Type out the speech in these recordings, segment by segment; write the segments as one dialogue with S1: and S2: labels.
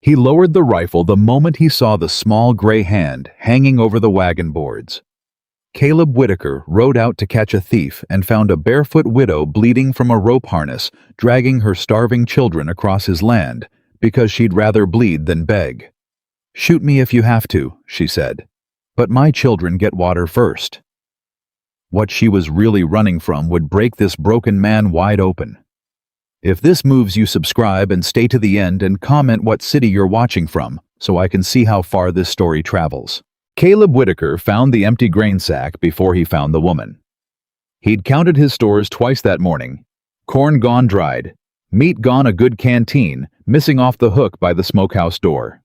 S1: He lowered the rifle the moment he saw the small gray hand hanging over the wagon boards. Caleb Whitaker rode out to catch a thief and found a barefoot widow bleeding from a rope harness, dragging her starving children across his land because she'd rather bleed than beg. "Shoot me if you have to," she said, "but my children get water first." What she was really running from would break this broken man wide open. If this moves you, subscribe and stay to the end and comment what city you're watching from so I can see how far this story travels. Caleb Whitaker found the empty grain sack before he found the woman. He'd counted his stores twice that morning. Corn gone dried, meat gone a good canteen, missing off the hook by the smokehouse door.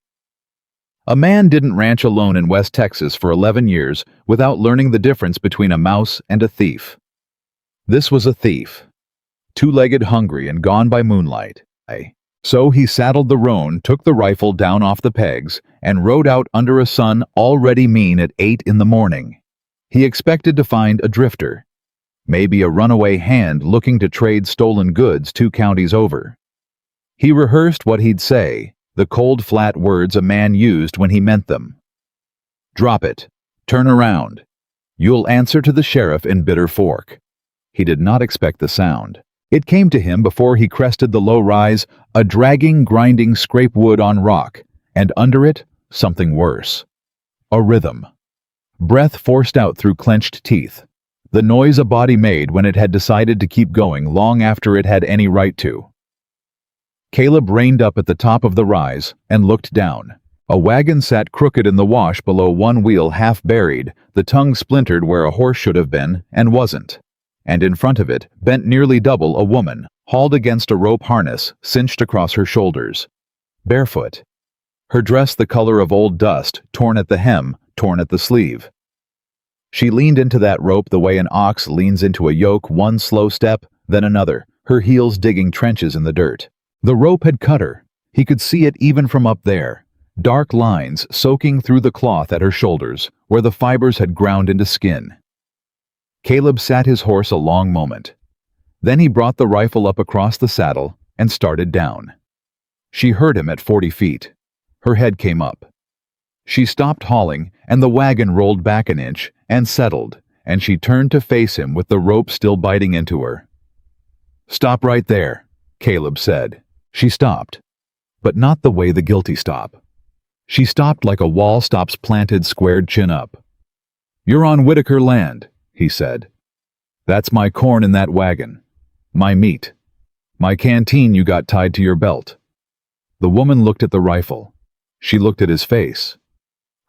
S1: A man didn't ranch alone in West Texas for 11 years without learning the difference between a mouse and a thief. This was a thief. Two-legged, hungry, and gone by moonlight. So he saddled the roan, took the rifle down off the pegs, and rode out under a sun already mean at 8 in the morning. He expected to find a drifter, maybe a runaway hand looking to trade stolen goods 2 counties over. He rehearsed what he'd say, the cold, flat words a man used when he meant them. "Drop it. Turn around. You'll answer to the sheriff in Bitter Fork." He did not expect the sound. It came to him before he crested the low rise, a dragging, grinding scrape wood on rock, and under it, something worse. A rhythm. Breath forced out through clenched teeth. The noise a body made when it had decided to keep going long after it had any right to. Caleb reined up at the top of the rise and looked down. A wagon sat crooked in the wash below, one wheel half buried, the tongue splintered where a horse should have been and wasn't. And in front of it, bent nearly double, a woman, hauled against a rope harness, cinched across her shoulders. Barefoot. Her dress the color of old dust, torn at the hem, torn at the sleeve. She leaned into that rope the way an ox leans into a yoke, one slow step, then another, her heels digging trenches in the dirt. The rope had cut her. He could see it even from up there. Dark lines soaking through the cloth at her shoulders, where the fibers had ground into skin. Caleb sat his horse a long moment. Then he brought the rifle up across the saddle and started down. She heard him at 40 feet. Her head came up. She stopped hauling, and the wagon rolled back an inch and settled, and she turned to face him with the rope still biting into her. "Stop right there," Caleb said. She stopped, but not the way the guilty stop. She stopped like a wall stops, planted, squared, chin up. "You're on Whitaker land," he said. "That's my corn in that wagon. My meat. My canteen you got tied to your belt." The woman looked at the rifle. She looked at his face.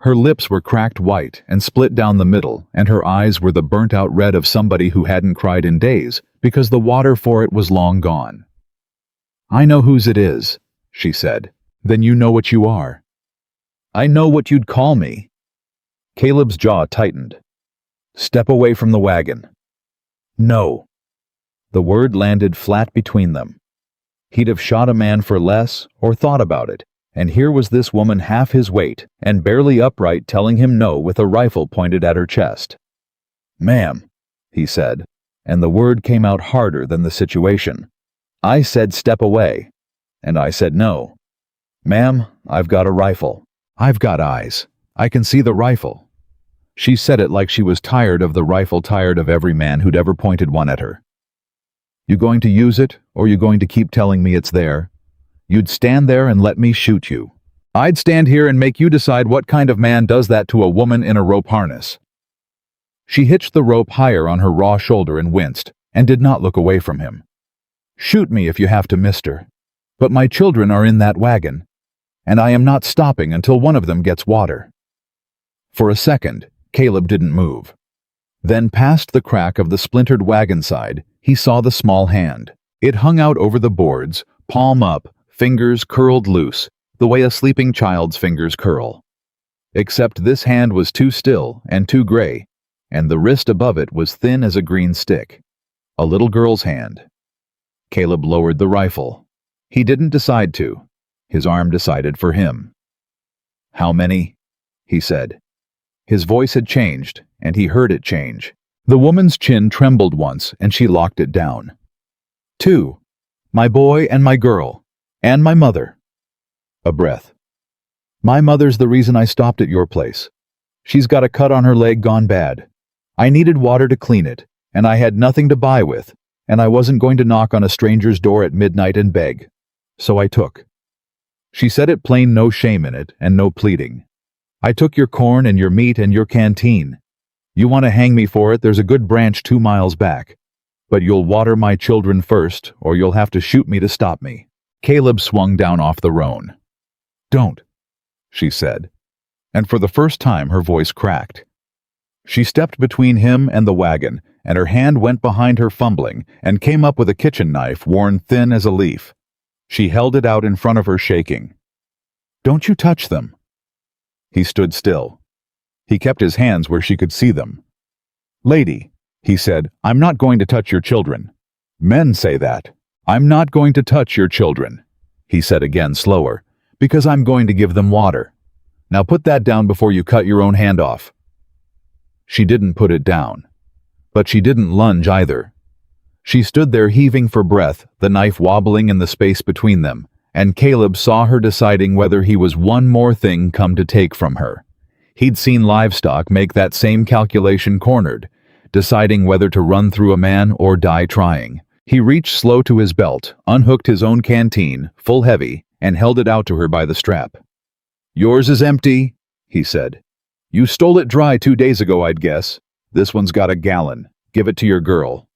S1: Her lips were cracked white and split down the middle, and her eyes were the burnt-out red of somebody who hadn't cried in days because the water for it was long gone. "I know whose it is," she said. "Then you know what you are." "I know what you'd call me." Caleb's jaw tightened. "Step away from the wagon." "No." The word landed flat between them. He'd have shot a man for less or thought about it, and here was this woman half his weight and barely upright telling him no with a rifle pointed at her chest. "Ma'am," he said, and the word came out harder than the situation. "I said step away, and I said no. Ma'am, I've got a rifle. I've got eyes. I can see the rifle." She said it like she was tired of the rifle, tired of every man who'd ever pointed one at her. "You going to use it, or you going to keep telling me it's there? You'd stand there and let me shoot you. I'd stand here and make you decide what kind of man does that to a woman in a rope harness." She hitched the rope higher on her raw shoulder and winced, and did not look away from him. "Shoot me if you have to, mister. But my children are in that wagon, and I am not stopping until one of them gets water." For a second, Caleb didn't move. Then past the crack of the splintered wagon side, he saw the small hand. It hung out over the boards, palm up, fingers curled loose, the way a sleeping child's fingers curl. Except this hand was too still and too gray, and the wrist above it was thin as a green stick. A little girl's hand. Caleb lowered the rifle. He didn't decide to. His arm decided for him. "How many?" he said. His voice had changed, and he heard it change. The woman's chin trembled once, and she locked it down. "2. My boy and my girl. And my mother." A breath. My mother's the reason I stopped at your place. She's got a cut on her leg gone bad. I needed water to clean it, and I had nothing to buy with, and I wasn't going to knock on a stranger's door at midnight and beg. So I took. She said it plain, no shame in it, and no pleading. I took your corn and your meat and your canteen. You want to hang me for it, there's a good branch 2 miles back. But you'll water my children first, or you'll have to shoot me to stop me. Caleb swung down off the roan. Don't, she said, and for the first time her voice cracked. She stepped between him and the wagon, and her hand went behind her fumbling and came up with a kitchen knife worn thin as a leaf. She held it out in front of her, shaking. Don't you touch them. He stood still. He kept his hands where she could see them. Lady, he said, I'm not going to touch your children. Men say that. I'm not going to touch your children, he said again slower, because I'm going to give them water. Now put that down before you cut your own hand off. She didn't put it down. But she didn't lunge either. She stood there heaving for breath, the knife wobbling in the space between them, and Caleb saw her deciding whether he was one more thing come to take from her. He'd seen livestock make that same calculation cornered, deciding whether to run through a man or die trying. He reached slow to his belt, unhooked his own canteen, full heavy, and held it out to her by the strap. Yours is empty, he said. You stole it dry 2 days ago, I'd guess. This one's got a gallon. Give it to your girl.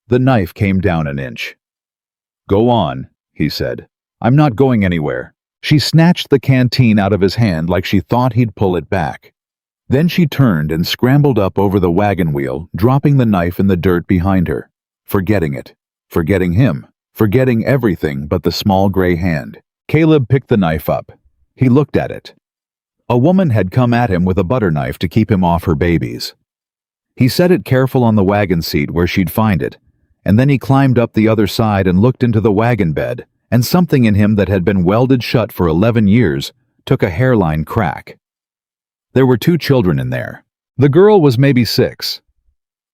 S1: The knife came down an inch. Go on, he said. I'm not going anywhere. She snatched the canteen out of his hand like she thought he'd pull it back. Then she turned and scrambled up over the wagon wheel, dropping the knife in the dirt behind her. Forgetting it. Forgetting him. Forgetting everything but the small gray hand. Caleb picked the knife up. He looked at it. A woman had come at him with a butter knife to keep him off her babies. He set it careful on the wagon seat where she'd find it, and then he climbed up the other side and looked into the wagon bed, and something in him that had been welded shut for 11 years took a hairline crack. There were 2 children in there. The girl was maybe 6.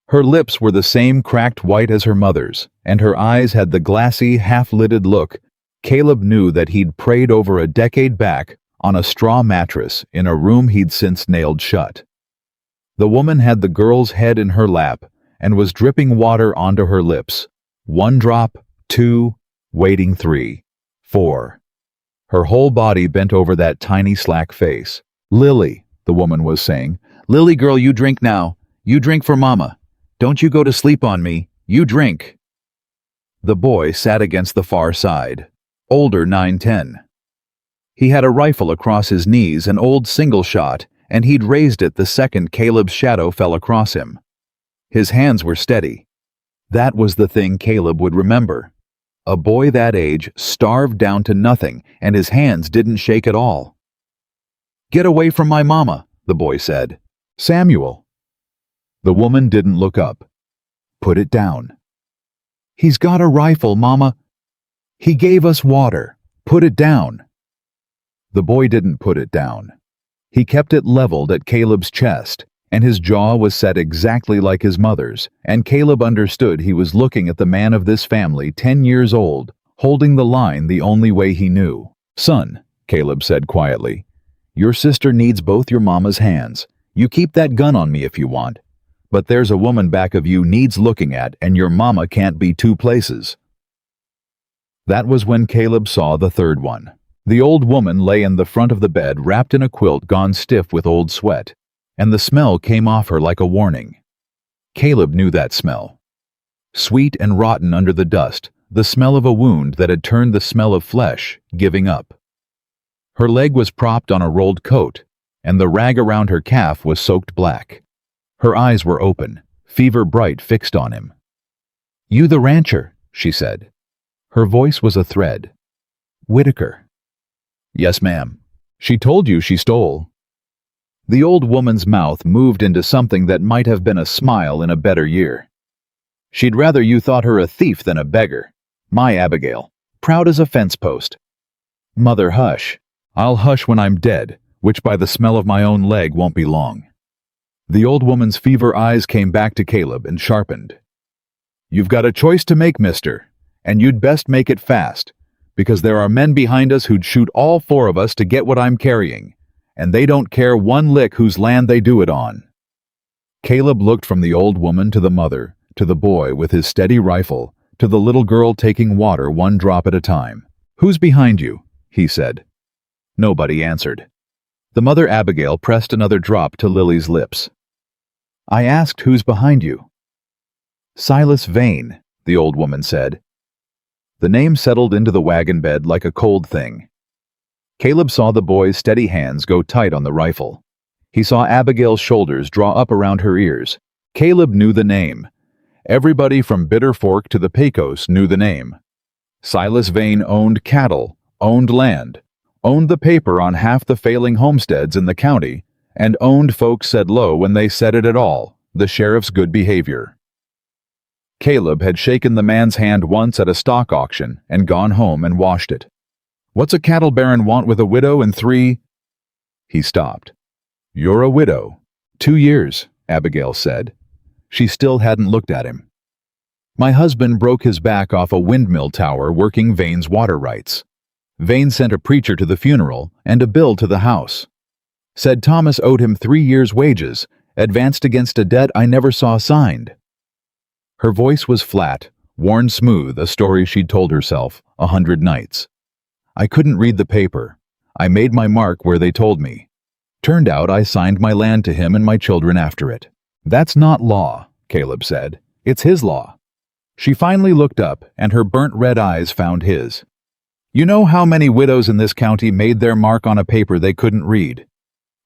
S1: Her lips were the same cracked white as her mother's, and her eyes had the glassy, half-lidded look Caleb knew that he'd prayed over a decade back on a straw mattress in a room he'd since nailed shut. The woman had the girl's head in her lap and was dripping water onto her lips. 1 drop, 2, waiting 3, 4. Her whole body bent over that tiny slack face. Lily, the woman was saying, Lily girl, you drink now. You drink for mama. Don't you go to sleep on me. You drink. The boy sat against the far side. Older 9-10. He had a rifle across his knees, an old single shot, and he'd raised it the second Caleb's shadow fell across him. His hands were steady. That was the thing Caleb would remember. A boy that age, starved down to nothing, and his hands didn't shake at all. Get away from my mama, the boy said. Samuel. The woman didn't look up. Put it down. He's got a rifle, Mama. He gave us water. Put it down. The boy didn't put it down. He kept it leveled at Caleb's chest, and his jaw was set exactly like his mother's, and Caleb understood he was looking at the man of this family 10 years old, holding the line the only way he knew. Son, Caleb said quietly, your sister needs both your mama's hands. You keep that gun on me if you want. But there's a woman back of you needs looking at, and your mama can't be 2 places. That was when Caleb saw the third one. The old woman lay in the front of the bed wrapped in a quilt gone stiff with old sweat, and the smell came off her like a warning. Caleb knew that smell. Sweet and rotten under the dust, the smell of a wound that had turned the smell of flesh, giving up. Her leg was propped on a rolled coat, and the rag around her calf was soaked black. Her eyes were open, fever bright, fixed on him. You the rancher, she said. Her voice was a thread. Whitaker. Yes, ma'am. She told you she stole. The old woman's mouth moved into something that might have been a smile in a better year. She'd rather you thought her a thief than a beggar. My Abigail, proud as a fence post. Mother, hush. I'll hush when I'm dead, which by the smell of my own leg won't be long. The old woman's fever eyes came back to Caleb and sharpened. You've got a choice to make, mister, and you'd best make it fast, because there are men behind us who'd shoot all four of us to get what I'm carrying, and they don't care one lick whose land they do it on." Caleb looked from the old woman to the mother, to the boy with his steady rifle, to the little girl taking water one drop at a time. "Who's behind you?" he said. Nobody answered. The mother Abigail pressed another drop to Lily's lips. "I asked who's behind you." "Silas Vane," the old woman said. The name settled into the wagon bed like a cold thing. Caleb saw the boy's steady hands go tight on the rifle. He saw Abigail's shoulders draw up around her ears. Caleb knew the name. Everybody from Bitter Fork to the Pecos knew the name. Silas Vane owned cattle, owned land, owned the paper on half the failing homesteads in the county, and owned folks said low when they said it at all, the sheriff's good behavior. Caleb had shaken the man's hand once at a stock auction and gone home and washed it. "What's a cattle baron want with a widow and 3—" He stopped. "You're a widow. 2 years, Abigail said. She still hadn't looked at him. "My husband broke his back off a windmill tower working Vane's water rights. Vane sent a preacher to the funeral and a bill to the house. Said Thomas owed him 3 years' wages, advanced against a debt I never saw signed." Her voice was flat, worn smooth, a story she'd told herself 100 nights. "I couldn't read the paper. I made my mark where they told me. Turned out I signed my land to him and my children after it." "That's not law," Caleb said. "It's his law." She finally looked up, and her burnt red eyes found his. "You know how many widows in this county made their mark on a paper they couldn't read?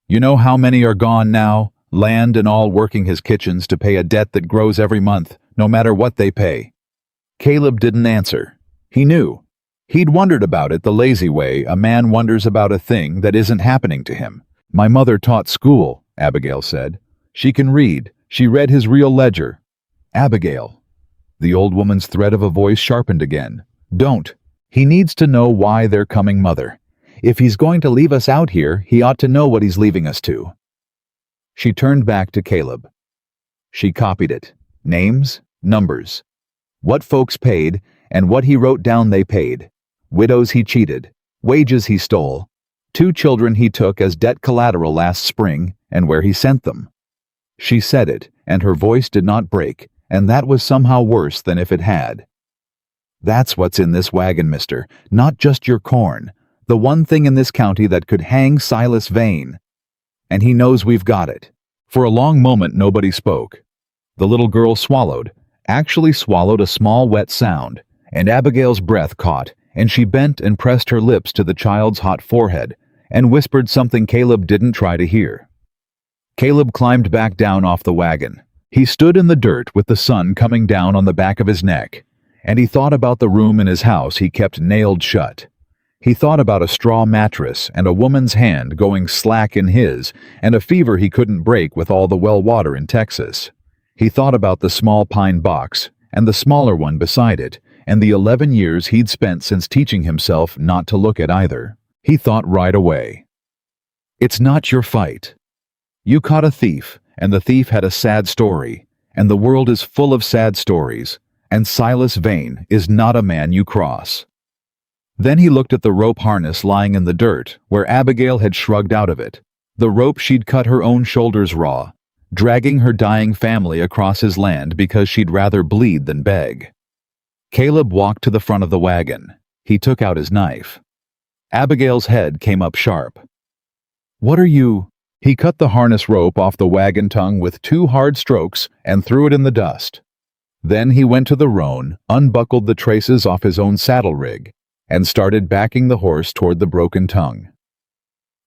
S1: You know how many are gone now, land and all, working his kitchens to pay a debt that grows every month, no matter what they pay?" Caleb didn't answer. He knew. He'd wondered about it the lazy way a man wonders about a thing that isn't happening to him. "My mother taught school," Abigail said. "She can read. She read his real ledger." "Abigail." The old woman's thread of a voice sharpened again. "Don't. He needs to know why they're coming, Mother. If he's going to leave us out here, he ought to know what he's leaving us to." She turned back to Caleb. She copied it. Names, numbers. What folks paid, and what he wrote down they paid. Widows he cheated. Wages he stole. 2 children he took as debt collateral last spring, and where he sent them. She said it, and her voice did not break, and that was somehow worse than if it had. "That's what's in this wagon, mister, not just your corn. The one thing in this county that could hang Silas Vane. And he knows we've got it." For a long moment nobody spoke. The little girl swallowed, actually swallowed a small wet sound, and Abigail's breath caught, and she bent and pressed her lips to the child's hot forehead, and whispered something Caleb didn't try to hear. Caleb climbed back down off the wagon. He stood in the dirt with the sun coming down on the back of his neck, and he thought about the room in his house he kept nailed shut. He thought about a straw mattress and a woman's hand going slack in his, and a fever he couldn't break with all the well water in Texas. He thought about the small pine box, and the smaller one beside it, and the 11 years he'd spent since teaching himself not to look at either. He thought right away. "It's not your fight. You caught a thief, and the thief had a sad story, and the world is full of sad stories, and Silas Vane is not a man you cross." Then he looked at the rope harness lying in the dirt, where Abigail had shrugged out of it, the rope she'd cut her own shoulders raw, dragging her dying family across his land because she'd rather bleed than beg. Caleb walked to the front of the wagon. He took out his knife. Abigail's head came up sharp. "What are you—" He cut the harness rope off the wagon tongue with 2 hard strokes and threw it in the dust. Then he went to the roan, unbuckled the traces off his own saddle rig, and started backing the horse toward the broken tongue.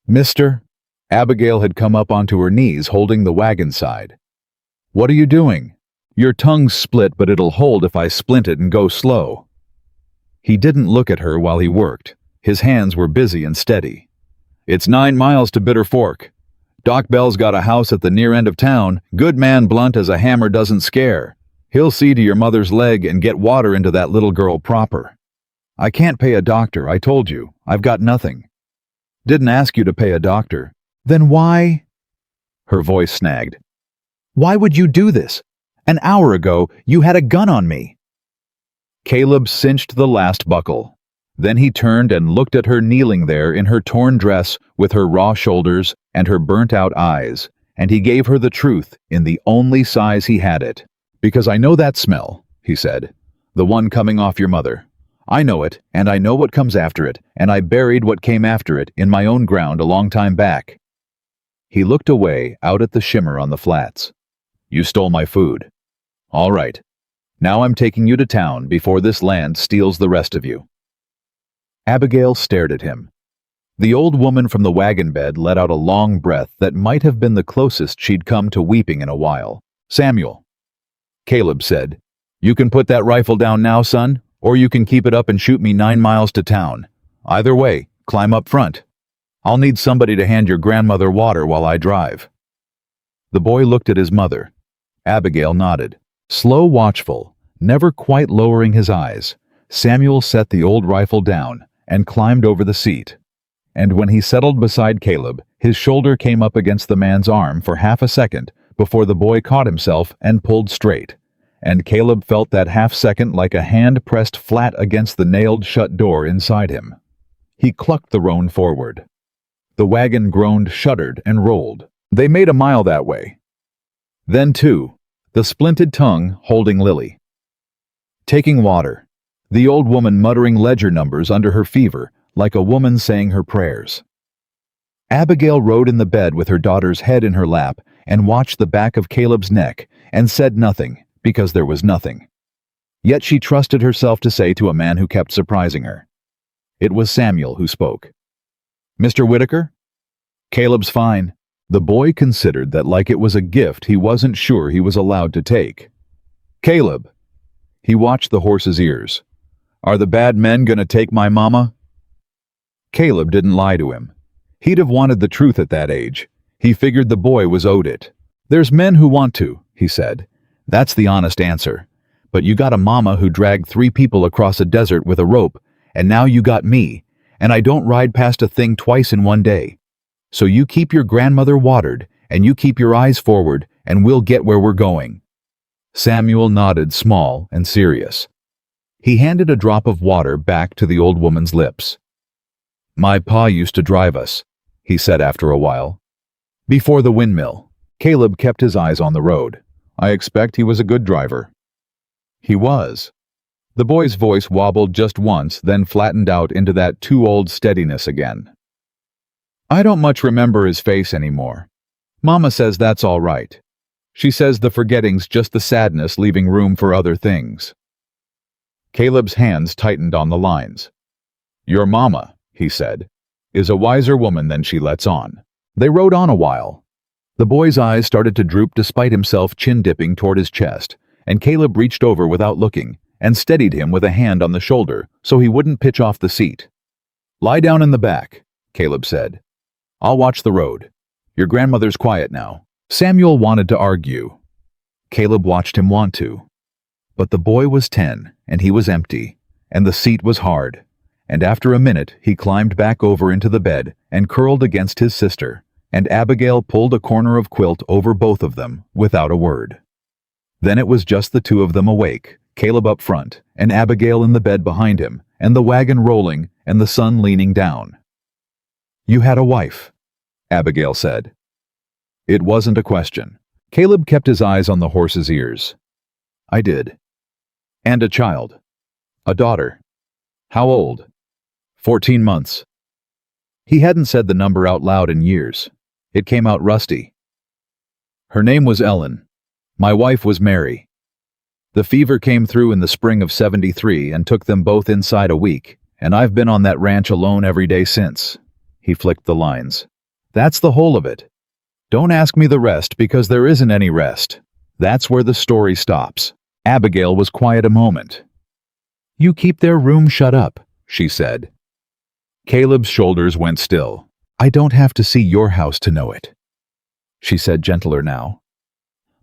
S1: "Mister," Abigail had come up onto her knees holding the wagon side. "What are you doing? Your tongue's split, but it'll hold if I splint it and go slow." He didn't look at her while he worked. His hands were busy and steady. "It's 9 miles to Bitter Fork. Doc Bell's got a house at the near end of town. Good man blunt as a hammer doesn't scare. He'll see to your mother's leg and get water into that little girl proper. I can't pay a doctor, I told you. I've got nothing." "Didn't ask you to pay a doctor." "Then why—" Her voice snagged. "Why would you do this? An hour ago, you had a gun on me." Caleb cinched the last buckle. Then he turned and looked at her kneeling there in her torn dress with her raw shoulders and her burnt-out eyes, and he gave her the truth in the only size he had it. "Because I know that smell," he said. "The one coming off your mother. I know it, and I know what comes after it, and I buried what came after it in my own ground a long time back." He looked away out at the shimmer on the flats. "You stole my food. All right. Now I'm taking you to town before this land steals the rest of you." Abigail stared at him. The old woman from the wagon bed let out a long breath that might have been the closest she'd come to weeping in a while. "Samuel," Caleb said, "you can put that rifle down now, son, or you can keep it up and shoot me 9 miles to town. Either way, climb up front. I'll need somebody to hand your grandmother water while I drive." The boy looked at his mother. Abigail nodded. Slow, watchful, never quite lowering his eyes, Samuel set the old rifle down and climbed over the seat. And when he settled beside Caleb, his shoulder came up against the man's arm for half a second before the boy caught himself and pulled straight. And Caleb felt that half second like a hand pressed flat against the nailed-shut door inside him. He clucked the roan forward. The wagon groaned, shuddered, and rolled. They made a mile that way. Then, too, the splinted tongue holding Lily. Taking water, the old woman muttering ledger numbers under her fever, like a woman saying her prayers. Abigail rode in the bed with her daughter's head in her lap and watched the back of Caleb's neck and said nothing, because there was nothing. Yet she trusted herself to say to a man who kept surprising her. It was Samuel who spoke. "Mr. Whitaker?" "Caleb's fine." The boy considered that like it was a gift he wasn't sure he was allowed to take. "Caleb." He watched the horse's ears. "Are the bad men gonna take my mama?" Caleb didn't lie to him. He'd have wanted the truth at that age. He figured the boy was owed it. "There's men who want to," he said. "That's the honest answer. But you got a mama who dragged 3 people across a desert with a rope, and now you got me, and I don't ride past a thing twice in one day. So you keep your grandmother watered, and you keep your eyes forward, and we'll get where we're going." Samuel nodded, small and serious. He handed a drop of water back to the old woman's lips. "My pa used to drive us," he said after a while. "Before the windmill." Caleb kept his eyes on the road. "I expect he was a good driver." He was. The boy's voice wobbled just once, then flattened out into that too-old steadiness again. "I don't much remember his face anymore. Mama says that's all right. She says the forgetting's just the sadness leaving room for other things." Caleb's hands tightened on the lines. "Your mama," he said, "is a wiser woman than she lets on." They rode on a while. The boy's eyes started to droop despite himself chin-dipping toward his chest, and Caleb reached over without looking and steadied him with a hand on the shoulder so he wouldn't pitch off the seat. "Lie down in the back," Caleb said. "I'll watch the road. Your grandmother's quiet now." Samuel wanted to argue. Caleb watched him want to. But the boy was 10, and he was empty, and the seat was hard, and after a minute he climbed back over into the bed and curled against his sister, and Abigail pulled a corner of quilt over both of them without a word. Then it was just the two of them awake, Caleb up front, and Abigail in the bed behind him, and the wagon rolling, and the sun leaning down. "You had a wife," Abigail said. It wasn't a question. Caleb kept his eyes on the horse's ears. "I did. And a child. A daughter." "How old?" 14 months. He hadn't said the number out loud in years. It came out rusty. "Her name was Ellen. My wife was Mary. The fever came through in the spring of '73 and took them both inside a week, and I've been on that ranch alone every day since." He flicked the lines. "That's the whole of it. Don't ask me the rest because there isn't any rest. That's where the story stops." Abigail was quiet a moment. "You keep their room shut up," she said. Caleb's shoulders went still. "I don't have to see your house to know it," she said, gentler now.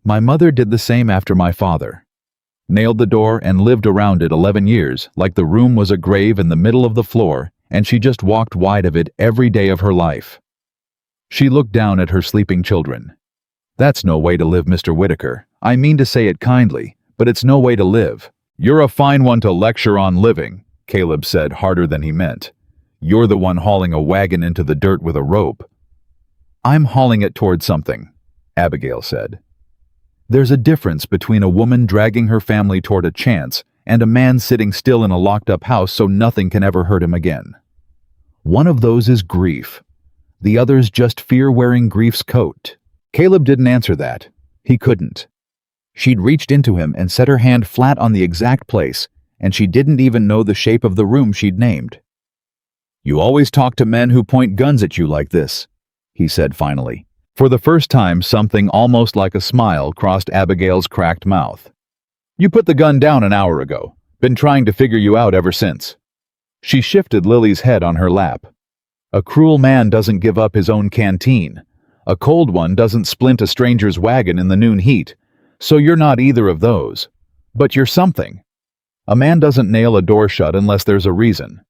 S1: "My mother did the same after my father. Nailed the door and lived around it 11 years, like the room was a grave in the middle of the floor, and she just walked wide of it every day of her life." She looked down at her sleeping children. "That's no way to live, Mr. Whitaker. I mean to say it kindly, but it's no way to live." "You're a fine one to lecture on living," Caleb said harder than he meant. "You're the one hauling a wagon into the dirt with a rope." "I'm hauling it toward something," Abigail said. "There's a difference between a woman dragging her family toward a chance and a man sitting still in a locked-up house so nothing can ever hurt him again. One of those is grief. The other's just fear wearing grief's coat." Caleb didn't answer that. He couldn't. She'd reached into him and set her hand flat on the exact place, and she didn't even know the shape of the room she'd named. "You always talk to men who point guns at you like this," he said finally. For the first time, something almost like a smile crossed Abigail's cracked mouth. "You put the gun down an hour ago. Been trying to figure you out ever since." She shifted Lily's head on her lap. "A cruel man doesn't give up his own canteen. A cold one doesn't splint a stranger's wagon in the noon heat. So you're not either of those. But you're something. A man doesn't nail a door shut unless there's a reason.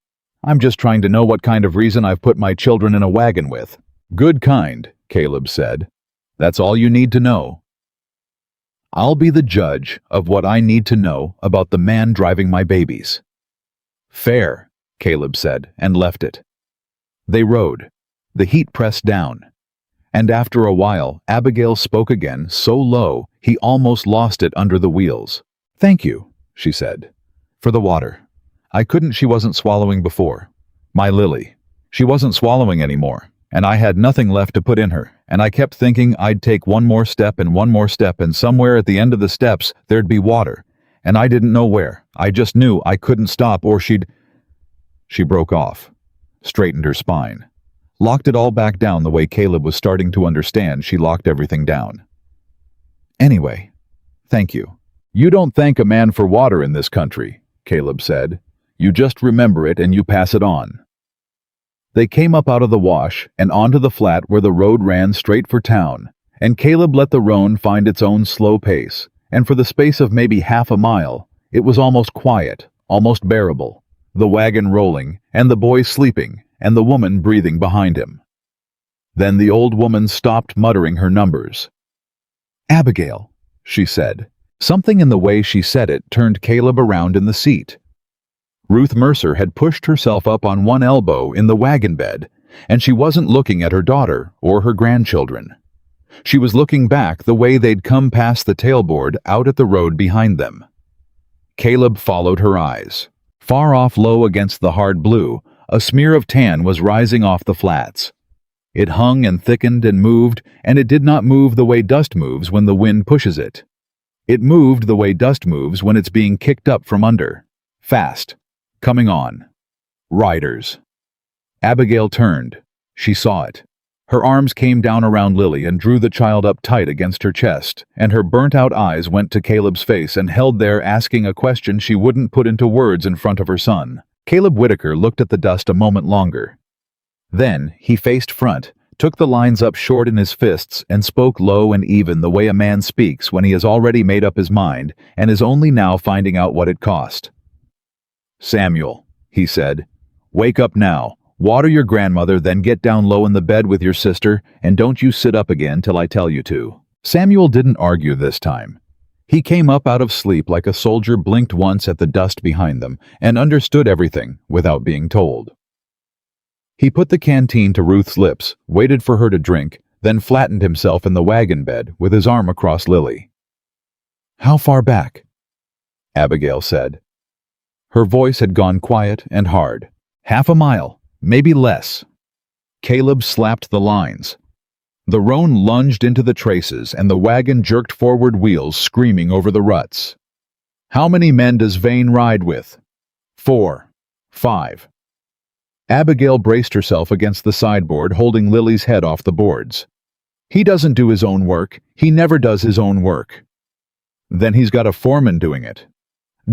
S1: I'm just trying to know what kind of reason I've put my children in a wagon with." "Good kind," Caleb said. "That's all you need to know. I'll be the judge of what I need to know about the man driving my babies." "Fair," Caleb said, and left it. They rode. The heat pressed down. And after a while, Abigail spoke again, so low he almost lost it under the wheels. "Thank you," she said, "for the water. She wasn't swallowing before. My Lily. She wasn't swallowing anymore, and I had nothing left to put in her, and I kept thinking I'd take one more step, and somewhere at the end of the steps there'd be water, and I didn't know where. I just knew I couldn't stop or she'd—" She broke off, straightened her spine, locked it all back down the way Caleb was starting to understand she locked everything down. "Anyway, thank you." "You don't thank a man for water in this country," Caleb said. "You just remember it and you pass it on." They came up out of the wash and onto the flat where the road ran straight for town, and Caleb let the roan find its own slow pace, and for the space of maybe half a mile, it was almost quiet, almost bearable, the wagon rolling, and the boy sleeping, and the woman breathing behind him. Then the old woman stopped muttering her numbers. "Abigail," she said. Something in the way she said it turned Caleb around in the seat. Ruth Mercer had pushed herself up on one elbow in the wagon bed, and she wasn't looking at her daughter or her grandchildren. She was looking back the way they'd come past the tailboard out at the road behind them. Caleb followed her eyes. Far off low against the hard blue, a smear of tan was rising off the flats. It hung and thickened and moved, and it did not move the way dust moves when the wind pushes it. It moved the way dust moves when it's being kicked up from under. Fast. Coming on. Riders. Abigail turned. She saw it. Her arms came down around Lily and drew the child up tight against her chest, and her burnt-out eyes went to Caleb's face and held there asking a question she wouldn't put into words in front of her son. Caleb Whitaker looked at the dust a moment longer. Then he faced front, took the lines up short in his fists, and spoke low and even the way a man speaks when he has already made up his mind and is only now finding out what it cost. "Samuel," he said, "wake up now. Water your grandmother, then get down low in the bed with your sister, and don't you sit up again till I tell you to." Samuel didn't argue this time. He came up out of sleep like a soldier, blinked once at the dust behind them, and understood everything without being told. He put the canteen to Ruth's lips, waited for her to drink, then flattened himself in the wagon bed with his arm across Lily. "How far back?" Abigail said. Her voice had gone quiet and hard. "Half a mile, maybe less." Caleb slapped the lines. The roan lunged into the traces, and the wagon jerked forward, wheels screaming over the ruts. "How many men does Vane ride with?" 4, 5. Abigail braced herself against the sideboard, holding Lily's head off the boards. "He doesn't do his own work. He never does his own work." "Then he's got a foreman doing it."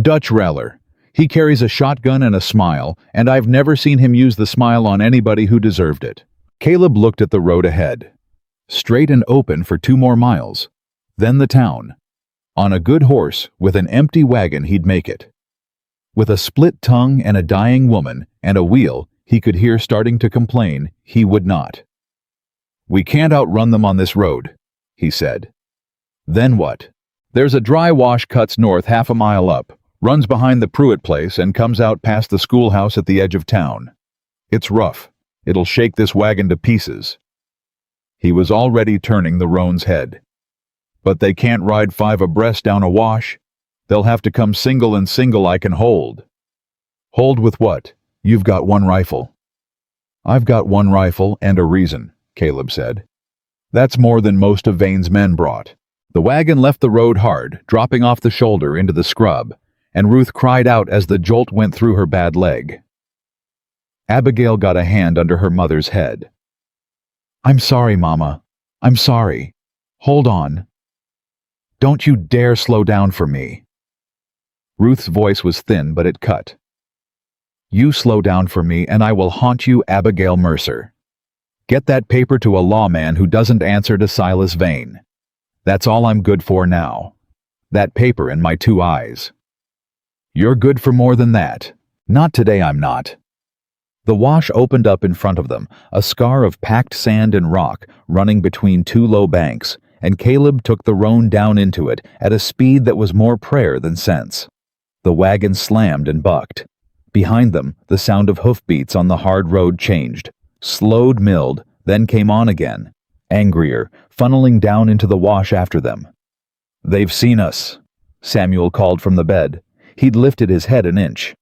S1: "Dutch Raller. He carries a shotgun and a smile, and I've never seen him use the smile on anybody who deserved it." Caleb looked at the road ahead. Straight and open for 2 more miles. Then the town. On a good horse, with an empty wagon, he'd make it. With a split tongue and a dying woman, and a wheel he could hear starting to complain, he would not. "We can't outrun them on this road," he said. "Then what?" "There's a dry wash cuts north half a mile up, runs behind the Pruitt place and comes out past the schoolhouse at the edge of town. It's rough. It'll shake this wagon to pieces. He was already turning the roan's head. But they can't ride 5 abreast down a wash. They'll have to come single and single I can hold. Hold with what? You've got 1 rifle. I've got 1 rifle and a reason, Caleb said. That's more than most of Vane's men brought. The wagon left the road hard, dropping off the shoulder into the scrub, and Ruth cried out as the jolt went through her bad leg. Abigail got a hand under her mother's head. I'm sorry, Mama. I'm sorry. Hold on. Don't you dare slow down for me. Ruth's voice was thin, but it cut. You slow down for me and I will haunt you, Abigail Mercer. Get that paper to a lawman who doesn't answer to Silas Vane. That's all I'm good for now. That paper and my 2 eyes. You're good for more than that. Not today, I'm not. The wash opened up in front of them, a scar of packed sand and rock running between 2 low banks, and Caleb took the roan down into it at a speed that was more prayer than sense. The wagon slammed and bucked. Behind them, the sound of hoofbeats on the hard road changed, slowed, milled, then came on again, angrier, funneling down into the wash after them. They've seen us, Samuel called from the bed. He'd lifted his head an inch.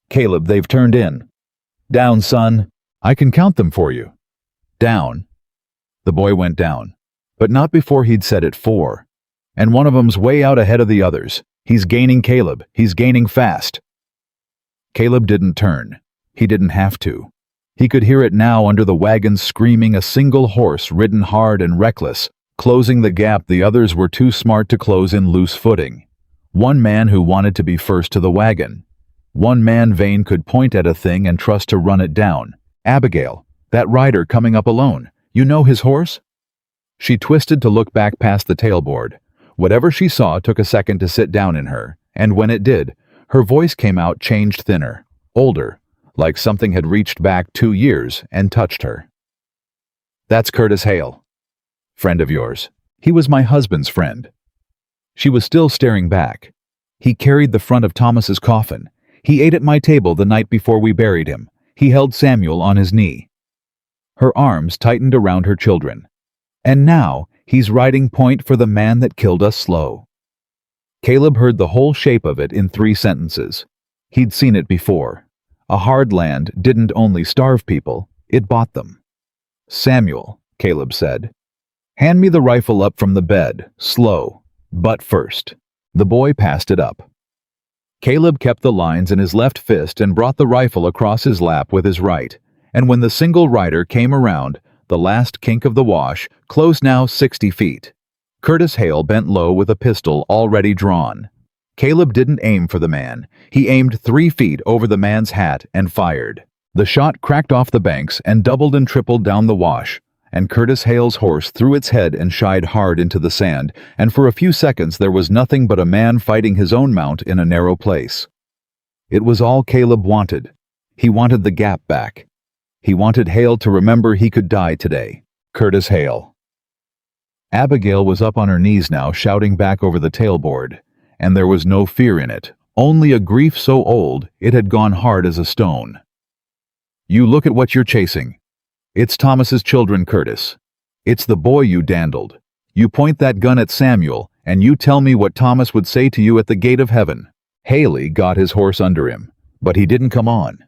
S1: Caleb, they've turned in. Down, son. I can count them for you. Down. The boy went down, but not before he'd said it 4. And one of 'em's way out ahead of the others. He's gaining, Caleb. He's gaining fast. Caleb didn't turn. He didn't have to. He could hear it now under the wagon screaming, a single horse ridden hard and reckless, closing the gap the others were too smart to close in loose footing. One man who wanted to be first to the wagon. One man Vane could point at a thing and trust to run it down. Abigail, that rider coming up alone. You know his horse? She twisted to look back past the tailboard. Whatever she saw took a second to sit down in her, and when it did, her voice came out changed thinner, older, like something had reached back 2 years and touched her. That's Curtis Hale. Friend of yours. He was my husband's friend. She was still staring back. He carried the front of Thomas's coffin. He ate at my table the night before we buried him. He held Samuel on his knee. Her arms tightened around her children. And now, he's riding point for the man that killed us slow. Caleb heard the whole shape of it in 3 sentences. He'd seen it before. A hard land didn't only starve people, it bought them. Samuel, Caleb said. Hand me the rifle up from the bed, slow, butt first. The boy passed it up. Caleb kept the lines in his left fist and brought the rifle across his lap with his right, and when the single rider came around, the last kink of the wash, closed now 60 feet. Curtis Hale bent low with a pistol already drawn. Caleb didn't aim for the man. He aimed 3 feet over the man's hat and fired. The shot cracked off the banks and doubled and tripled down the wash, and Curtis Hale's horse threw its head and shied hard into the sand, and for a few seconds there was nothing but a man fighting his own mount in a narrow place. It was all Caleb wanted. He wanted the gap back. He wanted Hale to remember he could die today. Curtis Hale. Abigail was up on her knees now, shouting back over the tailboard, and there was no fear in it, only a grief so old it had gone hard as a stone. You look at what you're chasing. It's Thomas's children, Curtis. It's the boy you dandled. You point that gun at Samuel, and you tell me what Thomas would say to you at the gate of heaven. Haley got his horse under him, but he didn't come on.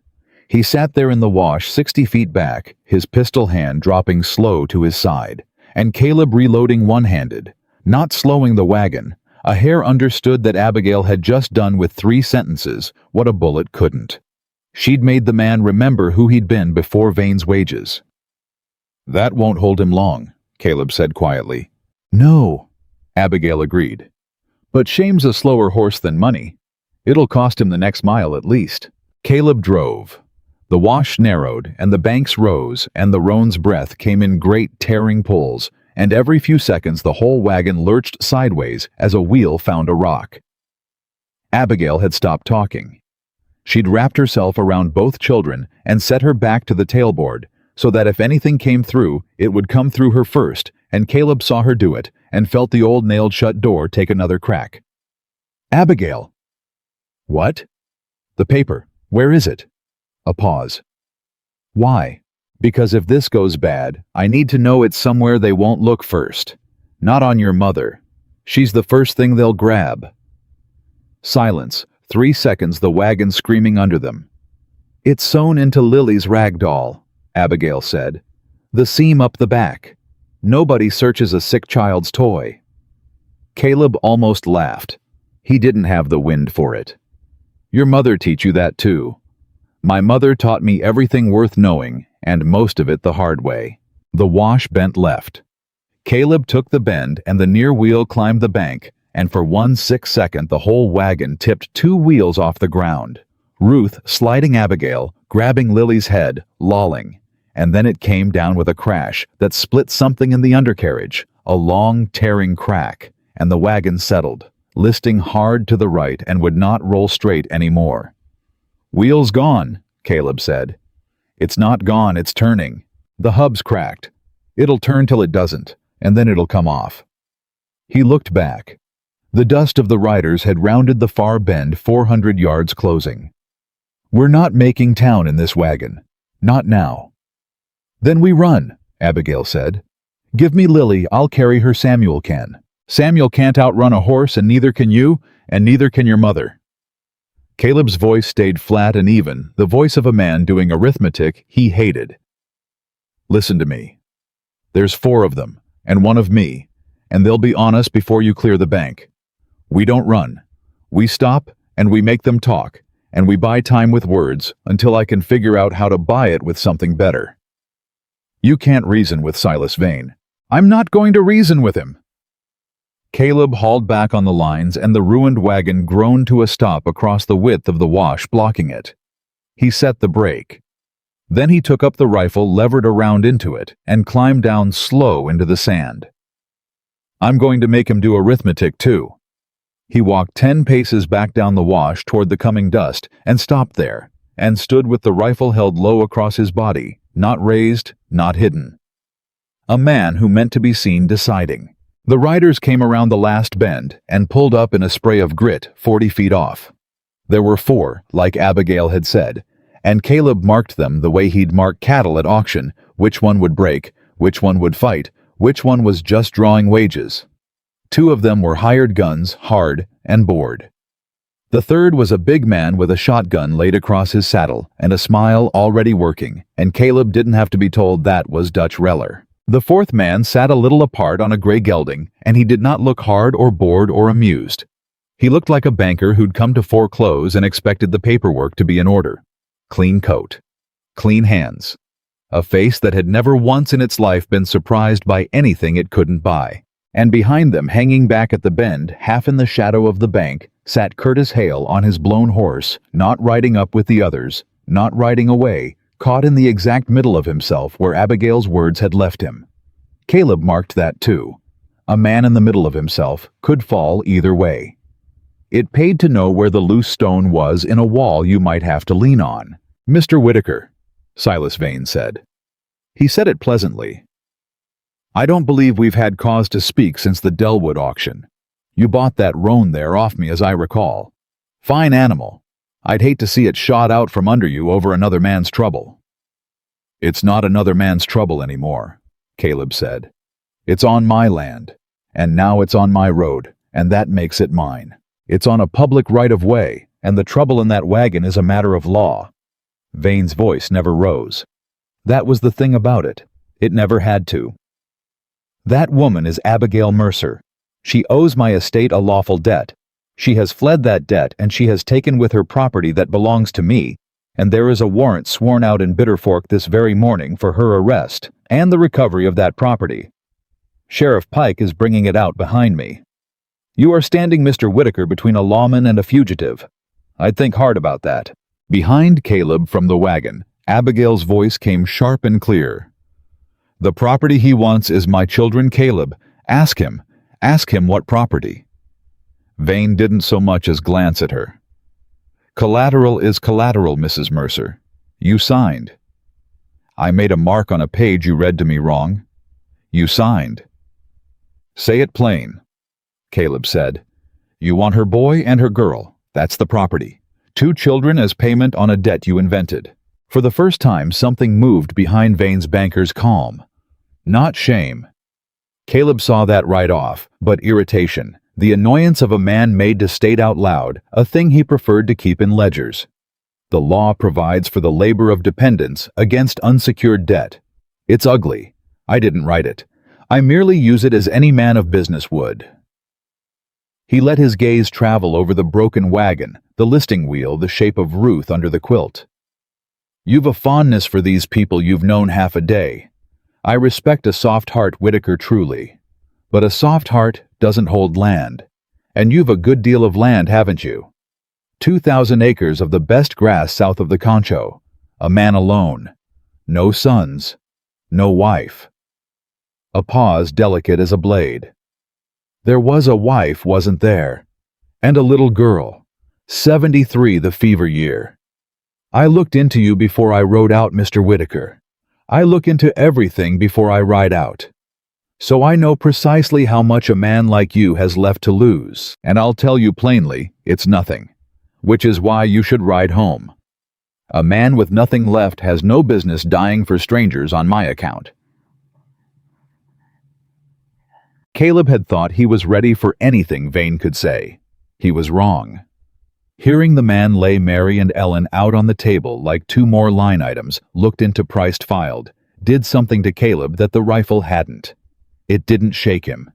S1: He sat there in the wash 60 feet back, his pistol hand dropping slow to his side, and Caleb reloading one-handed, not slowing the wagon. A hair understood that Abigail had just done with 3 sentences what a bullet couldn't. She'd made the man remember who he'd been before Vane's wages. That won't hold him long, Caleb said quietly. No, Abigail agreed. But shame's a slower horse than money. It'll cost him the next mile at least. Caleb drove. The wash narrowed, and the banks rose, and the roan's breath came in great tearing pulls, and every few seconds the whole wagon lurched sideways as a wheel found a rock. Abigail had stopped talking. She'd wrapped herself around both children and set her back to the tailboard, so that if anything came through, it would come through her first, and Caleb saw her do it and felt the old nailed-shut door take another crack. Abigail! What? The paper. Where is it? A pause. Why? Because if this goes bad, I need to know it's somewhere they won't look first. Not on your mother. She's the first thing they'll grab. Silence. 3 seconds, the wagon screaming under them. It's sewn into Lily's rag doll, Abigail said. The seam up the back. Nobody searches a sick child's toy. Caleb almost laughed. He didn't have the wind for it. Your mother teach you that too. My mother taught me everything worth knowing, and most of it the hard way. The wash bent left. Caleb took the bend and the near wheel climbed the bank, and for 1/6 second the whole wagon tipped 2 wheels off the ground. Ruth sliding Abigail, grabbing Lily's head, lolling. And then it came down with a crash that split something in the undercarriage, a long, tearing crack, and the wagon settled, listing hard to the right and would not roll straight anymore. Wheel's gone, Caleb said. It's not gone, it's turning. The hub's cracked. It'll turn till it doesn't, and then it'll come off. He looked back. The dust of the riders had rounded the far bend 400 yards closing. We're not making town in this wagon. Not now. Then we run, Abigail said. Give me Lily, I'll carry her, Samuel can. Samuel can't outrun a horse, and neither can you, and neither can your mother. Caleb's voice stayed flat and even, the voice of a man doing arithmetic he hated. Listen to me. There's 4 of them, and 1 of me, and they'll be on us before you clear the bank. We don't run. We stop, and we make them talk, and we buy time with words until I can figure out how to buy it with something better. You can't reason with Silas Vane. I'm not going to reason with him. Caleb hauled back on the lines, and the ruined wagon groaned to a stop across the width of the wash, blocking it. He set the brake. Then he took up the rifle, levered around into it, and climbed down slow into the sand. I'm going to make him do arithmetic too. He walked 10 paces back down the wash toward the coming dust, and stopped there, and stood with the rifle held low across his body, not raised, not hidden. A man who meant to be seen deciding. The riders came around the last bend and pulled up in a spray of grit 40 feet off. There were 4, like Abigail had said, and Caleb marked them the way he'd mark cattle at auction, which one would break, which one would fight, which one was just drawing wages. 2 of them were hired guns, hard and bored. The third was a big man with a shotgun laid across his saddle and a smile already working, and Caleb didn't have to be told that was Dutch Reller. The 4th man sat a little apart on a gray gelding, and he did not look hard or bored or amused. He looked like a banker who'd come to foreclose and expected the paperwork to be in order. Clean coat. Clean hands. A face that had never once in its life been surprised by anything it couldn't buy. And behind them, hanging back at the bend, half in the shadow of the bank, sat Curtis Hale on his blown horse, not riding up with the others, not riding away, caught in the exact middle of himself where Abigail's words had left him. Caleb marked that too. A man in the middle of himself could fall either way. It paid to know where the loose stone was in a wall you might have to lean on. Mr. Whitaker, Silas Vane said. He said it pleasantly. I don't believe we've had cause to speak since the Delwood auction. You bought that roan there off me, as I recall. Fine animal. I'd hate to see it shot out from under you over another man's trouble. It's not another man's trouble anymore, Caleb said. It's on my land, and now it's on my road, and that makes it mine. It's on a public right-of-way, and the trouble in that wagon is a matter of law. Vane's voice never rose. That was the thing about it. It never had to. That woman is Abigail Mercer. She owes my estate a lawful debt. She has fled that debt, and she has taken with her property that belongs to me, and there is a warrant sworn out in Bitterfork this very morning for her arrest and the recovery of that property. Sheriff Pike is bringing it out behind me. You are standing, Mr. Whitaker, between a lawman and a fugitive. I'd think hard about that. Behind Caleb from the wagon, Abigail's voice came sharp and clear. The property he wants is my children, Caleb. Ask him what property. Vane didn't so much as glance at her. Collateral is collateral, Mrs. Mercer. You signed. I made a mark on a page you read to me wrong. You signed. Say it plain, Caleb said. You want her boy and her girl. That's the property. 2 children as payment on a debt you invented. For the first time, something moved behind Vane's banker's calm. Not shame. Caleb saw that right off, but irritation, the annoyance of a man made to state out loud a thing he preferred to keep in ledgers. The law provides for the labor of dependence against unsecured debt. It's ugly. I didn't write it. I merely use it as any man of business would. He let his gaze travel over the broken wagon, the listing wheel the shape of Ruth under the quilt. You've a fondness for these people you've known half a day. I respect a soft heart, Whitaker, truly. But a soft heart doesn't hold land. And you've a good deal of land, haven't you? 2,000 acres of the best grass south of the Concho. A man alone. No sons. No wife. A pause delicate as a blade. There was a wife, wasn't there? And a little girl. 73 the fever year. I looked into you before I wrote out, Mr. Whitaker. I look into everything before I write out. So I know precisely how much a man like you has left to lose, and I'll tell you plainly, it's nothing. Which is why you should ride home. A man with nothing left has no business dying for strangers on my account. Caleb had thought he was ready for anything Vane could say. He was wrong. Hearing the man lay Mary and Ellen out on the table like 2 more line items looked into priced filed, did something to Caleb that the rifle hadn't. It didn't shake him.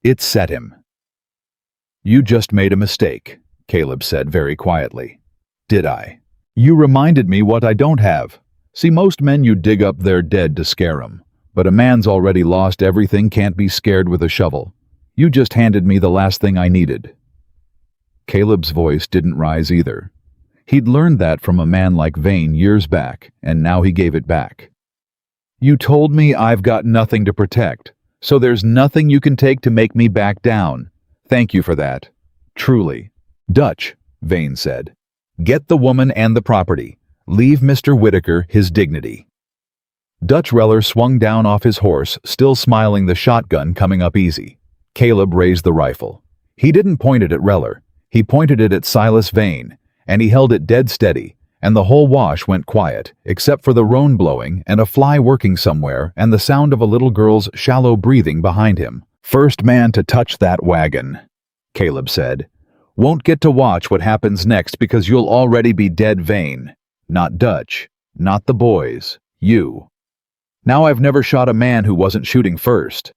S1: It set him. You just made a mistake, Caleb said very quietly. Did I? You reminded me what I don't have. See, most men you dig up their dead to scare 'em, but a man's already lost everything, can't be scared with a shovel. You just handed me the last thing I needed. Caleb's voice didn't rise either. He'd learned that from a man like Vane years back, and now he gave it back. You told me I've got nothing to protect, so there's nothing you can take to make me back down. Thank you for that. Truly. Dutch, Vane said. Get the woman and the property. Leave Mr. Whitaker his dignity. Dutch Reller swung down off his horse, still smiling, the shotgun coming up easy. Caleb raised the rifle. He didn't point it at Reller. He pointed it at Silas Vane, and he held it dead steady, and the whole wash went quiet, except for the roan blowing and a fly working somewhere and the sound of a little girl's shallow breathing behind him. First man to touch that wagon, Caleb said. Won't get to watch what happens next because you'll already be dead, Vane. Not Dutch. Not the boys. You. Now I've never shot a man who wasn't shooting first.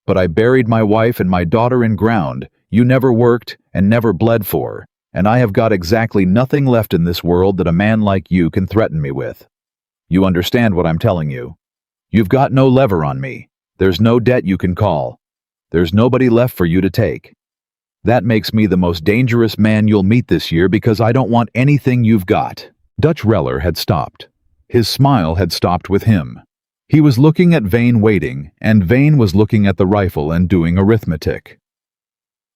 S1: But I buried my wife and my daughter in ground you never worked and never bled for, and I have got exactly nothing left in this world that a man like you can threaten me with. You understand what I'm telling you? You've got no lever on me. There's no debt you can call. There's nobody left for you to take. That makes me the most dangerous man you'll meet this year because I don't want anything you've got. Dutch Reller had stopped. His smile had stopped with him. He was looking at Vane waiting, and Vane was looking at the rifle and doing arithmetic.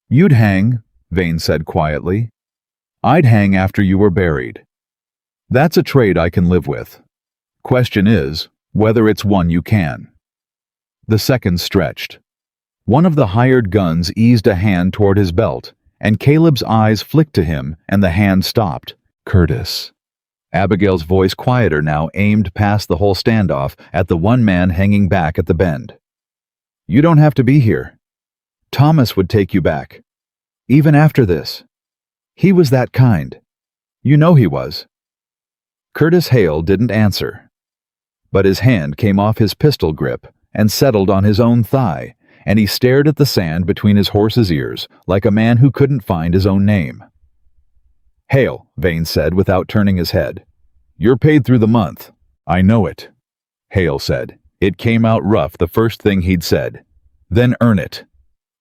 S1: You'd hang, Vane said quietly. I'd hang after you were buried. That's a trade I can live with. Question is, whether it's one you can. The seconds stretched. One of the hired guns eased a hand toward his belt, and Caleb's eyes flicked to him, and the hand stopped. Curtis. Abigail's voice, quieter now, aimed past the whole standoff at the one man hanging back at the bend. You don't have to be here. Thomas would take you back. Even after this. He was that kind. You know he was. Curtis Hale didn't answer. But his hand came off his pistol grip and settled on his own thigh, and he stared at the sand between his horse's ears like a man who couldn't find his own name. Hale, Vane said without turning his head. You're paid through the month. I know it. Hale said. It came out rough, the first thing he'd said. Then earn it.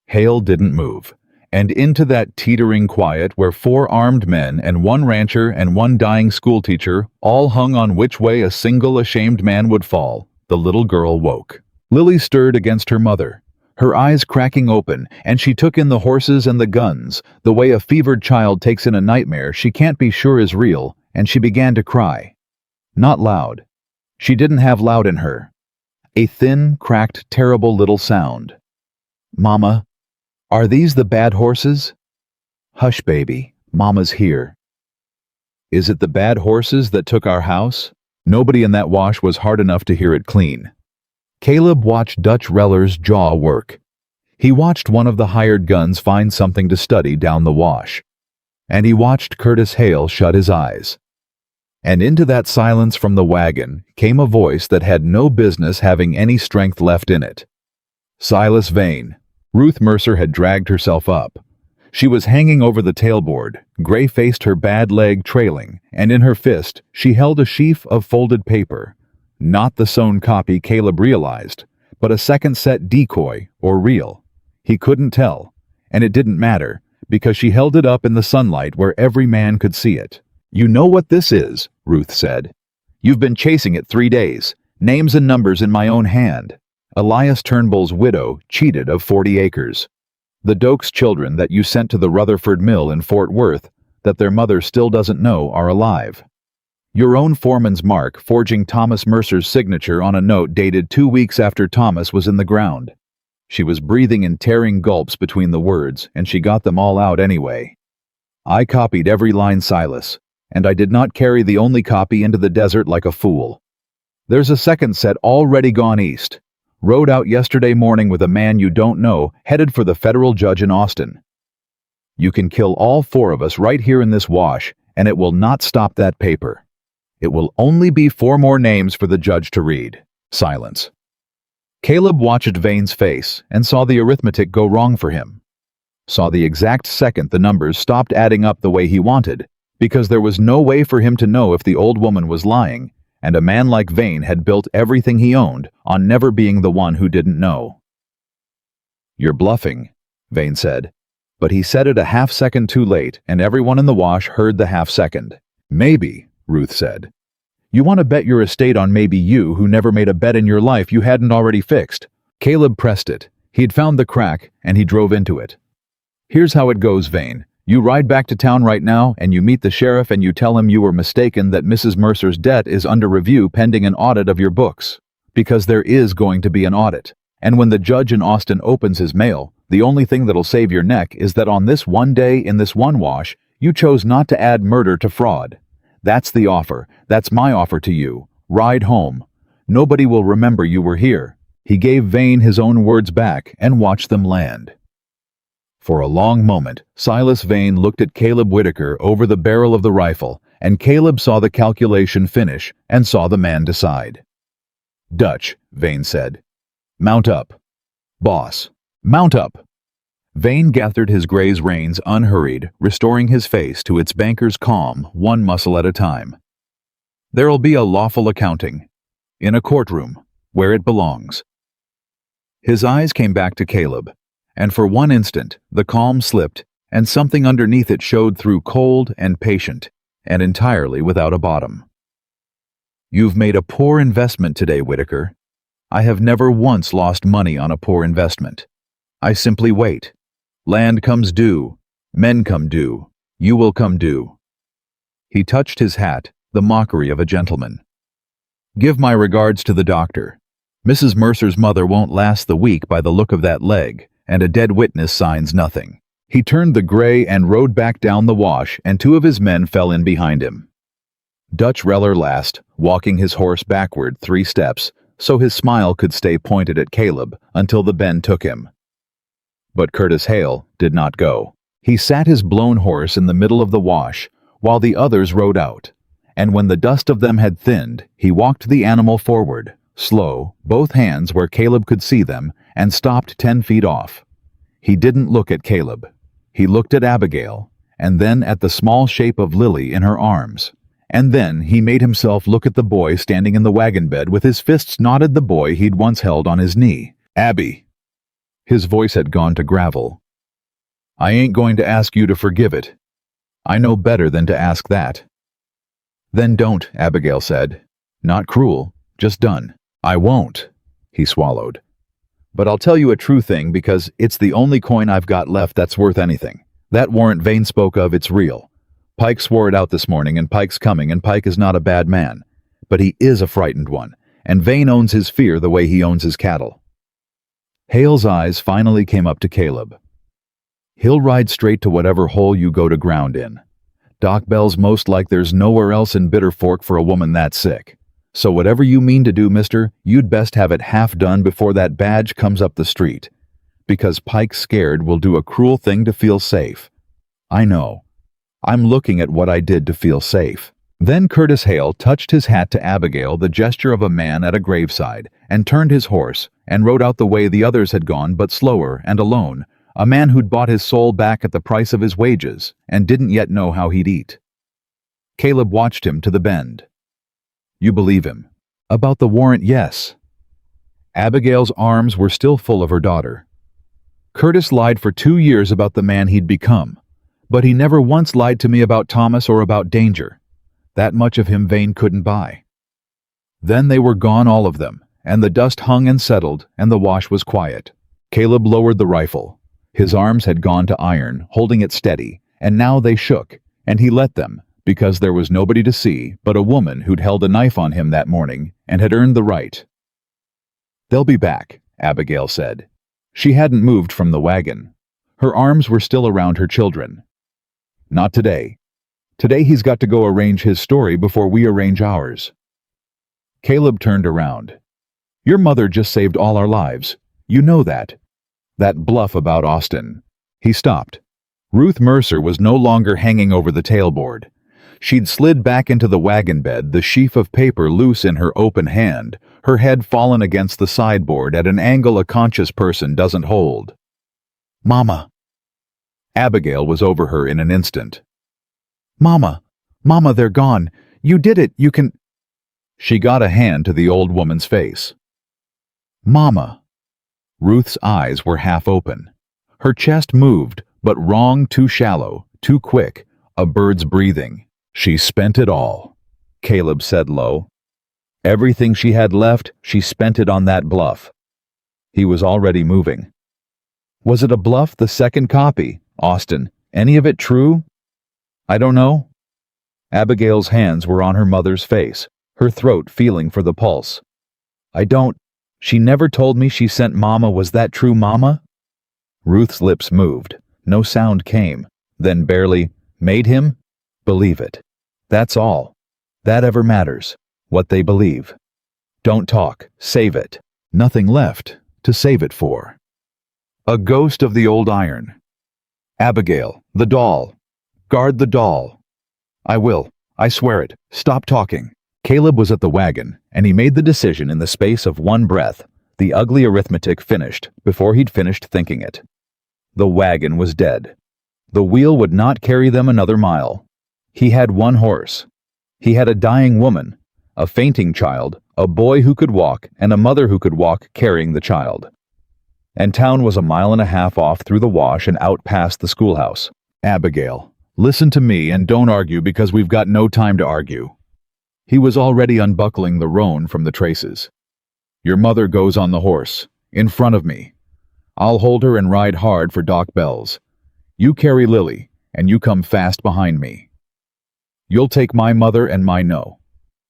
S1: Hale didn't move, and into that teetering quiet where 4 armed men and 1 rancher and 1 dying schoolteacher all hung on which way a single ashamed man would fall, the little girl woke. Lily stirred against her mother, her eyes cracking open, and she took in the horses and the guns, the way a fevered child takes in a nightmare she can't be sure is real, and she began to cry. Not loud. She didn't have loud in her. A thin, cracked, terrible little sound. Mama, are these the bad horses? Hush, baby, Mama's here. Is it the bad horses that took our house? Nobody in that wash was hard enough to hear it clean. Caleb watched Dutch Reller's jaw work. He watched one of the hired guns find something to study down the wash. And he watched Curtis Hale shut his eyes. And into that silence from the wagon came a voice that had no business having any strength left in it. Silas Vane. Ruth Mercer had dragged herself up. She was hanging over the tailboard, gray-faced, her bad leg trailing, and in her fist she held a sheaf of folded paper. Not the sewn copy, Caleb realized, but a second-set decoy, or reel. He couldn't tell, and it didn't matter, because she held it up in the sunlight where every man could see it. "You know what this is," Ruth said. "You've been chasing it 3 days, names and numbers in my own hand. Elias Turnbull's widow cheated of 40 acres. The Dokes children that you sent to the Rutherford Mill in Fort Worth, that their mother still doesn't know, are alive. Your own foreman's Mark forging Thomas Mercer's signature on a note dated 2 weeks after Thomas was in the ground." She was breathing in tearing gulps between the words, and she got them all out anyway. "I copied every line, Silas, and I did not carry the only copy into the desert like a fool. There's a second set already gone east. Rode out yesterday morning with a man you don't know, headed for the federal judge in Austin. You can kill all 4 of us right here in this wash, and it will not stop that paper. It will only be 4 more names for the judge to read." Silence. Caleb watched Vane's face and saw the arithmetic go wrong for him. Saw the exact second the numbers stopped adding up the way he wanted, because there was no way for him to know if the old woman was lying, and a man like Vane had built everything he owned on never being the one who didn't know. "You're bluffing," Vane said, but he said it a half-second too late, and everyone in the wash heard the half-second. "Maybe," Ruth said. "You want to bet your estate on maybe you, who never made a bet in your life you hadn't already fixed." Caleb pressed it. He'd found the crack, and he drove into it. "Here's how it goes, Vane. You ride back to town right now, and you meet the sheriff and you tell him you were mistaken, that Mrs. Mercer's debt is under review pending an audit of your books. Because there is going to be an audit. And when the judge in Austin opens his mail, the only thing that'll save your neck is that on this one day in this one wash, you chose not to add murder to fraud. That's the offer. That's my offer to you. Ride home. Nobody will remember you were here." He gave Vane his own words back and watched them land. For a long moment, Silas Vane looked at Caleb Whitaker over the barrel of the rifle, and Caleb saw the calculation finish and saw the man decide. "Dutch," Vane said. "Mount up." "Boss, mount up." Vane gathered his gray's reins unhurried, restoring his face to its banker's calm, one muscle at a time. "There'll be a lawful accounting. In a courtroom, where it belongs." His eyes came back to Caleb, and for one instant the calm slipped, and something underneath it showed through, cold and patient, and entirely without a bottom. "You've made a poor investment today, Whitaker. I have never once lost money on a poor investment. I simply wait. Land comes due. Men come due. You will come due." He touched his hat, the mockery of a gentleman. "Give my regards to the doctor. Mrs. Mercer's mother won't last the week by the look of that leg, and a dead witness signs nothing." He turned the gray and rode back down the wash, and 2 of his men fell in behind him. Dutch Reller last, walking his horse backward 3 steps, so his smile could stay pointed at Caleb until the bend took him. But Curtis Hale did not go. He sat his blown horse in the middle of the wash, while the others rode out, and when the dust of them had thinned, he walked the animal forward, slow, both hands where Caleb could see them, and stopped 10 feet off. He didn't look at Caleb. He looked at Abigail, and then at the small shape of Lily in her arms. And then he made himself look at the boy standing in the wagon bed with his fists knotted, the boy he'd once held on his knee. "Abby." His voice had gone to gravel. "I ain't going to ask you to forgive it. I know better than to ask that." "Then don't," Abigail said. "Not cruel, just done." "I won't," he swallowed. "But I'll tell you a true thing, because it's the only coin I've got left that's worth anything. That warrant Vane spoke of, it's real. Pike swore it out this morning, and Pike's coming, and Pike is not a bad man. But he is a frightened one, and Vane owns his fear the way he owns his cattle." Hale's eyes finally came up to Caleb. "He'll ride straight to whatever hole you go to ground in. Doc Bell's most like there's nowhere else in Bitter Fork for a woman that sick. So whatever you mean to do, mister, you'd best have it half done before that badge comes up the street. Because Pike's scared will do a cruel thing to feel safe. I know. I'm looking at what I did to feel safe. Then Curtis Hale touched his hat to Abigail, the gesture of a man at a graveside, and turned his horse, and rode out the way the others had gone, but slower and alone, a man who'd bought his soul back at the price of his wages, and didn't yet know how he'd eat. Caleb watched him to the bend. You believe him? About the warrant, yes. Abigail's arms were still full of her daughter. Curtis lied for 2 years about the man he'd become, but he never once lied to me about Thomas or about danger. That much of him Vane couldn't buy. Then they were gone, all of them, and the dust hung and settled, and the wash was quiet. Caleb lowered the rifle. His arms had gone to iron, holding it steady, and now they shook, and he let them, because there was nobody to see but a woman who'd held a knife on him that morning and had earned the right. They'll be back, Abigail said. She hadn't moved from the wagon. Her arms were still around her children. Not today. Today he's got to go arrange his story before we arrange ours. Caleb turned around. Your mother just saved all our lives. You know that. That bluff about Austin. He stopped. Ruth Mercer was no longer hanging over the tailboard. She'd slid back into the wagon bed, the sheaf of paper loose in her open hand, her head fallen against the sideboard at an angle a conscious person doesn't hold. Mama. Abigail was over her in an instant. Mama, Mama, they're gone. You did it, you can... She got a hand to the old woman's face. Mama. Ruth's eyes were half open. Her chest moved, but wrong, too shallow, too quick, a bird's breathing. She spent it all, Caleb said low. Everything she had left, she spent it on that bluff. He was already moving. Was it a bluff, the second copy, Austin? Any of it true? I don't know. Abigail's hands were on her mother's face, her throat feeling for the pulse. I don't. She never told me she sent Mama. Was that true, Mama? Ruth's lips moved. No sound came. Then barely, made him? Believe it. That's all. That ever matters. What they believe. Don't talk. Save it. Nothing left to save it for. A ghost of the old iron. Abigail, the doll. Guard the doll. I will. I swear it. Stop talking. Caleb was at the wagon, and he made the decision in the space of one breath, the ugly arithmetic finished, before he'd finished thinking it. The wagon was dead. The wheel would not carry them another mile. He had one horse. He had a dying woman, a fainting child, a boy who could walk, and a mother who could walk carrying the child. And town was a mile and a half off through the wash and out past the schoolhouse. Abigail, listen to me and don't argue because we've got no time to argue. He was already unbuckling the roan from the traces. Your mother goes on the horse, in front of me. I'll hold her and ride hard for Doc Bell's. You carry Lily, and you come fast behind me. You'll take my mother and my no.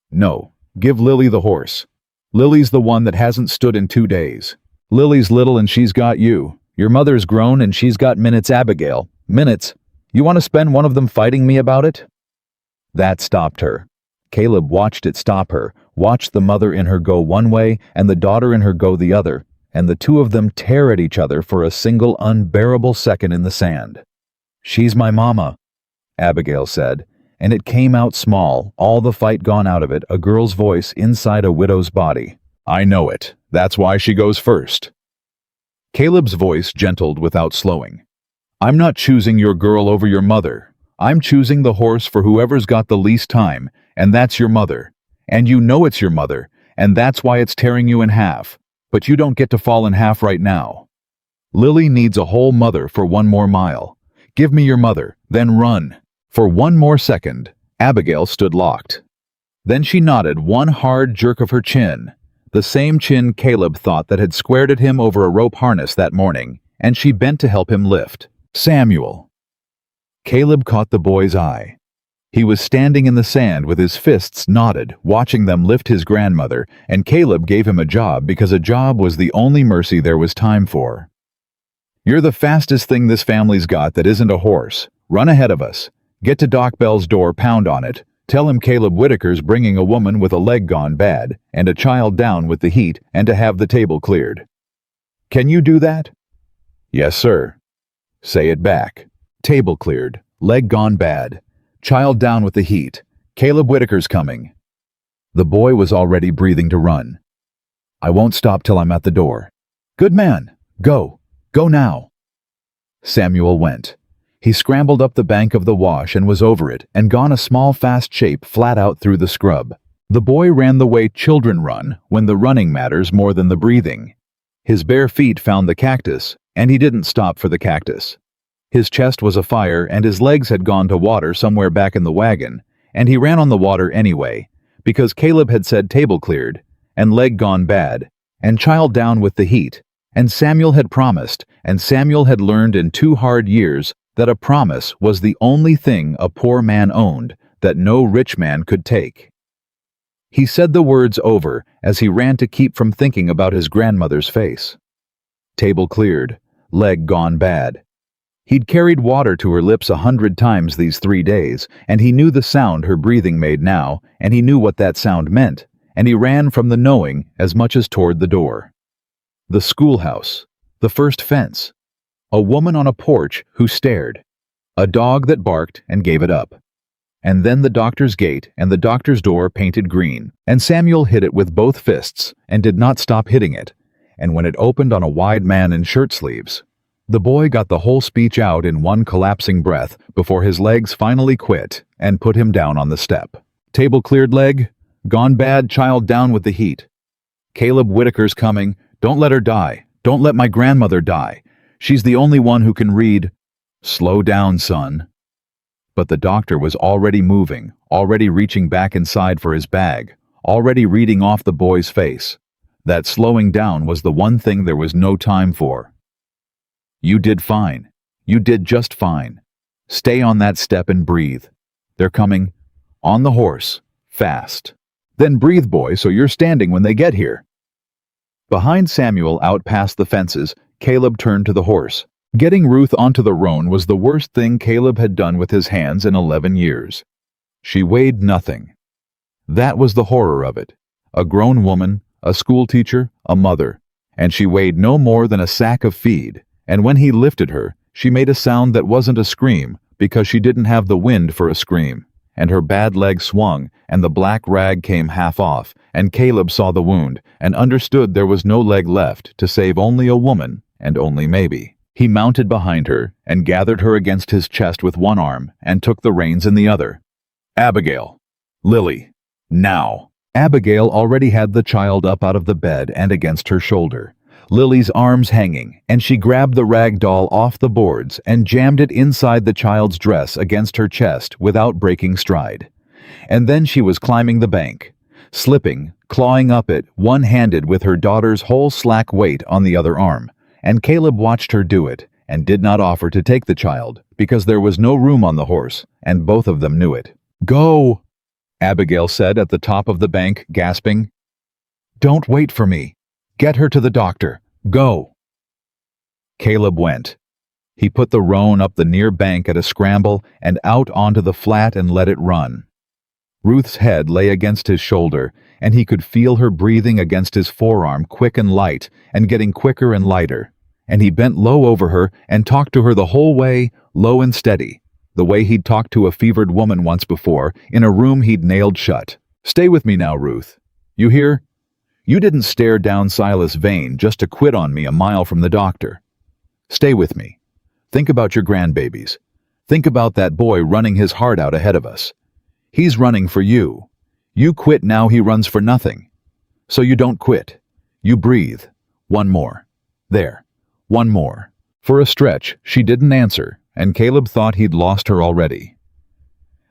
S1: No, give Lily the horse. Lily's the one that hasn't stood in 2 days. Lily's little and she's got you. Your mother's grown and she's got minutes, Abigail. Minutes. You want to spend one of them fighting me about it? That stopped her. Caleb watched it stop her, watched the mother in her go one way and the daughter in her go the other, and the two of them tear at each other for a single unbearable second in the sand. She's my mama, Abigail said, and it came out small, all the fight gone out of it, a girl's voice inside a widow's body. I know it. That's why she goes first. Caleb's voice gentled without slowing. I'm not choosing your girl over your mother. I'm choosing the horse for whoever's got the least time, and that's your mother. And you know it's your mother, and that's why it's tearing you in half. But you don't get to fall in half right now. Lily needs a whole mother for 1 more mile. Give me your mother, then run. For 1 more second, Abigail stood locked. Then she nodded one hard jerk of her chin, the same chin Caleb thought that had squared at him over a rope harness that morning, and she bent to help him lift. Samuel. Caleb caught the boy's eye. He was standing in the sand with his fists knotted, watching them lift his grandmother, and Caleb gave him a job because a job was the only mercy there was time for. You're the fastest thing this family's got that isn't a horse. Run ahead of us. Get to Doc Bell's door, pound on it. Tell him Caleb Whitaker's bringing a woman with a leg gone bad and a child down with the heat and to have the table cleared. Can you do that? Yes, sir. Say it back. Table cleared. Leg gone bad. Child down with the heat. Caleb Whitaker's coming. The boy was already breathing to run. I won't stop till I'm at the door. Good man. Go. Go now. Samuel went. He scrambled up the bank of the wash and was over it and gone a small fast shape flat out through the scrub. The boy ran the way children run when the running matters more than the breathing. His bare feet found the cactus, and he didn't stop for the cactus. His chest was afire and his legs had gone to water somewhere back in the wagon, and he ran on the water anyway, because Caleb had said table cleared, and leg gone bad, and child down with the heat, and Samuel had promised, and Samuel had learned in 2 hard years that a promise was the only thing a poor man owned that no rich man could take. He said the words over as he ran to keep from thinking about his grandmother's face. Table cleared, leg gone bad. He'd carried water to her lips 100 times these 3 days, and he knew the sound her breathing made now, and he knew what that sound meant, and he ran from the knowing as much as toward the door. The schoolhouse, the first fence, a woman on a porch who stared, a dog that barked and gave it up, and then the doctor's gate and the doctor's door painted green, and Samuel hit it with both fists and did not stop hitting it, and when it opened on a wide man in shirt sleeves, the boy got the whole speech out in one collapsing breath before his legs finally quit and put him down on the step. Table cleared, leg gone bad, child down with the heat. Caleb Whitaker's coming. Don't let her die. Don't let my grandmother die. She's the only one who can read. Slow down, son. But the doctor was already moving, already reaching back inside for his bag, already reading off the boy's face. That slowing down was the one thing there was no time for. You did fine. You did just fine. Stay on that step and breathe. They're coming. On the horse. Fast. Then breathe, boy, so you're standing when they get here. Behind Samuel, out past the fences, Caleb turned to the horse. Getting Ruth onto the roan was the worst thing Caleb had done with his hands in 11 years. She weighed nothing. That was the horror of it. A grown woman, a schoolteacher, a mother, and she weighed no more than a sack of feed, and when he lifted her, she made a sound that wasn't a scream because she didn't have the wind for a scream, and her bad leg swung, and the black rag came half off, and Caleb saw the wound, and understood there was no leg left to save only a woman, and only maybe. He mounted behind her, and gathered her against his chest with one arm, and took the reins in the other. Abigail. Lily. Now. Abigail already had the child up out of the bed and against her shoulder, Lily's arms hanging, and she grabbed the rag doll off the boards and jammed it inside the child's dress against her chest without breaking stride. And then she was climbing the bank, slipping, clawing up it, one-handed with her daughter's whole slack weight on the other arm, and Caleb watched her do it and did not offer to take the child because there was no room on the horse, and both of them knew it. Go, Abigail said at the top of the bank, gasping. Don't wait for me. Get her to the doctor. Go. Caleb went. He put the roan up the near bank at a scramble and out onto the flat and let it run. Ruth's head lay against his shoulder, and he could feel her breathing against his forearm, quick and light, and getting quicker and lighter. And he bent low over her and talked to her the whole way, low and steady, the way he'd talked to a fevered woman once before, in a room he'd nailed shut. Stay with me now, Ruth. You hear? You didn't stare down Silas Vane just to quit on me a mile from the doctor. Stay with me. Think about your grandbabies. Think about that boy running his heart out ahead of us. He's running for you. You quit now, he runs for nothing. So you don't quit. You breathe. One more. There. One more. For a stretch, she didn't answer, and Caleb thought he'd lost her already.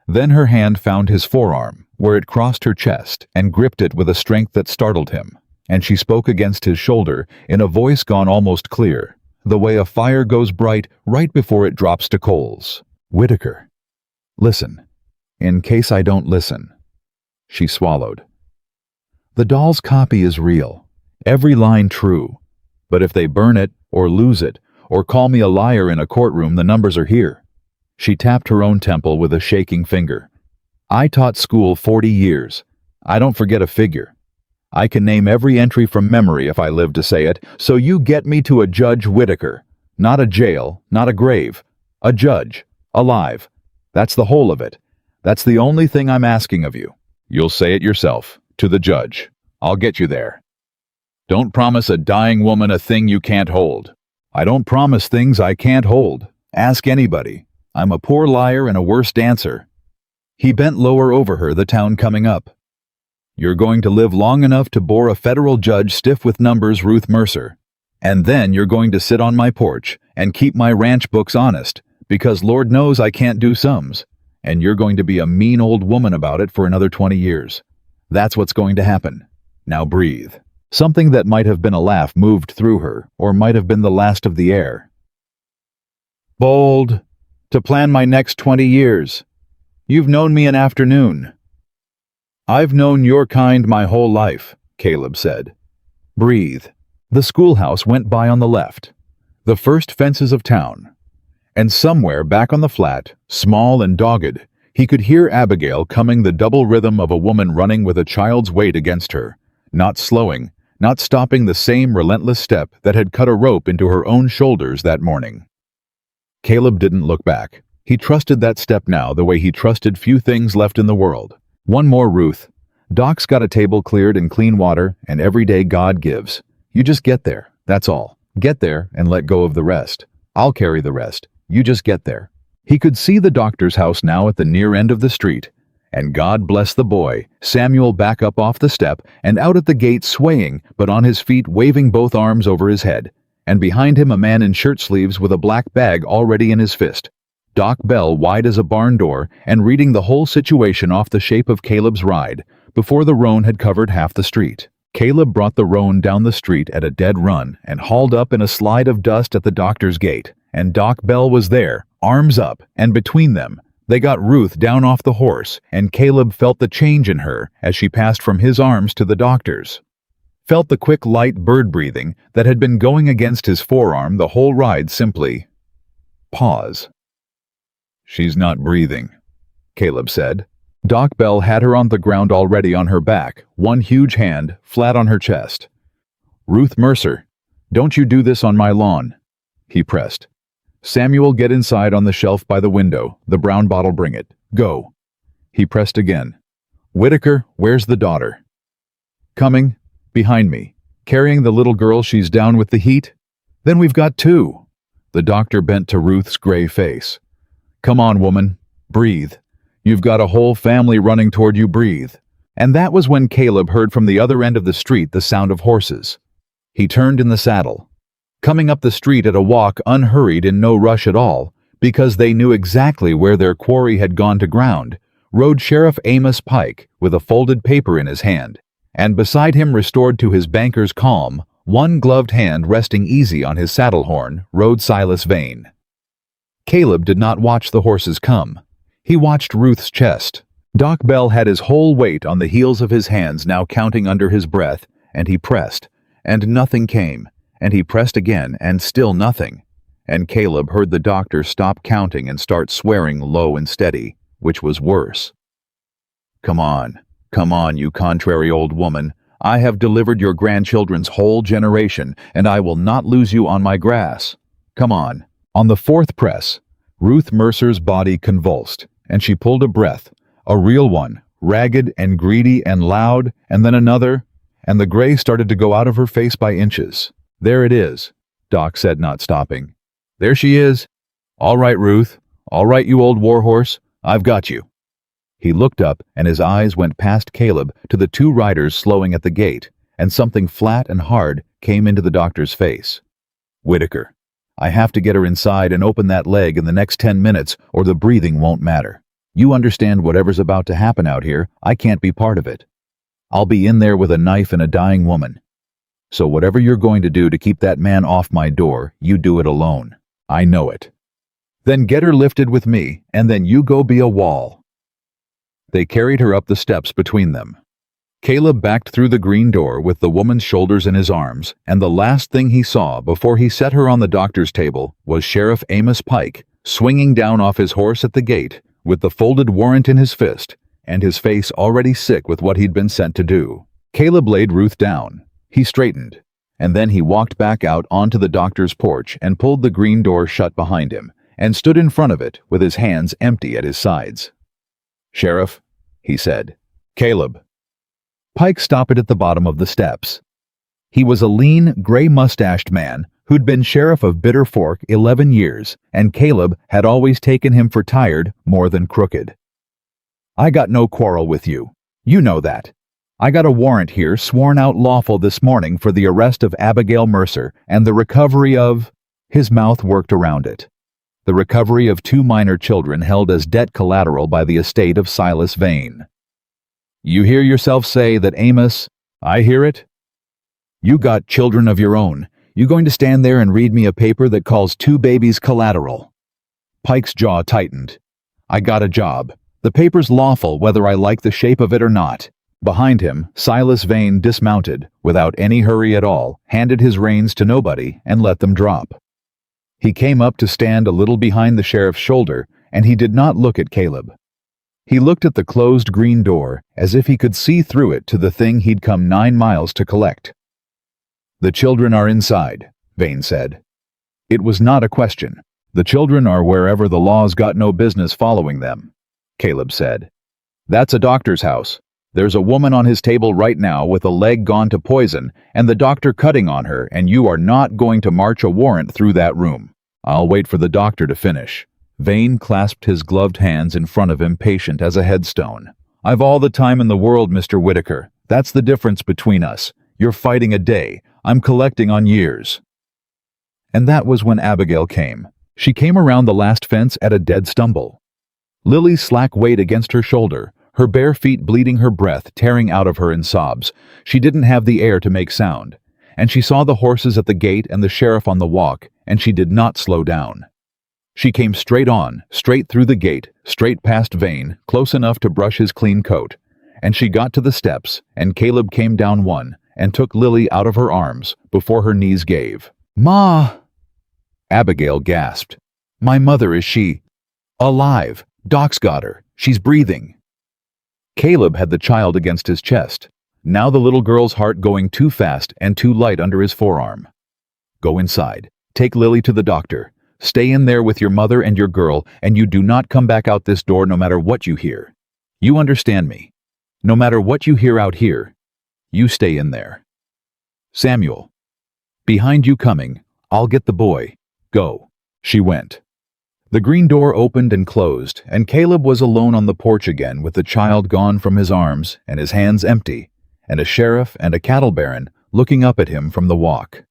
S1: Then her hand found his forearm, where it crossed her chest, and gripped it with a strength that startled him, and she spoke against his shoulder in a voice gone almost clear, the way a fire goes bright right before it drops to coals. Whitaker. Listen. In case I don't listen. She swallowed. The doll's copy is real, every line true, but if they burn it, or lose it, or call me a liar in a courtroom, the numbers are here. She tapped her own temple with a shaking finger. I taught school 40 years. I don't forget a figure. I can name every entry from memory if I live to say it, so you get me to a Judge Whittaker. Not a jail, not a grave. A judge. Alive. That's the whole of it. That's the only thing I'm asking of you. You'll say it yourself. To the judge. I'll get you there. Don't promise a dying woman a thing you can't hold. I don't promise things I can't hold. Ask anybody. I'm a poor liar and a worse dancer. He bent lower over her, the town coming up. You're going to live long enough to bore a federal judge stiff with numbers, Ruth Mercer. And then you're going to sit on my porch and keep my ranch books honest, because Lord knows I can't do sums. And you're going to be a mean old woman about it for another 20 years. That's what's going to happen. Now breathe. Something that might have been a laugh moved through her, or might have been the last of the air. Bold. To plan my next 20 years. You've known me an afternoon. I've known your kind my whole life, Caleb said. Breathe. The schoolhouse went by on the left. The first fences of town. And somewhere back on the flat, small and dogged, he could hear Abigail coming, the double rhythm of a woman running with a child's weight against her, not slowing, not stopping, the same relentless step that had cut a rope into her own shoulders that morning. Caleb didn't look back. He trusted that step now the way he trusted few things left in the world. One more, Ruth. Doc's got a table cleared and clean water, and every day God gives. You just get there, that's all. Get there and let go of the rest. I'll carry the rest. You just get there. He could see the doctor's house now at the near end of the street. And God bless the boy, Samuel back up off the step and out at the gate, swaying, but on his feet, waving both arms over his head. And behind him a man in shirt sleeves with a black bag already in his fist. Doc Bell wide as a barn door and reading the whole situation off the shape of Caleb's ride before the roan had covered half the street. Caleb brought the roan down the street at a dead run and hauled up in a slide of dust at the doctor's gate. And Doc Bell was there, arms up, and between them, they got Ruth down off the horse, and Caleb felt the change in her as she passed from his arms to the doctor's. Felt the quick, light bird breathing that had been going against his forearm the whole ride. Simply pause. She's not breathing, Caleb said. Doc Bell had her on the ground already, on her back, one huge hand flat on her chest. Ruth Mercer, don't you do this on my lawn, he pressed. Samuel, get inside on the shelf by the window. The brown bottle, bring it. Go. He pressed again. Whittaker, where's the daughter? Coming. Behind me. Carrying the little girl. She's down with the heat. Then we've got two. The doctor bent to Ruth's gray face. Come on, woman. Breathe. You've got a whole family running toward you. Breathe. And that was when Caleb heard from the other end of the street the sound of horses. He turned in the saddle. Coming up the street at a walk, unhurried, in no rush at all, because they knew exactly where their quarry had gone to ground, rode Sheriff Amos Pike with a folded paper in his hand, and beside him, restored to his banker's calm, one gloved hand resting easy on his saddle horn, rode Silas Vane. Caleb did not watch the horses come. He watched Ruth's chest. Doc Bell had his whole weight on the heels of his hands, now counting under his breath, and he pressed, and nothing came. And he pressed again, and still nothing. And Caleb heard the doctor stop counting and start swearing low and steady, which was worse. Come on, you contrary old woman. I have delivered your grandchildren's whole generation, and I will not lose you on my grass. Come on. On the fourth press, Ruth Mercer's body convulsed, and she pulled a breath, a real one, ragged and greedy and loud, and then another, and the gray started to go out of her face by inches. There it is, Doc said, not stopping. There she is. All right, Ruth. All right, you old warhorse. I've got you. He looked up, and his eyes went past Caleb to the two riders slowing at the gate, and something flat and hard came into the doctor's face. Whittaker, I have to get her inside and open that leg in the next 10 minutes, or the breathing won't matter. You understand whatever's about to happen out here, I can't be part of it. I'll be in there with a knife and a dying woman. So whatever you're going to do to keep that man off my door, you do it alone. I know it. Then get her lifted with me, and then you go be a wall. They carried her up the steps between them. Caleb backed through the green door with the woman's shoulders in his arms, and the last thing he saw before he set her on the doctor's table was Sheriff Amos Pike, swinging down off his horse at the gate, with the folded warrant in his fist, and his face already sick with what he'd been sent to do. Caleb laid Ruth down. He straightened, and then he walked back out onto the doctor's porch and pulled the green door shut behind him, and stood in front of it with his hands empty at his sides. "Sheriff," he said. "Caleb." Pike stopped at the bottom of the steps. He was a lean, gray-mustached man who'd been sheriff of Bitter Fork 11 years, and Caleb had always taken him for tired more than crooked. "I got no quarrel with you. You know that. I got a warrant here sworn out lawful this morning for the arrest of Abigail Mercer and the recovery of—" His mouth worked around it. "The recovery of 2 minor children held as debt collateral by the estate of Silas Vane." "You hear yourself say that, Amos?" "I hear it." "You got children of your own. You going to stand there and read me a paper that calls 2 babies collateral?" Pike's jaw tightened. "I got a job. The paper's lawful whether I like the shape of it or not." Behind him, Silas Vane dismounted, without any hurry at all, handed his reins to nobody, and let them drop. He came up to stand a little behind the sheriff's shoulder, and he did not look at Caleb. He looked at the closed green door, as if he could see through it to the thing he'd come 9 miles to collect. "The children are inside," Vane said. It was not a question. "The children are wherever the law's got no business following them," Caleb said. "That's a doctor's house. There's a woman on his table right now with a leg gone to poison, and the doctor cutting on her, and you are not going to march a warrant through that room." "I'll wait for the doctor to finish." Vane clasped his gloved hands in front of him, patient as a headstone. "I've all the time in the world, Mr. Whitaker. That's the difference between us. You're fighting a day. I'm collecting on years." And that was when Abigail came. She came around the last fence at a dead stumble. Lily's slack weight against her shoulder, her bare feet bleeding, her breath tearing out of her in sobs. She didn't have the air to make sound. And she saw the horses at the gate and the sheriff on the walk, and she did not slow down. She came straight on, straight through the gate, straight past Vane, close enough to brush his clean coat. And she got to the steps, and Caleb came down one, and took Lily out of her arms before her knees gave. "Ma!" Abigail gasped. "My mother, is she alive? Doc's got her. She's breathing." Caleb had the child against his chest, now the little girl's heart going too fast and too light under his forearm. "Go inside. Take Lily to the doctor. Stay in there with your mother and your girl, and you do not come back out this door no matter what you hear. You understand me? No matter what you hear out here, you stay in there. Samuel, behind you coming. I'll get the boy. Go." She went. The green door opened and closed, and Caleb was alone on the porch again with the child gone from his arms and his hands empty, and a sheriff and a cattle baron looking up at him from the walk.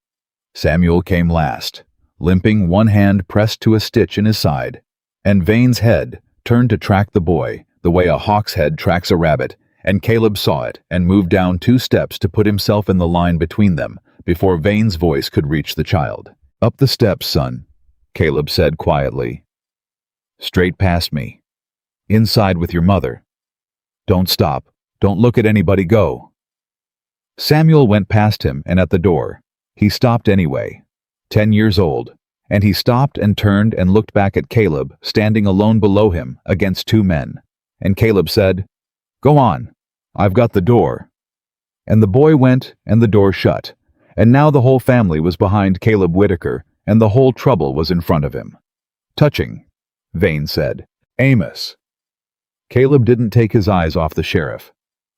S1: Samuel came last, limping, one hand pressed to a stitch in his side, and Vane's head turned to track the boy the way a hawk's head tracks a rabbit, and Caleb saw it and moved down 2 steps to put himself in the line between them before Vane's voice could reach the child. "Up the steps, son," Caleb said quietly. "Straight past me. Inside with your mother. Don't stop. Don't look at anybody. Go." Samuel went past him, and at the door. He stopped anyway. 10 years old. And he stopped and turned and looked back at Caleb, standing alone below him against 2 men. And Caleb said, "Go on. I've got the door." And the boy went, and the door shut. And now the whole family was behind Caleb Whitaker, and the whole trouble was in front of him. "Touching," Vane said. "Amos." Caleb didn't take his eyes off the sheriff.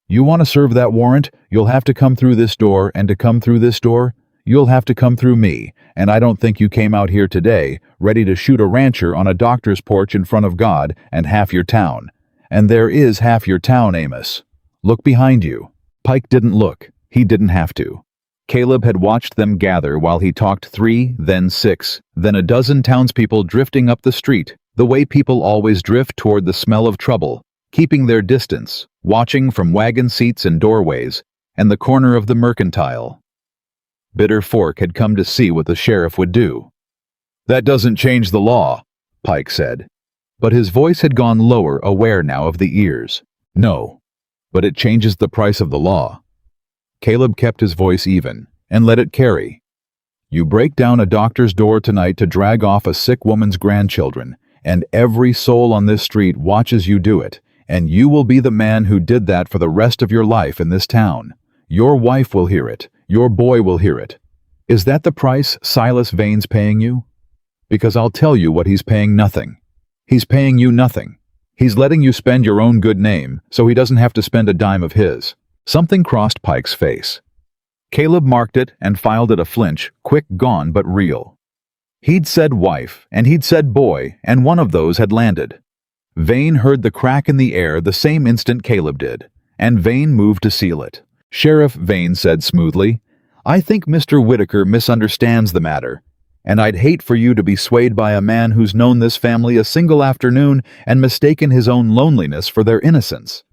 S1: "You want to serve that warrant, you'll have to come through this door, and to come through this door, you'll have to come through me, and I don't think you came out here today ready to shoot a rancher on a doctor's porch in front of God and half your town. And there is half your town, Amos. Look behind you." Pike didn't look. He didn't have to. Caleb had watched them gather while he talked 3, then 6, then a dozen townspeople drifting up the street, the way people always drift toward the smell of trouble, keeping their distance, watching from wagon seats and doorways, and the corner of the mercantile. Bitter Fork had come to see what the sheriff would do. "That doesn't change the law," Pike said. But his voice had gone lower, aware now of the ears. "No, but it changes the price of the law." Caleb kept his voice even, and let it carry. "You break down a doctor's door tonight to drag off a sick woman's grandchildren, and every soul on this street watches you do it, and you will be the man who did that for the rest of your life in this town. Your wife will hear it. Your boy will hear it. Is that the price Silas Vane's paying you? Because I'll tell you what he's paying: nothing. He's paying you nothing. He's letting you spend your own good name so he doesn't have to spend a dime of his. Something crossed Pike's face. Caleb marked it and filed it a flinch, quick, gone, but real. He'd said wife, and he'd said boy, and one of those had landed. Vane heard the crack in the air the same instant Caleb did, and Vane moved to seal it. "Sheriff," Vane said smoothly, "I think Mr. Whitaker misunderstands the matter, and I'd hate for you to be swayed by a man who's known this family a single afternoon and mistaken his own loneliness for their innocence."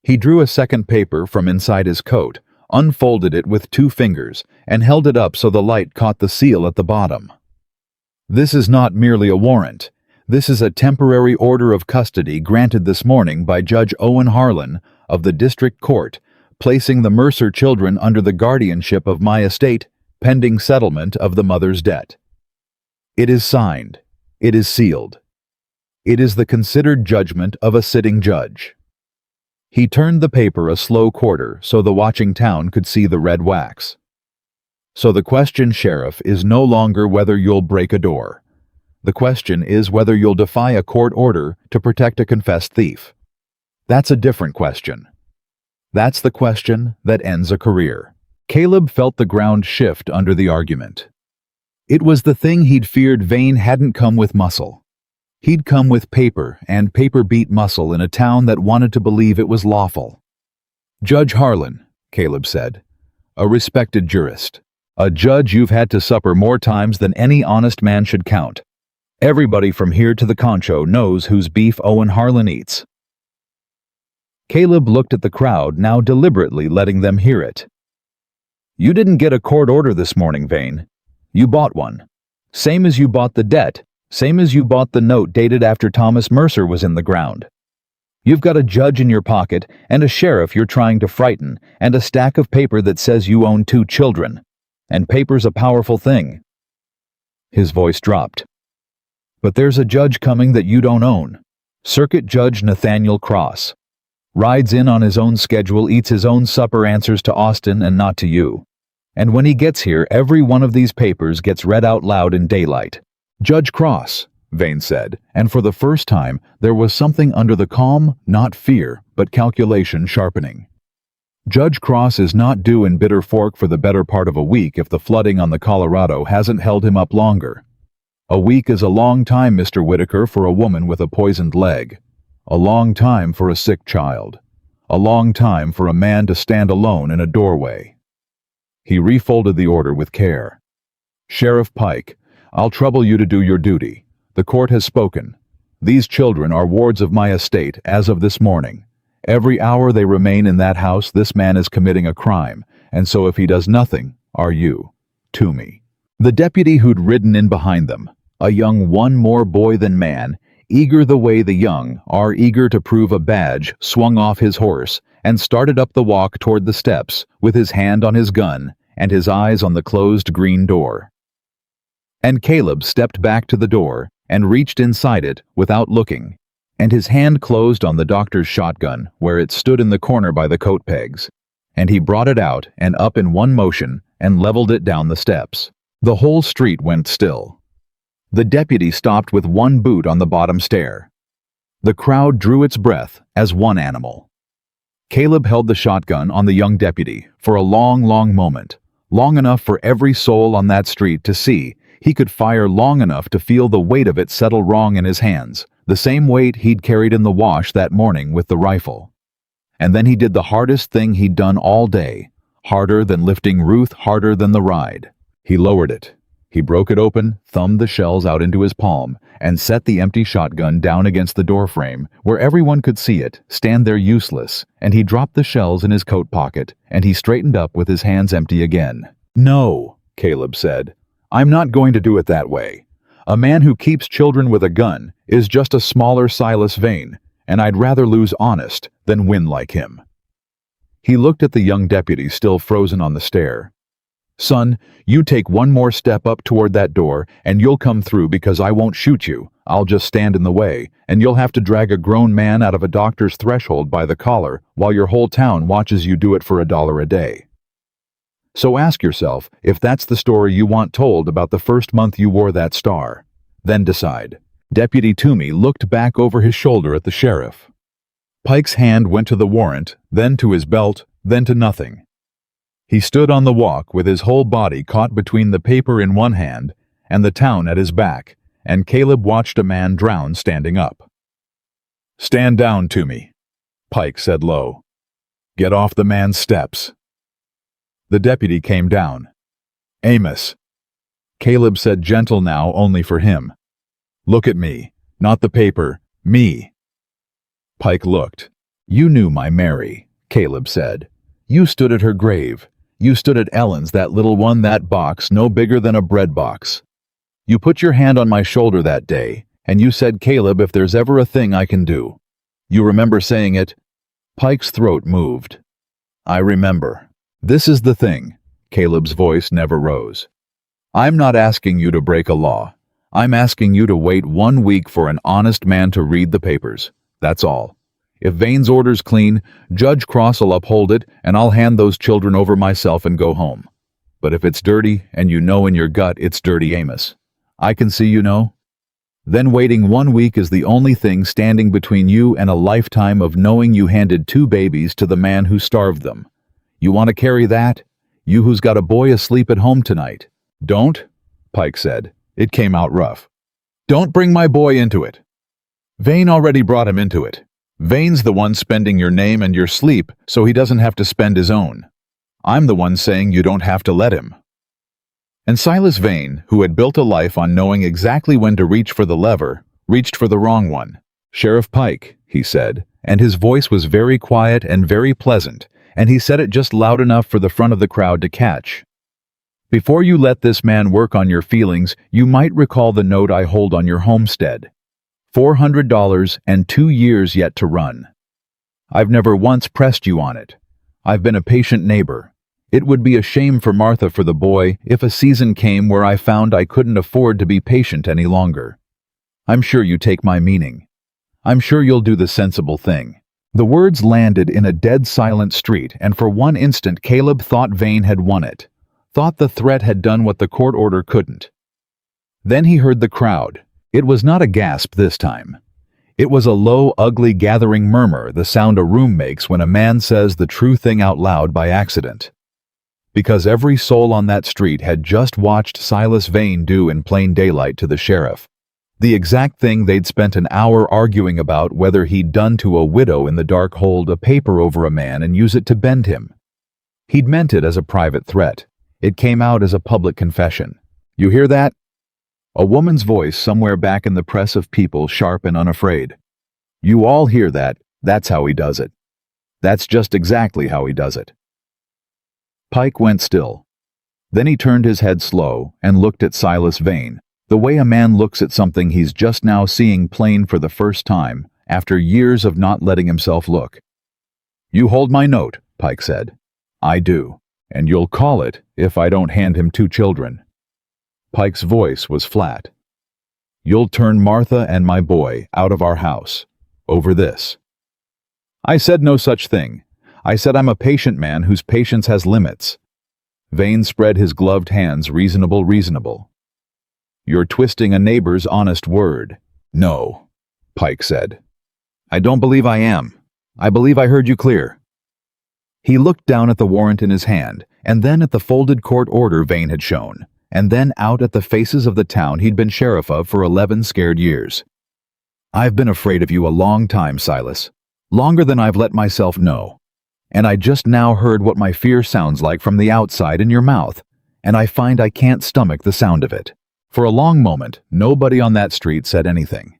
S1: He drew a second paper from inside his coat, unfolded it with 2 fingers, and held it up so the light caught the seal at the bottom. "This is not merely a warrant. This is a temporary order of custody granted this morning by Judge Owen Harlan of the District Court, placing the Mercer children under the guardianship of my estate, pending settlement of the mother's debt. It is signed. It is sealed. It is the considered judgment of a sitting judge." He turned the paper a slow quarter so the watching town could see the red wax. "So the question, Sheriff, is no longer whether you'll break a door. The question is whether you'll defy a court order to protect a confessed thief. That's a different question. That's the question that ends a career." Caleb felt the ground shift under the argument. It was the thing he'd feared. Vane hadn't come with muscle. He'd come with paper, and paper beat muscle in a town that wanted to believe it was lawful. "Judge Harlan," Caleb said, "a respected jurist. A judge you've had to supper more times than any honest man should count. Everybody from here to the concho knows whose beef Owen Harlan eats." Caleb looked at the crowd, now deliberately letting them hear it. "You didn't get a court order this morning, Vane. You bought one. Same as you bought the debt. Same as you bought the note dated after Thomas Mercer was in the ground. You've got a judge in your pocket, and a sheriff you're trying to frighten, and a stack of paper that says you own 2 children. And paper's a powerful thing." His voice dropped. "But there's a judge coming that you don't own. Circuit Judge Nathaniel Cross. Rides in on his own schedule, eats his own supper, answers to Austin and not to you. And when he gets here, every one of these papers gets read out loud in daylight." "Judge Cross," Vane said, and for the first time there was something under the calm, not fear, but calculation sharpening. "Judge Cross is not due in Bitter Fork for the better part of a week if the flooding on the Colorado hasn't held him up longer. A week is a long time, Mr. Whitaker, for a woman with a poisoned leg. A long time for a sick child. A long time for a man to stand alone in a doorway." He refolded the order with care. "Sheriff Pike, I'll trouble you to do your duty. The court has spoken. These children are wards of my estate as of this morning. Every hour they remain in that house, this man is committing a crime, and so if he does nothing, are you, to me." The deputy who'd ridden in behind them, a young one more boy than man, eager the way the young are eager to prove a badge, swung off his horse and started up the walk toward the steps with his hand on his gun and his eyes on the closed green door. And Caleb stepped back to the door and reached inside it without looking, and his hand closed on the doctor's shotgun where it stood in the corner by the coat pegs, and he brought it out and up in one motion and leveled it down the steps. The whole street went still. The deputy stopped with one boot on the bottom stair. The crowd drew its breath as one animal. Caleb held the shotgun on the young deputy for a long, long moment, long enough for every soul on that street to see he could fire, long enough to feel the weight of it settle wrong in his hands, the same weight he'd carried in the wash that morning with the rifle. And then he did the hardest thing he'd done all day, harder than lifting Ruth, harder than the ride. He lowered it. He broke it open, thumbed the shells out into his palm, and set the empty shotgun down against the doorframe where everyone could see it, stand there useless, and he dropped the shells in his coat pocket, and he straightened up with his hands empty again. "No," Caleb said. "I'm not going to do it that way. A man who keeps children with a gun is just a smaller Silas Vane, and I'd rather lose honest than win like him." He looked at the young deputy still frozen on the stair. Son, you take one more step up toward that door, and you'll come through because I won't shoot you. I'll just stand in the way, and you'll have to drag a grown man out of a doctor's threshold by the collar while your whole town watches you do it for $1 a day. So ask yourself if that's the story you want told about the first month you wore that star. Then decide. Deputy Toomey looked back over his shoulder at the sheriff. Pike's hand went to the warrant, then to his belt, then to nothing. He stood on the walk with his whole body caught between the paper in one hand and the town at his back, and Caleb watched a man drown standing up. "Stand down, Toomey," Pike said low. "Get off the man's steps." The deputy came down. "Amos," Caleb said, gentle now only for him. "Look at me, not the paper, me." Pike looked. "You knew my Mary," Caleb said. "You stood at her grave. You stood at Ellen's, that little one, that box, no bigger than a bread box. You put your hand on my shoulder that day, and you said, 'Caleb, if there's ever a thing I can do.' You remember saying it?" Pike's throat moved. "I remember. This is the thing." Caleb's voice never rose. "I'm not asking you to break a law. I'm asking you to wait 1 week for an honest man to read the papers. That's all. If Vane's order's clean, Judge Cross will uphold it, and I'll hand those children over myself and go home. But if it's dirty, and you know in your gut it's dirty, Amos, I can see you know. Then waiting 1 week is the only thing standing between you and a lifetime of knowing you handed 2 babies to the man who starved them. You want to carry that? You who's got a boy asleep at home tonight. Don't," Pike said. It came out rough. "Don't bring my boy into it. Vane already brought him into it. Vane's the one spending your name and your sleep so he doesn't have to spend his own. I'm the one saying you don't have to let him." And Silas Vane, who had built a life on knowing exactly when to reach for the lever, reached for the wrong one. "Sheriff Pike," he said, and his voice was very quiet and very pleasant, and he said it just loud enough for the front of the crowd to catch. "Before you let this man work on your feelings, you might recall the note I hold on your homestead. $400 and 2 years yet to run. I've never once pressed you on it. I've been a patient neighbor. It would be a shame for Martha for the boy if a season came where I found I couldn't afford to be patient any longer. I'm sure you take my meaning. I'm sure you'll do the sensible thing." The words landed in a dead silent street, and for one instant Caleb thought Vane had won it, thought the threat had done what the court order couldn't. Then he heard the crowd. It was not a gasp this time. It was a low, ugly, gathering murmur, the sound a room makes when a man says the true thing out loud by accident. Because every soul on that street had just watched Silas Vane do in plain daylight to the sheriff. The exact thing they'd spent an hour arguing about whether he'd done to a widow in the dark, hold a paper over a man and use it to bend him. He'd meant it as a private threat. It came out as a public confession. "You hear that?" A woman's voice somewhere back in the press of people, sharp and unafraid. "You all hear that? That's how he does it. That's just exactly how he does it." Pike went still. Then he turned his head slow and looked at Silas Vane, the way a man looks at something he's just now seeing plain for the first time, after years of not letting himself look. "You hold my note," Pike said. "I do, and you'll call it if I don't hand him 2 children. Pike's voice was flat. "You'll turn Martha and my boy out of our house. Over this." "I said no such thing. I said I'm a patient man whose patience has limits." Vane spread his gloved hands. Reasonable. "You're twisting a neighbor's honest word." "No," Pike said. "I don't believe I am. I believe I heard you clear." He looked down at the warrant in his hand, and then at the folded court order Vane had shown, and then out at the faces of the town he'd been sheriff of for 11 scared years. "I've been afraid of you a long time, Silas. Longer than I've let myself know. And I just now heard what my fear sounds like from the outside in your mouth, and I find I can't stomach the sound of it." For a long moment, nobody on that street said anything.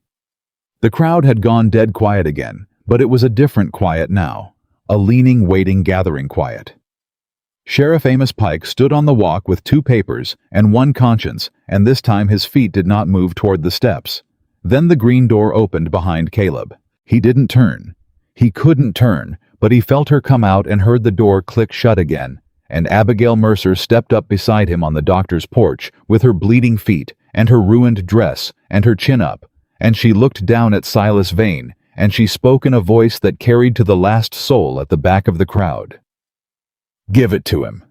S1: The crowd had gone dead quiet again, but it was a different quiet now, a leaning, waiting, gathering quiet. Sheriff Amos Pike stood on the walk with 2 papers and 1 conscience, and this time his feet did not move toward the steps. Then the green door opened behind Caleb. He didn't turn. He couldn't turn, but he felt her come out and heard the door click shut again, and Abigail Mercer stepped up beside him on the doctor's porch with her bleeding feet and her ruined dress and her chin up, and she looked down at Silas Vane, and she spoke in a voice that carried to the last soul at the back of the crowd. "Give it to him."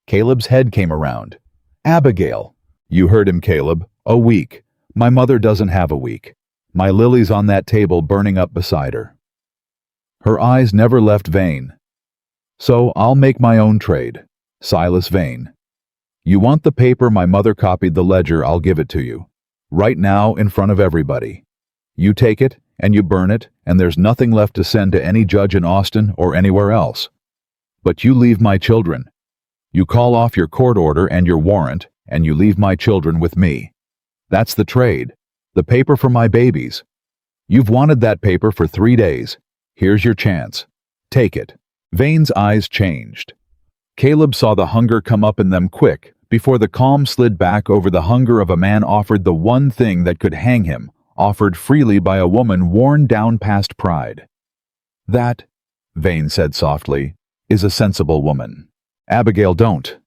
S1: Caleb's head came around. "Abigail." "You heard him, Caleb. A week. My mother doesn't have a week. My Lily's on that table burning up beside her." Her eyes never left Vane. "So I'll make my own trade. Silas Vane. You want the paper my mother copied the ledger, I'll give it to you. Right now, in front of everybody. You take it, and you burn it, and there's nothing left to send to any judge in Austin or anywhere else. But you leave my children. You call off your court order and your warrant, and you leave my children with me. That's the trade. The paper for my babies. You've wanted that paper for 3 days. Here's your chance. Take it." Vane's eyes changed. Caleb saw the hunger come up in them quick before the calm slid back over the hunger of a man offered the one thing that could hang him, offered freely by a woman worn down past pride. "That," Vane said softly, "is a sensible woman. Abigail, don't."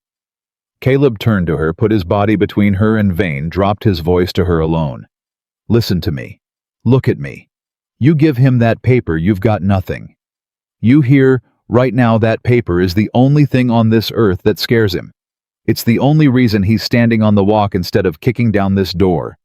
S1: Caleb turned to her, put his body between her and Vane, dropped his voice to her alone. "Listen to me. Look at me. You give him that paper, you've got nothing. You hear, right now that paper is the only thing on this earth that scares him. It's the only reason he's standing on the walk instead of kicking down this door.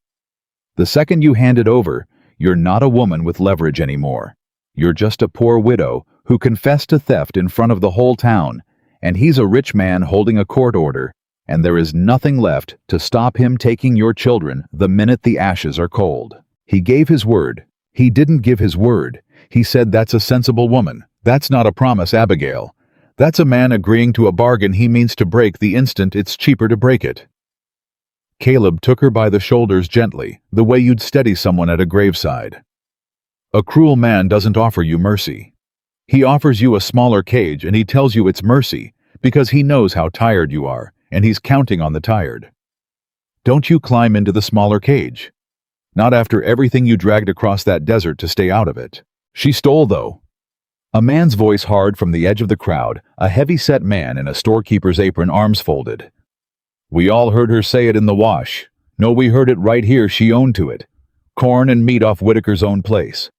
S1: The second you hand it over, you're not a woman with leverage anymore. You're just a poor widow who confessed to theft in front of the whole town, and he's a rich man holding a court order, and there is nothing left to stop him taking your children the minute the ashes are cold. He gave his word. He didn't give his word. He said that's a sensible woman. That's not a promise, Abigail. That's a man agreeing to a bargain he means to break the instant it's cheaper to break it." Caleb took her by the shoulders gently, the way you'd steady someone at a graveside. "A cruel man doesn't offer you mercy. He offers you a smaller cage, and he tells you it's mercy because he knows how tired you are, and he's counting on the tired. Don't you climb into the smaller cage. Not after everything you dragged across that desert to stay out of it. She stole, though." A man's voice hard from the edge of the crowd, a heavy-set man in a storekeeper's apron, arms folded. "We all heard her say it in the wash. No, we heard it right here, she owned to it. Corn and meat off Whitaker's own place.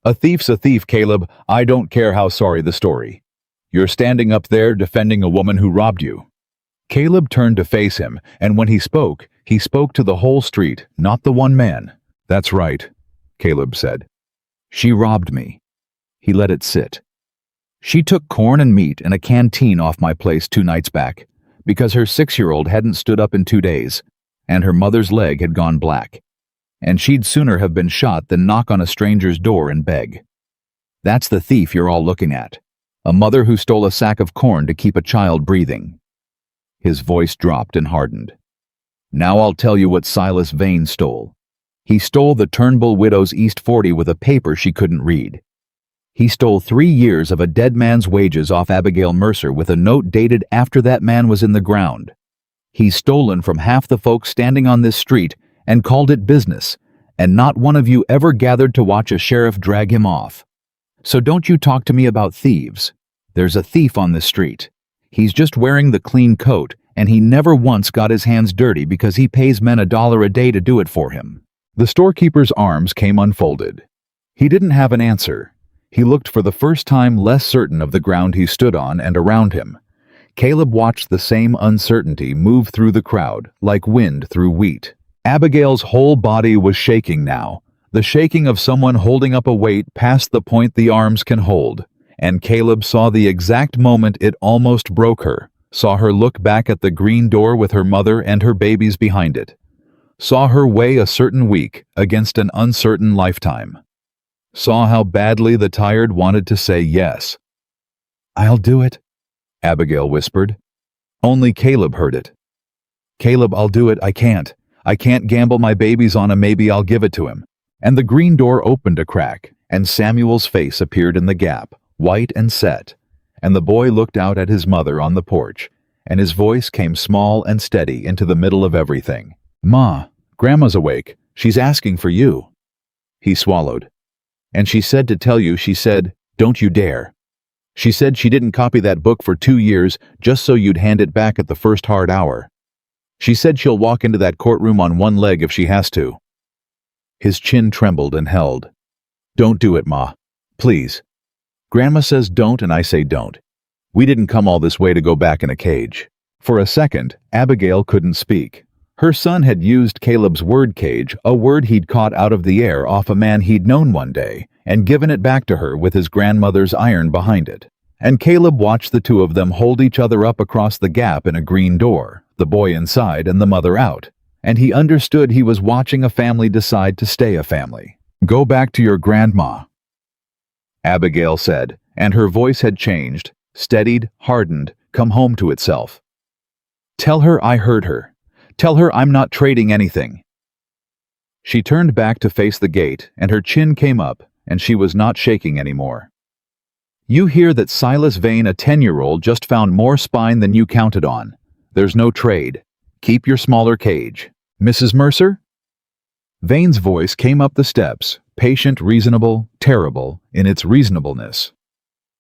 S1: A thief's a thief, Caleb. I don't care how sorry the story. You're standing up there defending a woman who robbed you." Caleb turned to face him, and when he spoke to the whole street, not the one man. "That's right," Caleb said. "She robbed me." He let it sit. "She took corn and meat and a canteen off my place 2 nights back, because her 6-year-old hadn't stood up in 2 days, and her mother's leg had gone black. And she'd sooner have been shot than knock on a stranger's door and beg. That's the thief you're all looking at. A mother who stole a sack of corn to keep a child breathing." His voice dropped and hardened. "Now I'll tell you what Silas Vane stole. He stole the Turnbull widow's East 40 with a paper she couldn't read. He stole 3 years of a dead man's wages off Abigail Mercer with a note dated after that man was in the ground. He's stolen from half the folks standing on this street and called it business, and not one of you ever gathered to watch a sheriff drag him off. So don't you talk to me about thieves. There's a thief on this street. He's just wearing the clean coat, and he never once got his hands dirty because he pays men $1 a day to do it for him." The storekeeper's arms came unfolded. He didn't have an answer. He looked for the first time less certain of the ground he stood on and around him. Caleb watched the same uncertainty move through the crowd, like wind through wheat. Abigail's whole body was shaking now, the shaking of someone holding up a weight past the point the arms can hold, and Caleb saw the exact moment it almost broke her, saw her look back at the green door with her mother and her babies behind it, saw her weigh a certain week against an uncertain lifetime. Saw how badly the tired wanted to say yes. "I'll do it," Abigail whispered. Only Caleb heard it. "Caleb, I'll do it. I can't. I can't gamble my babies on a maybe I'll give it to him." And the green door opened a crack, and Samuel's face appeared in the gap, white and set, and the boy looked out at his mother on the porch, and his voice came small and steady into the middle of everything. "Ma, Grandma's awake. She's asking for you." He swallowed. "And she said to tell you, she said, don't you dare." She said she didn't copy that book for 2 years just so you'd hand it back at the first hard hour. She said she'll walk into that courtroom on one leg if she has to. His chin trembled and held. Don't do it, Ma. Please. Grandma says don't and I say don't. We didn't come all this way to go back in a cage. For a second, Abigail couldn't speak. Her son had used Caleb's word cage, a word he'd caught out of the air off a man he'd known one day, and given it back to her with his grandmother's iron behind it. And Caleb watched the two of them hold each other up across the gap in a green door, the boy inside and the mother out. And he understood he was watching a family decide to stay a family. Go back to your grandma, Abigail said, and her voice had changed, steadied, hardened, come home to itself. Tell her I heard her. Tell her I'm not trading anything. She turned back to face the gate, and her chin came up, and she was not shaking anymore. You hear that Silas Vane, a 10-year-old, just found more spine than you counted on. There's no trade. Keep your smaller cage. Mrs. Mercer? Vane's voice came up the steps, patient, reasonable, terrible in its reasonableness.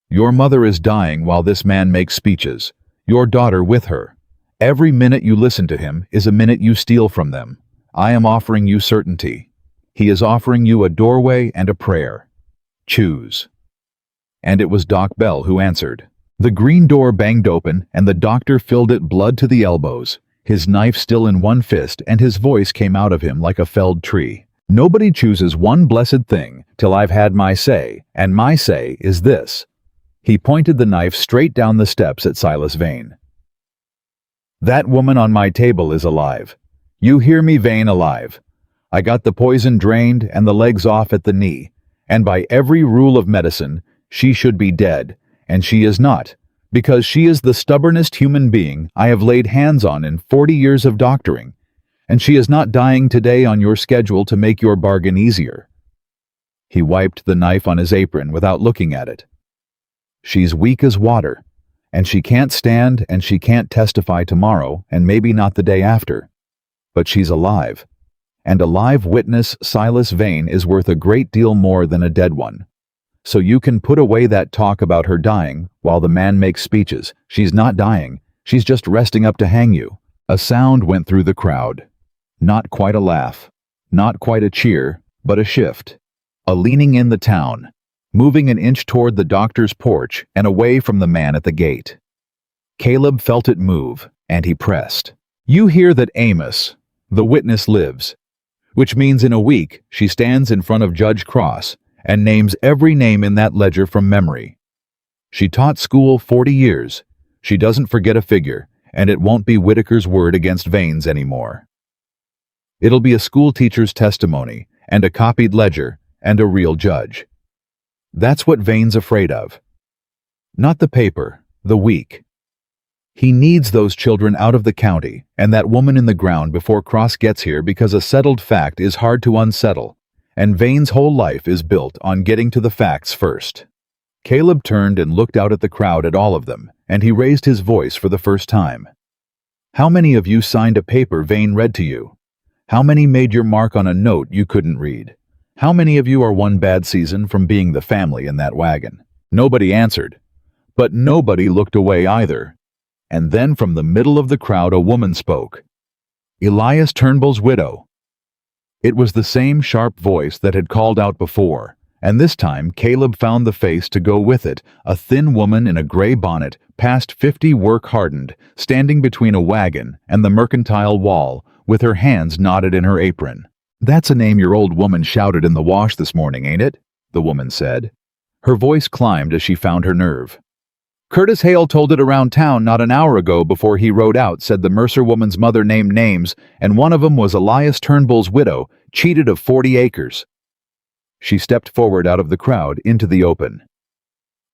S1: Your mother is dying while this man makes speeches. Your daughter with her. Every minute you listen to him is a minute you steal from them. I am offering you certainty. He is offering you a doorway and a prayer. Choose. And it was Doc Bell who answered. The green door banged open, and the doctor filled it blood to the elbows, his knife still in one fist, and his voice came out of him like a felled tree. Nobody chooses one blessed thing till I've had my say, and my say is this. He pointed the knife straight down the steps at Silas Vane. That woman on my table is alive. You hear me, Vane, alive. I got the poison drained and the legs off at the knee, and by every rule of medicine, she should be dead, and she is not, because she is the stubbornest human being I have laid hands on in 40 years of doctoring, and she is not dying today on your schedule to make your bargain easier. He wiped the knife on his apron without looking at it. She's weak as water, and she can't stand and she can't testify tomorrow and maybe not the day after. But she's alive, and a live witness, Silas Vane, is worth a great deal more than a dead one. So you can put away that talk about her dying while the man makes speeches. She's not dying. She's just resting up to hang you. A sound went through the crowd. Not quite a laugh. Not quite a cheer, but a shift. A leaning in the town, moving an inch toward the doctor's porch and away from the man at the gate. Caleb felt it move, and he pressed. You hear that Amos, the witness, lives, which means in a week she stands in front of Judge Cross and names every name in that ledger from memory. She taught school 40 years. She doesn't forget a figure, and it won't be Whitaker's word against Vane's anymore. It'll be a school teacher's testimony, and a copied ledger, and a real judge. That's what Vane's afraid of. Not the paper, the weak. He needs those children out of the county, and that woman in the ground before Cross gets here, because a settled fact is hard to unsettle. And Vane's whole life is built on getting to the facts first. Caleb turned and looked out at the crowd, at all of them, and he raised his voice for the first time. How many of you signed a paper Vane read to you? How many made your mark on a note you couldn't read? How many of you are one bad season from being the family in that wagon? Nobody answered, but nobody looked away either. And then from the middle of the crowd a woman spoke. Elias Turnbull's widow. It was the same sharp voice that had called out before, and this time Caleb found the face to go with it, a thin woman in a gray bonnet, past 50, work-hardened, standing between a wagon and the mercantile wall, with her hands knotted in her apron. That's a name your old woman shouted in the wash this morning, ain't it? The woman said. Her voice climbed as she found her nerve. Curtis Hale told it around town not an hour ago before he rode out, said the Mercer woman's mother named names, and one of them was Elias Turnbull's widow, cheated of 40 acres. She stepped forward out of the crowd into the open.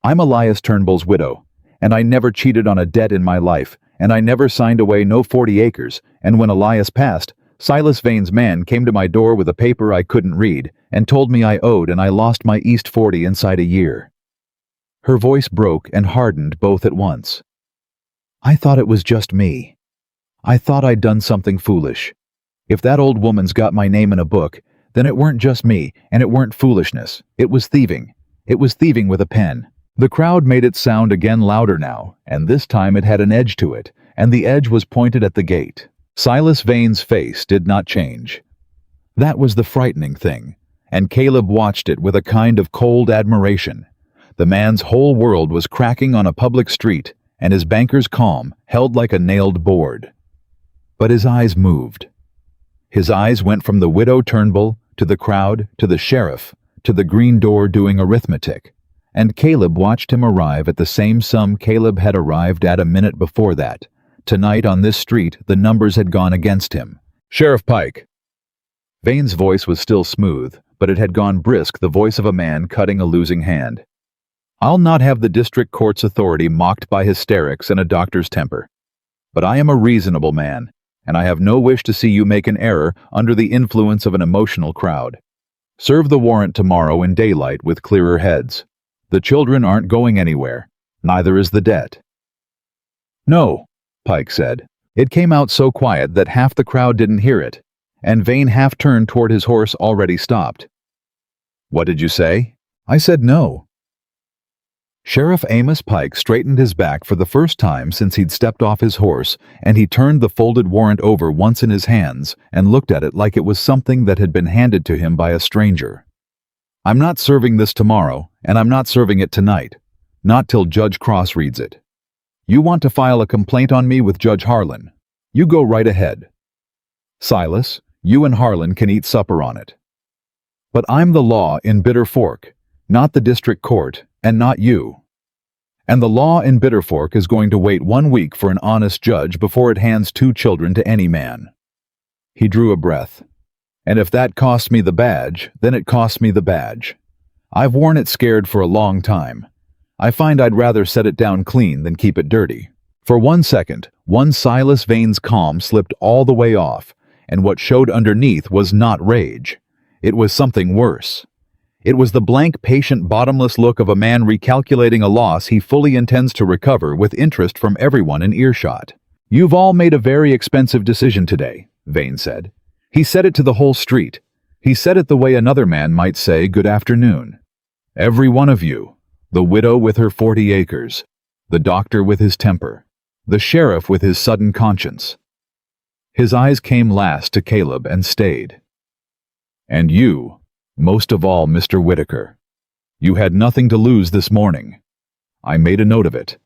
S1: I'm Elias Turnbull's widow, and I never cheated on a debt in my life, and I never signed away no 40 acres, and when Elias passed, Silas Vane's man came to my door with a paper I couldn't read, and told me I owed, and I lost my East 40 inside a year. Her voice broke and hardened both at once. I thought it was just me. I thought I'd done something foolish. If that old woman's got my name in a book, then it weren't just me, and it weren't foolishness. It was thieving. It was thieving with a pen. The crowd made it sound again louder now, and this time it had an edge to it, and the edge was pointed at the gate. Silas Vane's face did not change. That was the frightening thing, and Caleb watched it with a kind of cold admiration. The man's whole world was cracking on a public street, and his banker's calm held like a nailed board. But his eyes moved. His eyes went from the widow Turnbull to the crowd to the sheriff to the green door doing arithmetic, and Caleb watched him arrive at the same sum Caleb had arrived at a minute before that. Tonight on this street the numbers had gone against him. "Sheriff Pike." Vane's voice was still smooth, but it had gone brisk, the voice of a man cutting a losing hand. "I'll not have the district court's authority mocked by hysterics and a doctor's temper. But I am a reasonable man, and I have no wish to see you make an error under the influence of an emotional crowd. Serve the warrant tomorrow in daylight with clearer heads. The children aren't going anywhere, neither is the debt." "No," Pike said. It came out so quiet that half the crowd didn't hear it, and Vane half turned toward his horse already stopped. "What did you say?" "I said no." Sheriff Amos Pike straightened his back for the first time since he'd stepped off his horse, and he turned the folded warrant over once in his hands and looked at it like it was something that had been handed to him by a stranger. "I'm not serving this tomorrow, and I'm not serving it tonight. Not till Judge Cross reads it. You want to file a complaint on me with Judge Harlan? You go right ahead. Silas, you and Harlan can eat supper on it. But I'm the law in Bitter Fork, not the district court, and not you. And the law in Bitter Fork is going to wait 1 week for an honest judge before it hands 2 children to any man." He drew a breath. "And if that costs me the badge, then it costs me the badge. I've worn it scared for a long time. I find I'd rather set it down clean than keep it dirty." For 1 second, one Silas Vane's calm slipped all the way off, and what showed underneath was not rage. It was something worse. It was the blank, patient, bottomless look of a man recalculating a loss he fully intends to recover with interest from everyone in earshot. "You've all made a very expensive decision today," Vane said. He said it to the whole street. He said it the way another man might say good afternoon. "Every one of you. The widow with her 40 acres. The doctor with his temper. The sheriff with his sudden conscience." His eyes came last to Caleb and stayed. "And you. Most of all, Mr. Whitaker. You had nothing to lose this morning. I made a note of it.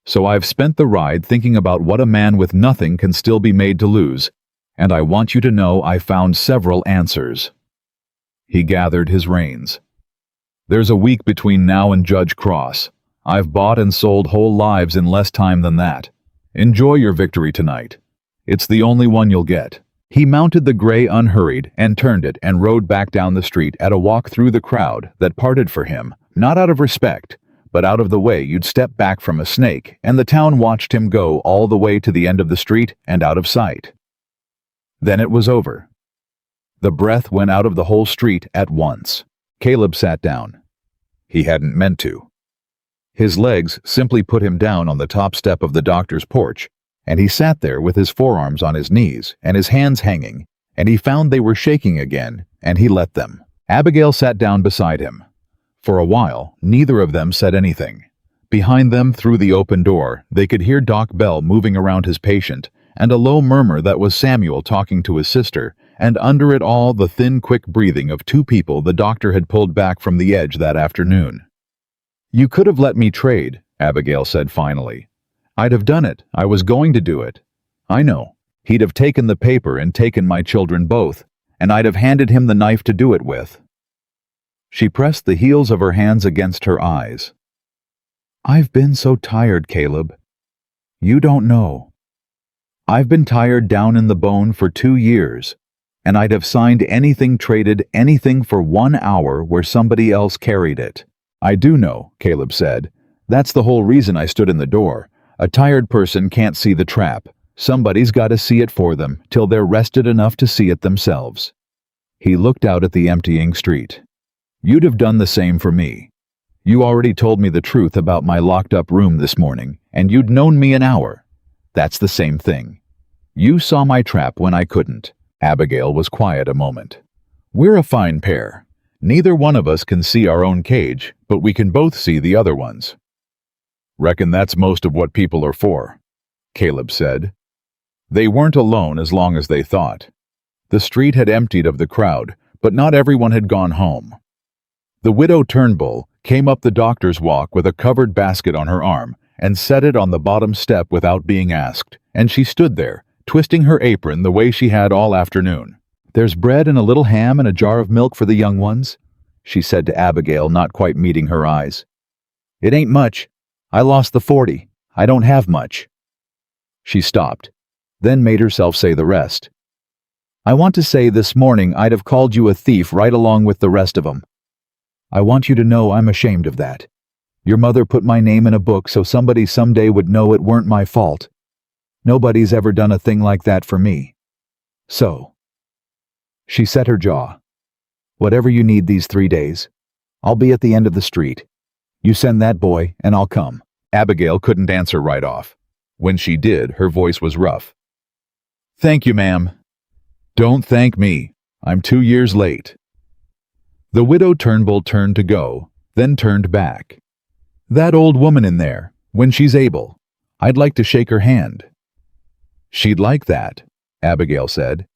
S1: So I've spent the ride thinking about what a man with nothing can still be made to lose, and I want you to know I found several answers." He gathered his reins. "There's a week between now and Judge Cross. I've bought and sold whole lives in less time than that. Enjoy your victory tonight. It's the only one you'll get." He mounted the gray unhurried and turned it and rode back down the street at a walk through the crowd that parted for him, not out of respect, but out of the way you'd step back from a snake, and the town watched him go all the way to the end of the street and out of sight. Then it was over. The breath went out of the whole street at once. Caleb sat down. He hadn't meant to. His legs simply put him down on the top step of the doctor's porch, and he sat there with his forearms on his knees and his hands hanging, and he found they were shaking again, and he let them. Abigail sat down beside him. For a while, neither of them said anything. Behind them, through the open door, they could hear Doc Bell moving around his patient, and a low murmur that was Samuel talking to his sister, and under it all the thin, quick breathing of 2 people the doctor had pulled back from the edge that afternoon. "You could have let me trade," Abigail said finally. "I'd have done it. I was going to do it. I know. He'd have taken the paper and taken my children both, and I'd have handed him the knife to do it with." She pressed the heels of her hands against her eyes. "I've been so tired, Caleb. You don't know. I've been tired down in the bone for 2 years, and I'd have signed anything, traded anything for 1 hour where somebody else carried it." "I do know," Caleb said. "That's the whole reason I stood in the door. A tired person can't see the trap. Somebody's got to see it for them till they're rested enough to see it themselves." He looked out at the emptying street. "You'd have done the same for me. You already told me the truth about my locked-up room this morning, and you'd known me an hour. That's the same thing. You saw my trap when I couldn't." Abigail was quiet a moment. "We're a fine pair. Neither one of us can see our own cage, but we can both see the other one's. Reckon that's most of what people are for, Caleb said. They weren't alone as long as they thought. The street had emptied of the crowd, but not everyone had gone home. The widow Turnbull came up the doctor's walk with a covered basket on her arm and set it on the bottom step without being asked, and she stood there, twisting her apron the way she had all afternoon. "There's bread and a little ham and a jar of milk for the young ones," she said to Abigail, not quite meeting her eyes. "It ain't much. I lost the 40. I don't have much." She stopped, then made herself say the rest. "I want to say this morning I'd have called you a thief right along with the rest of 'em. I want you to know I'm ashamed of that. Your mother put my name in a book so somebody someday would know it weren't my fault. Nobody's ever done a thing like that for me. So." She set her jaw. "Whatever you need these 3 days. I'll be at the end of the street. You send that boy, and I'll come." Abigail couldn't answer right off. When she did, her voice was rough. "Thank you, ma'am." "Don't thank me. I'm 2 years late." The widow Turnbull turned to go, then turned back. "That old woman in there, when she's able, I'd like to shake her hand." "She'd like that," Abigail said.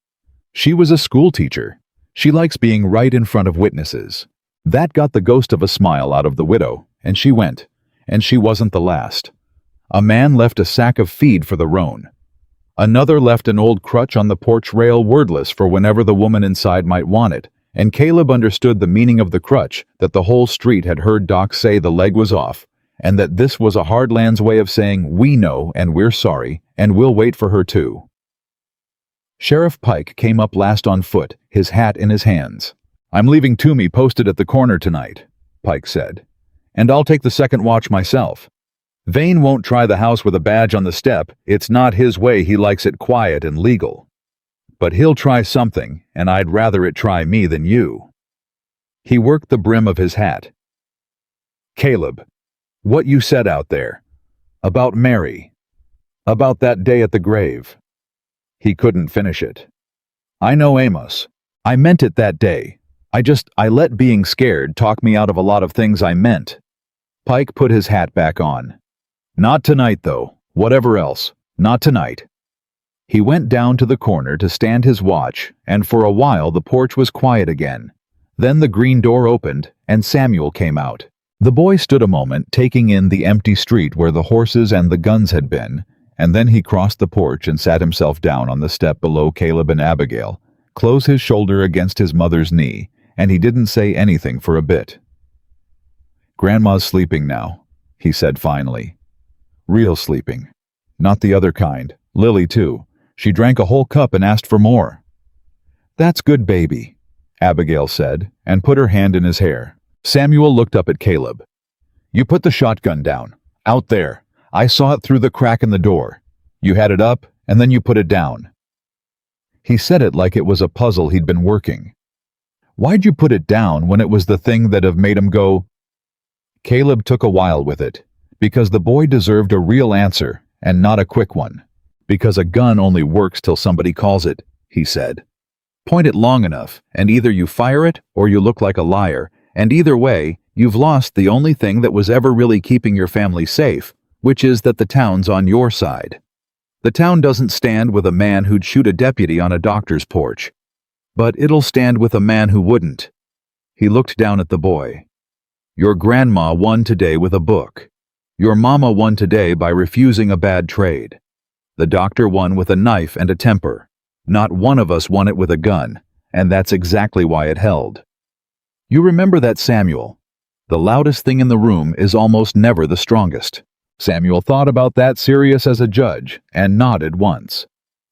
S1: "She was a school teacher. She likes being right in front of witnesses." That got the ghost of a smile out of the widow, and she went, and she wasn't the last. A man left a sack of feed for the roan. Another left an old crutch on the porch rail wordless for whenever the woman inside might want it, and Caleb understood the meaning of the crutch, that the whole street had heard Doc say the leg was off, and that this was a hardland's way of saying, "We know, and we're sorry, and we'll wait for her too." Sheriff Pike came up last on foot, his hat in his hands. "I'm leaving Toomey posted at the corner tonight," Pike said, "and I'll take the second watch myself. Vane won't try the house with a badge on the step. It's not his way. He likes it quiet and legal. But he'll try something, and I'd rather it try me than you." He worked the brim of his hat. "Caleb, what you said out there. About Mary. About that day at the grave." He couldn't finish it. "I know Amos. I meant it that day. I let being scared talk me out of a lot of things I meant." Pike put his hat back on. "Not tonight, though. Whatever else. Not tonight." He went down to the corner to stand his watch, and for a while the porch was quiet again. Then the green door opened, and Samuel came out. The boy stood a moment, taking in the empty street where the horses and the guns had been, and then he crossed the porch and sat himself down on the step below Caleb and Abigail, closed his shoulder against his mother's knee, and he didn't say anything for a bit. "Grandma's sleeping now," he said finally. "Real sleeping. Not the other kind. Lily, too. She drank a whole cup and asked for more." "That's good, baby," Abigail said, and put her hand in his hair. Samuel looked up at Caleb. "You put the shotgun down. Out there. I saw it through the crack in the door. You had it up, and then you put it down." He said it like it was a puzzle he'd been working. "Why'd you put it down when it was the thing that'd have made him go?" Caleb took a while with it, because the boy deserved a real answer, and not a quick one. "Because a gun only works till somebody calls it," he said. "Point it long enough, and either you fire it or you look like a liar, and either way, you've lost the only thing that was ever really keeping your family safe, which is that the town's on your side. The town doesn't stand with a man who'd shoot a deputy on a doctor's porch, but it'll stand with a man who wouldn't." He looked down at the boy. "Your grandma won today with a book. Your mama won today by refusing a bad trade. The doctor won with a knife and a temper. Not one of us won it with a gun, and that's exactly why it held. You remember that, Samuel? The loudest thing in the room is almost never the strongest." Samuel thought about that, serious as a judge, and nodded once.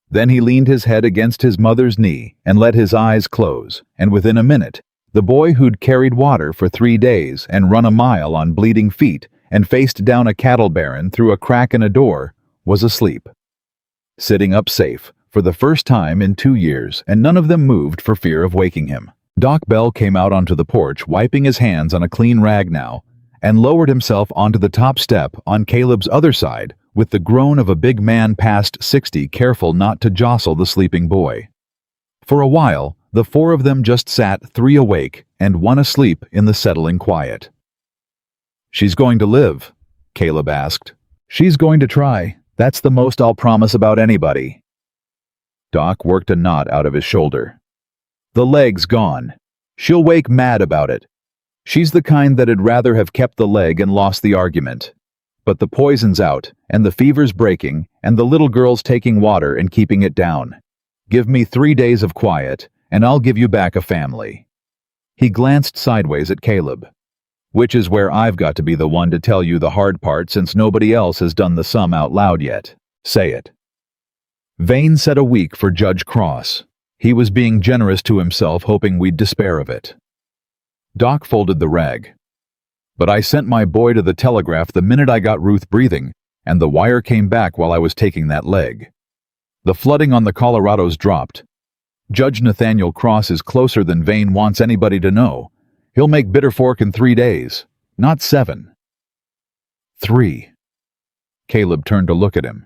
S1: Then he leaned his head against his mother's knee and let his eyes close, and within a minute, the boy who'd carried water for 3 days and run a mile on bleeding feet and faced down a cattle baron through a crack in a door was asleep. Sitting up safe, for the first time in 2 years, and none of them moved for fear of waking him. Doc Bell came out onto the porch, wiping his hands on a clean rag now, and lowered himself onto the top step on Caleb's other side with the groan of a big man past 60 careful not to jostle the sleeping boy. For a while, the four of them just sat, three awake and one asleep in the settling quiet. "She's going to live?" Caleb asked. "She's going to try. That's the most I'll promise about anybody." Doc worked a knot out of his shoulder. "The leg's gone. She'll wake mad about it. She's the kind that'd rather have kept the leg and lost the argument. But the poison's out, and the fever's breaking, and the little girl's taking water and keeping it down. Give me 3 days of quiet, and I'll give you back a family." He glanced sideways at Caleb. "Which is where I've got to be the one to tell you the hard part since nobody else has done the sum out loud yet. Say it." Vane set a week for Judge Cross. He was being generous to himself, hoping we'd despair of it. Doc folded the rag. "But I sent my boy to the telegraph the minute I got Ruth breathing, and the wire came back while I was taking that leg. The flooding on the Colorado's dropped. Judge Nathaniel Cross is closer than Vane wants anybody to know. He'll make Bitter Fork in 3 days, not 7. 3. Caleb turned to look at him.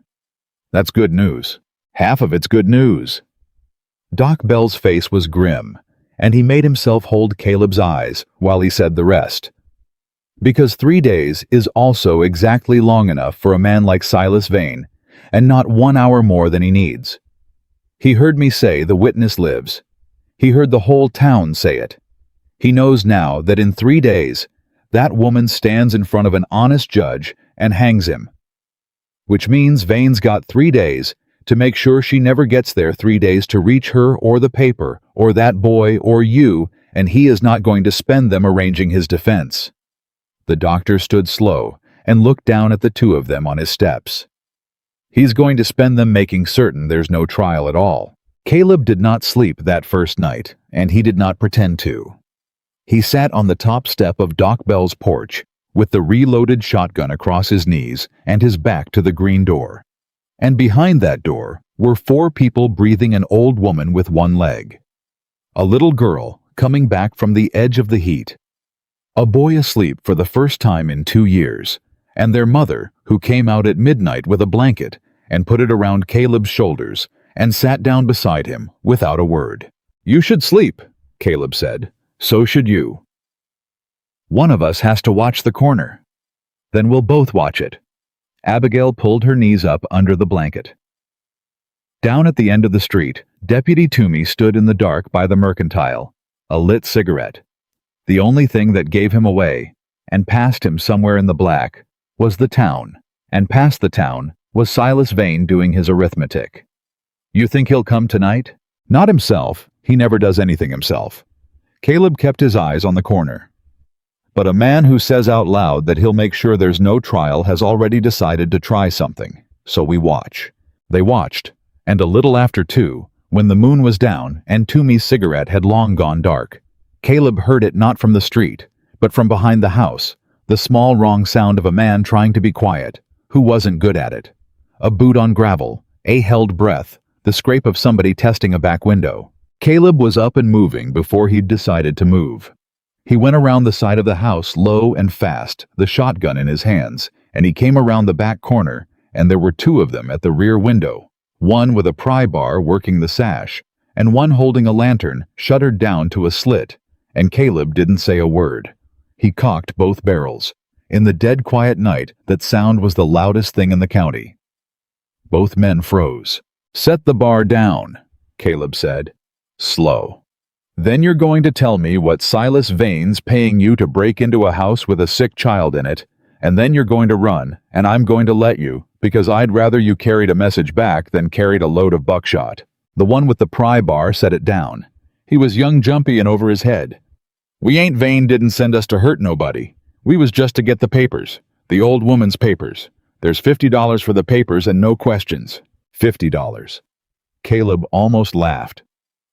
S1: "That's good news. Half of it's good news." Doc Bell's face was grim, and he made himself hold Caleb's eyes while he said the rest. "Because 3 days is also exactly long enough for a man like Silas Vane, and not 1 hour more than he needs. He heard me say the witness lives. He heard the whole town say it. He knows now that in 3 days, that woman stands in front of an honest judge and hangs him. Which means Vane's got 3 days to make sure she never gets there, 3 days to reach her or the paper or that boy or you, and he is not going to spend them arranging his defense." The doctor stood slow and looked down at the two of them on his steps. "He's going to spend them making certain there's no trial at all." Caleb did not sleep that first night, and he did not pretend to. He sat on the top step of Doc Bell's porch, with the reloaded shotgun across his knees and his back to the green door. And behind that door were 4 people breathing an old woman with one leg. A little girl coming back from the edge of the heat. A boy asleep for the first time in 2 years, and their mother, who came out at midnight with a blanket and put it around Caleb's shoulders and sat down beside him without a word. "You should sleep," Caleb said. "So should you. One of us has to watch the corner. Then we'll both watch it." Abigail pulled her knees up under the blanket. Down at the end of the street, Deputy Toomey stood in the dark by the Mercantile, a lit cigarette. The only thing that gave him away, and past him somewhere in the black, was the town, and past the town was Silas Vane doing his arithmetic. "You think he'll come tonight?" "Not himself. He never does anything himself." Caleb kept his eyes on the corner. "But a man who says out loud that he'll make sure there's no trial has already decided to try something, so we watch." They watched, and a little after 2, when the moon was down and Toomey's cigarette had long gone dark, Caleb heard it not from the street, but from behind the house, the small wrong sound of a man trying to be quiet, who wasn't good at it. A boot on gravel, a held breath, the scrape of somebody testing a back window. Caleb was up and moving before he'd decided to move. He went around the side of the house low and fast, the shotgun in his hands, and he came around the back corner, and there were 2 of them at the rear window, one with a pry bar working the sash, and one holding a lantern shuttered down to a slit, and Caleb didn't say a word. He cocked both barrels. In the dead quiet night, that sound was the loudest thing in the county. Both men froze. "Set the bar down," Caleb said. "Slow. Then you're going to tell me what Silas Vane's paying you to break into a house with a sick child in it, and then you're going to run, and I'm going to let you, because I'd rather you carried a message back than carried a load of buckshot." The one with the pry bar set it down. He was young, jumpy, and over his head. "We ain't Vane didn't send us to hurt nobody. We was just to get the papers, the old woman's papers. There's $50 for the papers and no questions." $50. Caleb almost laughed.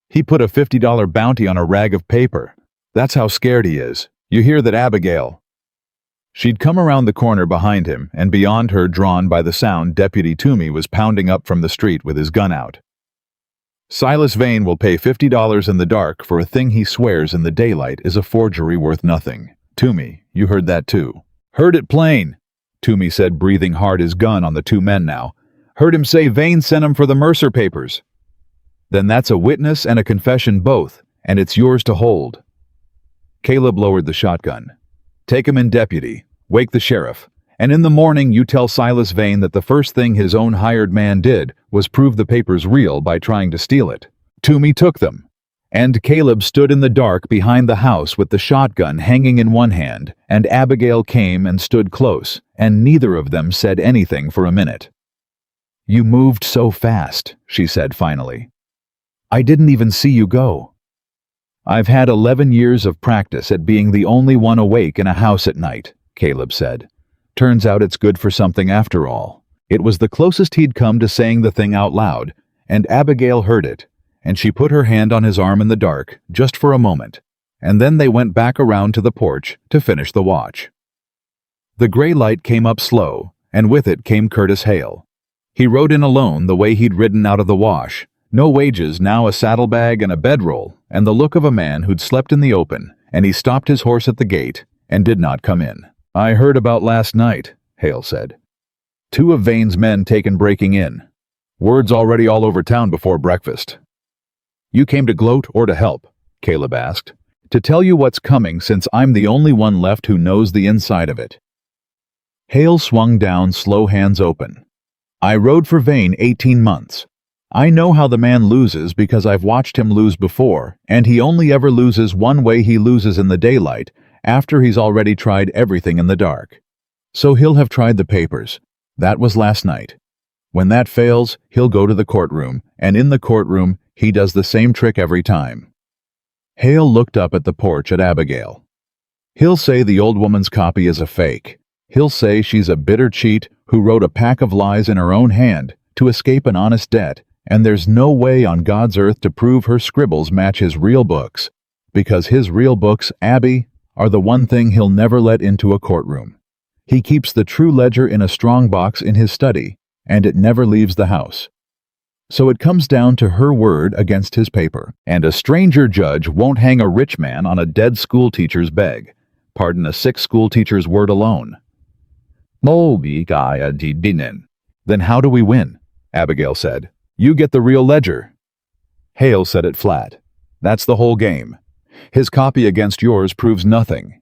S1: He put a $50 bounty on a rag of paper. That's how scared he is. You hear that, Abigail? She'd come around the corner behind him, and beyond her, drawn by the sound, Deputy Toomey was pounding up from the street with his gun out. "Silas Vane will pay $50 in the dark for a thing he swears in the daylight is a forgery worth nothing. Toomey, you heard that too." "Heard it plain," Toomey said, breathing hard, his gun on the 2 men now. "Heard him say Vane sent him for the Mercer papers." Then that's a witness and a confession both, and it's yours to hold. Caleb lowered the shotgun. Take him in, deputy. Wake the sheriff. And in the morning you tell Silas Vane that the first thing his own hired man did was prove the papers real by trying to steal it. Toomey took them. And Caleb stood in the dark behind the house with the shotgun hanging in one hand, and Abigail came and stood close, and neither of them said anything for a minute. You moved so fast, she said finally. I didn't even see you go. I've had 11 years of practice at being the only one awake in a house at night, Caleb said. Turns out it's good for something after all. It was the closest he'd come to saying the thing out loud, and Abigail heard it, and she put her hand on his arm in the dark, just for a moment, and then they went back around to the porch to finish the watch. The gray light came up slow, and with it came Curtis Hale. He rode in alone the way he'd ridden out of the wash, no wages, now a saddlebag and a bedroll, and the look of a man who'd slept in the open, and he stopped his horse at the gate and did not come in. I heard about last night, Hale said. 2 of Vane's men taken breaking in. Word's already all over town before breakfast. You came to gloat or to help? Caleb asked. To tell you what's coming, since I'm the only one left who knows the inside of it. Hale swung down, slow hands open. I rode for Vane 18 months. I know how the man loses because I've watched him lose before, and he only ever loses one way. He loses in the daylight, after he's already tried everything in the dark. So he'll have tried the papers. That was last night. When that fails, he'll go to the courtroom, and in the courtroom, he does the same trick every time. Hale looked up at the porch at Abigail. He'll say the old woman's copy is a fake. He'll say she's a bitter cheat who wrote a pack of lies in her own hand to escape an honest debt, and there's no way on God's earth to prove her scribbles match his real books, because his real books, Abby, are the one thing he'll never let into a courtroom. He keeps the true ledger in a strong box in his study, and it never leaves the house. So it comes down to her word against his paper, and a stranger judge won't hang a rich man on a dead schoolteacher's beg. Pardon, a sick schoolteacher's word alone. Then how do we win? Abigail said. You get the real ledger. Hale said it flat. That's the whole game. His copy against yours proves nothing.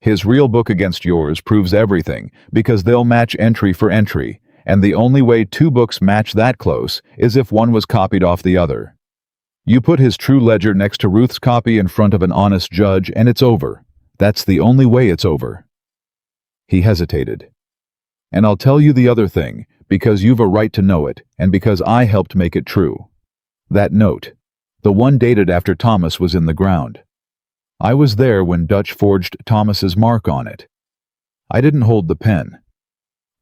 S1: His real book against yours proves everything, because they'll match entry for entry, and the only way 2 books match that close is if one was copied off the other. You put his true ledger next to Ruth's copy in front of an honest judge, and it's over. That's the only way it's over. He hesitated. And I'll tell you the other thing, because you've a right to know it, and because I helped make it true. That note, the one dated after Thomas was in the ground. I was there when Dutch forged Thomas's mark on it. I didn't hold the pen.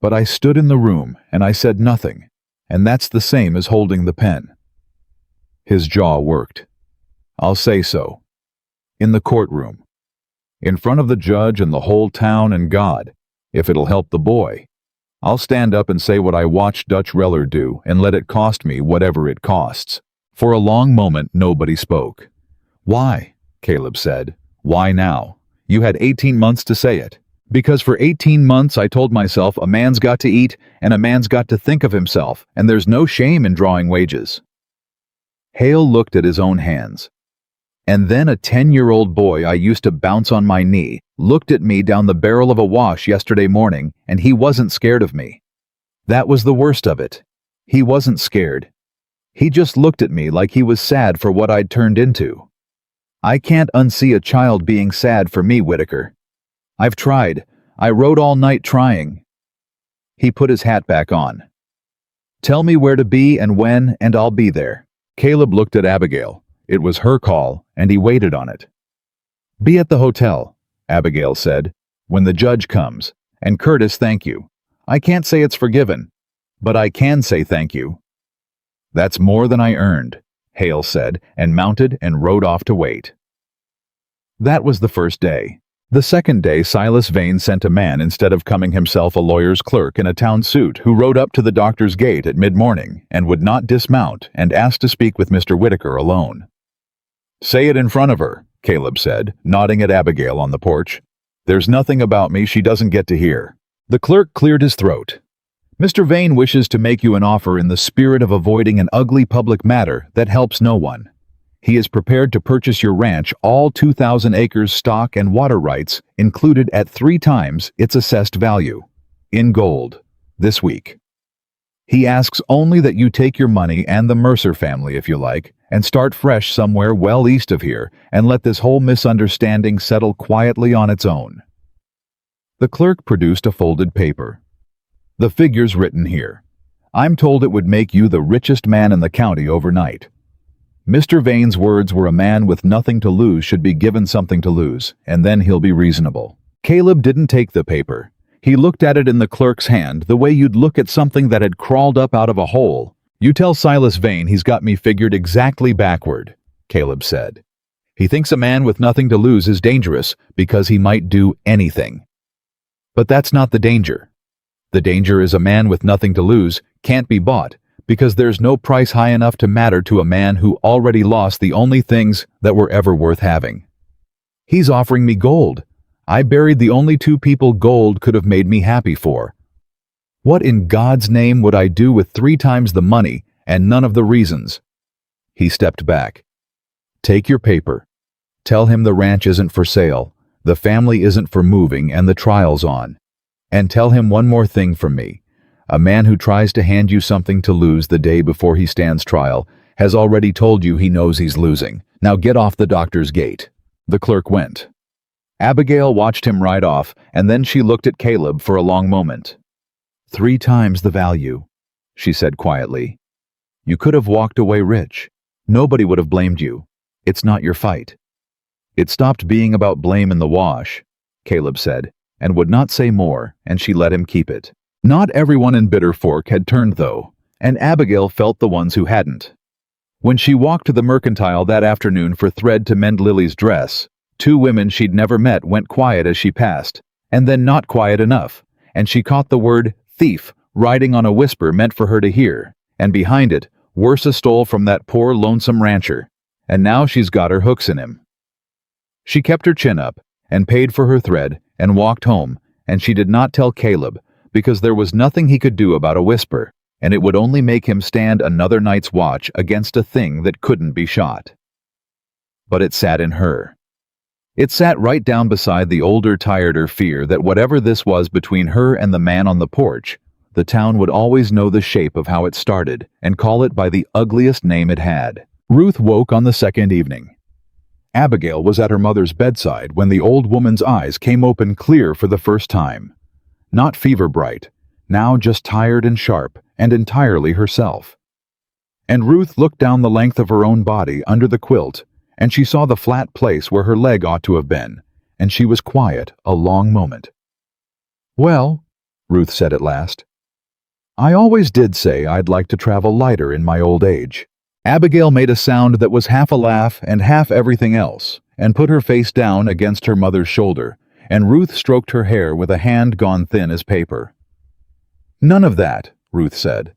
S1: But I stood in the room, and I said nothing, and that's the same as holding the pen. His jaw worked. I'll say so. In the courtroom. In front of the judge and the whole town and God, if it'll help the boy. I'll stand up and say what I watched Dutch Reller do and let it cost me whatever it costs. For a long moment, nobody spoke. Why? Caleb said. Why now? You had 18 months to say it. Because for 18 months I told myself a man's got to eat and a man's got to think of himself, and there's no shame in drawing wages. Hale looked at his own hands. And then a 10-year-old boy I used to bounce on my knee looked at me down the barrel of a wash yesterday morning, and he wasn't scared of me. That was the worst of it. He wasn't scared. He just looked at me like he was sad for what I'd turned into. I can't unsee a child being sad for me, Whitaker. I've tried. I rode all night trying. He put his hat back on. Tell me where to be and when, and I'll be there. Caleb looked at Abigail. It was her call, and he waited on it. Be at the hotel, Abigail said, when the judge comes. And Curtis, thank you. I can't say it's forgiven, but I can say thank you. That's more than I earned, Hale said, and mounted and rode off to wait. That was the first day. The second day, Silas Vane sent a man instead of coming himself, a lawyer's clerk in a town suit, who rode up to the doctor's gate at mid-morning and would not dismount and asked to speak with Mr. Whitaker alone. Say it in front of her, Caleb said, nodding at Abigail on the porch. There's nothing about me she doesn't get to hear. The clerk cleared his throat. Mr. Vane wishes to make you an offer in the spirit of avoiding an ugly public matter that helps no one. He is prepared to purchase your ranch, all 2,000 acres stock and water rights, included at 3 times its assessed value, in gold, this week. He asks only that you take your money and the Mercer family, if you like, and start fresh somewhere well east of here, and let this whole misunderstanding settle quietly on its own. The clerk produced a folded paper. The figures written here. I'm told it would make you the richest man in the county overnight. Mr. Vane's words were a man with nothing to lose should be given something to lose, and then he'll be reasonable. Caleb didn't take the paper. He looked at it in the clerk's hand the way you'd look at something that had crawled up out of a hole. You tell Silas Vane he's got me figured exactly backward, Caleb said. He thinks a man with nothing to lose is dangerous because he might do anything. But that's not the danger. The danger is a man with nothing to lose can't be bought because there's no price high enough to matter to a man who already lost the only things that were ever worth having. He's offering me gold. I buried the only 2 people gold could have made me happy for. What in God's name would I do with 3 times the money and none of the reasons? He stepped back. Take your paper. Tell him the ranch isn't for sale, the family isn't for moving, and the trial's on. And tell him one more thing from me. A man who tries to hand you something to lose the day before he stands trial has already told you he knows he's losing. Now get off the doctor's gate. The clerk went. Abigail watched him ride off, and then she looked at Caleb for a long moment. 3 times the value, she said quietly. You could have walked away rich. Nobody would have blamed you. It's not your fight. It stopped being about blame in the wash, Caleb said, and would not say more, and she let him keep it. Not everyone in Bitter Fork had turned, though, and Abigail felt the ones who hadn't. When she walked to the mercantile that afternoon for thread to mend Lily's dress, 2 women she'd never met went quiet as she passed, and then not quiet enough, and she caught the word thief riding on a whisper meant for her to hear, and behind it, Worsa stole from that poor lonesome rancher, and now she's got her hooks in him. She kept her chin up, and paid for her thread, and walked home, and she did not tell Caleb, because there was nothing he could do about a whisper, and it would only make him stand another night's watch against a thing that couldn't be shot. But it sat in her. It sat right down beside the older, tireder fear that whatever this was between her and the man on the porch, the town would always know the shape of how it started and call it by the ugliest name it had. Ruth woke on the 2nd evening. Abigail was at her mother's bedside when the old woman's eyes came open clear for the first time. Not fever-bright, now just tired and sharp, and entirely herself. And Ruth looked down the length of her own body under the quilt, and she saw the flat place where her leg ought to have been, and she was quiet a long moment. Well, Ruth said at last, I always did say I'd like to travel lighter in my old age. Abigail made a sound that was half a laugh and half everything else, and put her face down against her mother's shoulder, and Ruth stroked her hair with a hand gone thin as paper. None of that, Ruth said.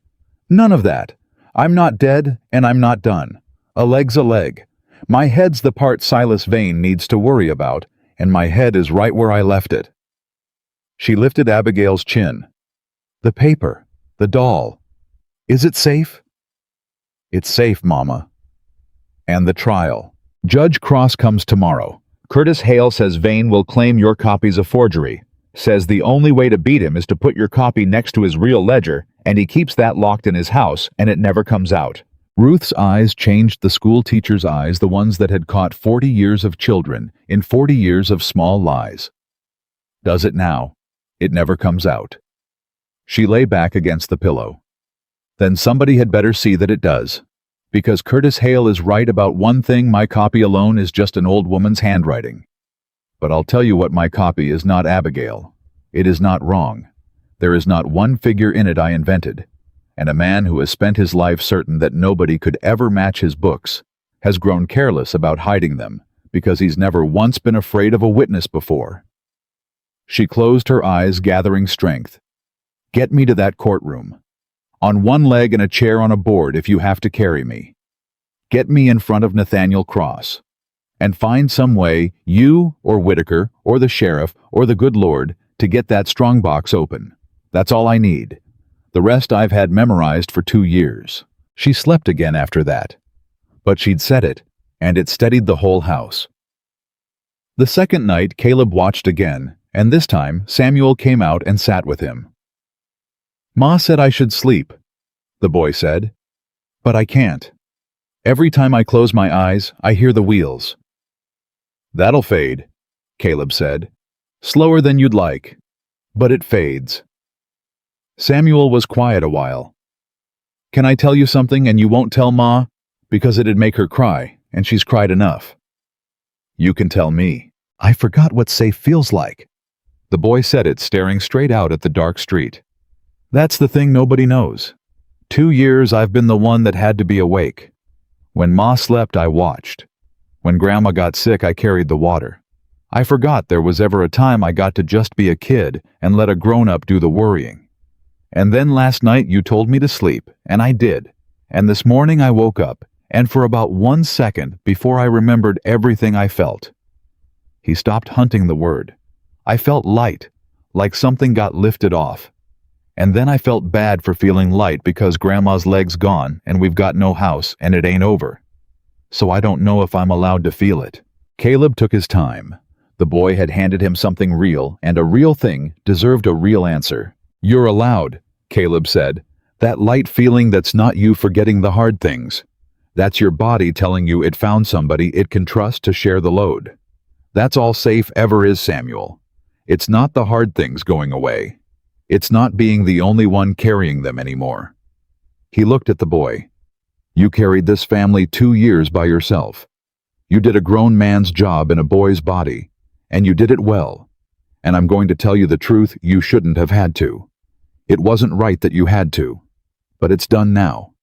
S1: None of that. I'm not dead, and I'm not done. A leg's a leg. My head's the part Silas Vane needs to worry about, and my head is right where I left it. She lifted Abigail's chin. The paper. The doll. Is it safe? It's safe, Mama. And the trial. Judge Cross comes tomorrow. Curtis Hale says Vane will claim your copy's a forgery. Says the only way to beat him is to put your copy next to his real ledger, and he keeps that locked in his house, and it never comes out. Ruth's eyes changed the school teacher's eyes, the ones that had caught 40 years of children in 40 years of small lies. Does it now? It never comes out. She lay back against the pillow. Then somebody had better see that it does. Because Curtis Hale is right about one thing, my copy alone is just an old woman's handwriting. But I'll tell you what, my copy is not Abigail. It is not wrong. There is not one figure in it I invented. And a man who has spent his life certain that nobody could ever match his books has grown careless about hiding them because he's never once been afraid of a witness before. She closed her eyes, gathering strength. Get me to that courtroom. On one leg and a chair on a board if you have to carry me. Get me in front of Nathaniel Cross. And find some way, you or Whitaker or the sheriff or the good Lord, to get that strongbox open. That's all I need. The rest I've had memorized for 2 years. She slept again after that. But she'd said it, and it steadied the whole house. The second night, Caleb watched again, and this time Samuel came out and sat with him. "Ma said I should sleep," the boy said. "But I can't. Every time I close my eyes, I hear the wheels." "That'll fade," Caleb said. "Slower than you'd like. But it fades." Samuel was quiet a while. "Can I tell you something and you won't tell Ma? Because it'd make her cry, and she's cried enough." "You can tell me." "I forgot what safe feels like." The boy said it, staring straight out at the dark street. "That's the thing nobody knows. 2 years I've been the one that had to be awake. When Ma slept, I watched. When Grandma got sick, I carried the water. I forgot there was ever a time I got to just be a kid and let a grown-up do the worrying. And then last night you told me to sleep, and I did. And this morning I woke up, and for about 1 second before I remembered everything I felt." He stopped hunting the word. "I felt light, like something got lifted off. And then I felt bad for feeling light because Grandma's leg's gone and we've got no house and it ain't over. So I don't know if I'm allowed to feel it." Caleb took his time. The boy had handed him something real, and a real thing deserved a real answer. "You're allowed," Caleb said. "That light feeling that's not you forgetting the hard things. That's your body telling you it found somebody it can trust to share the load. That's all safe ever is, Samuel. It's not the hard things going away. It's not being the only one carrying them anymore." He looked at the boy. "You carried this family 2 years by yourself. You did a grown man's job in a boy's body, and you did it well. And I'm going to tell you the truth, you shouldn't have had to. It wasn't right that you had to. But it's done now.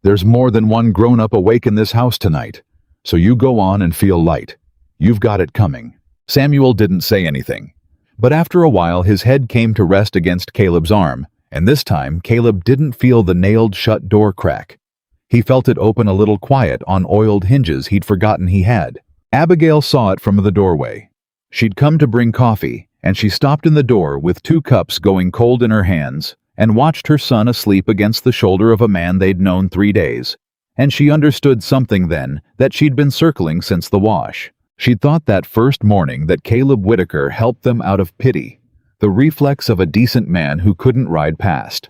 S1: There's more than one grown-up awake in this house tonight, so you go on and feel light. You've got it coming." Samuel didn't say anything, but after a while his head came to rest against Caleb's arm, and this time Caleb didn't feel the nailed-shut door crack. He felt it open a little quiet on oiled hinges he'd forgotten he had. Abigail saw it from the doorway. She'd come to bring coffee, and she stopped in the door with 2 cups going cold in her hands, and watched her son asleep against the shoulder of a man they'd known 3 days. And she understood something then that she'd been circling since the wash. She'd thought that first morning that Caleb Whitaker helped them out of pity, the reflex of a decent man who couldn't ride past.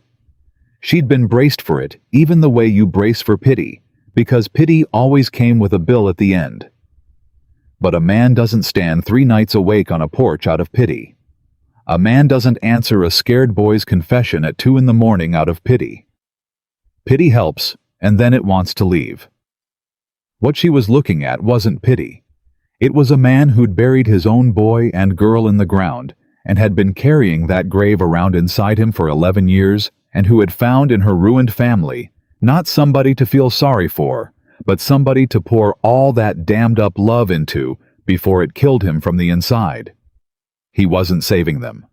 S1: She'd been braced for it, even the way you brace for pity, because pity always came with a bill at the end. But a man doesn't stand 3 nights awake on a porch out of pity. A man doesn't answer a scared boy's confession at 2 in the morning out of pity. Pity helps, and then it wants to leave. What she was looking at wasn't pity. It was a man who'd buried his own boy and girl in the ground, and had been carrying that grave around inside him for 11 years, and who had found in her ruined family not somebody to feel sorry for, but somebody to pour all that dammed-up love into before it killed him from the inside. He wasn't saving them.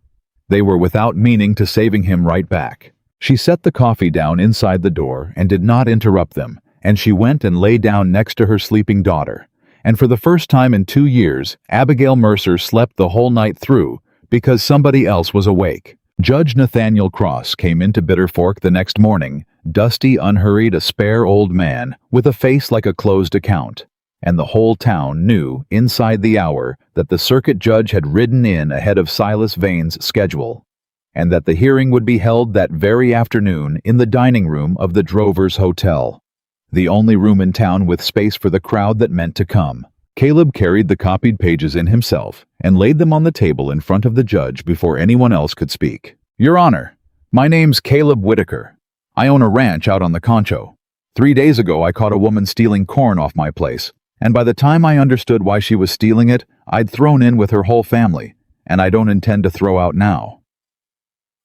S1: They were without meaning to saving him right back. She set the coffee down inside the door and did not interrupt them, and she went and lay down next to her sleeping daughter. And for the first time in 2 years, Abigail Mercer slept the whole night through because somebody else was awake. Judge Nathaniel Cross came into Bitter Fork the next morning, dusty, unhurried, a spare old man with a face like a closed account. And the whole town knew, inside the hour, that the circuit judge had ridden in ahead of Silas Vane's schedule, and that the hearing would be held that very afternoon in the dining room of the Drovers Hotel, the only room in town with space for the crowd that meant to come. Caleb carried the copied pages in himself and laid them on the table in front of the judge before anyone else could speak. "Your Honor, my name's Caleb Whitaker. I own a ranch out on the Concho. 3 days ago I caught a woman stealing corn off my place, and by the time I understood why she was stealing it, I'd thrown in with her whole family, and I don't intend to throw out now."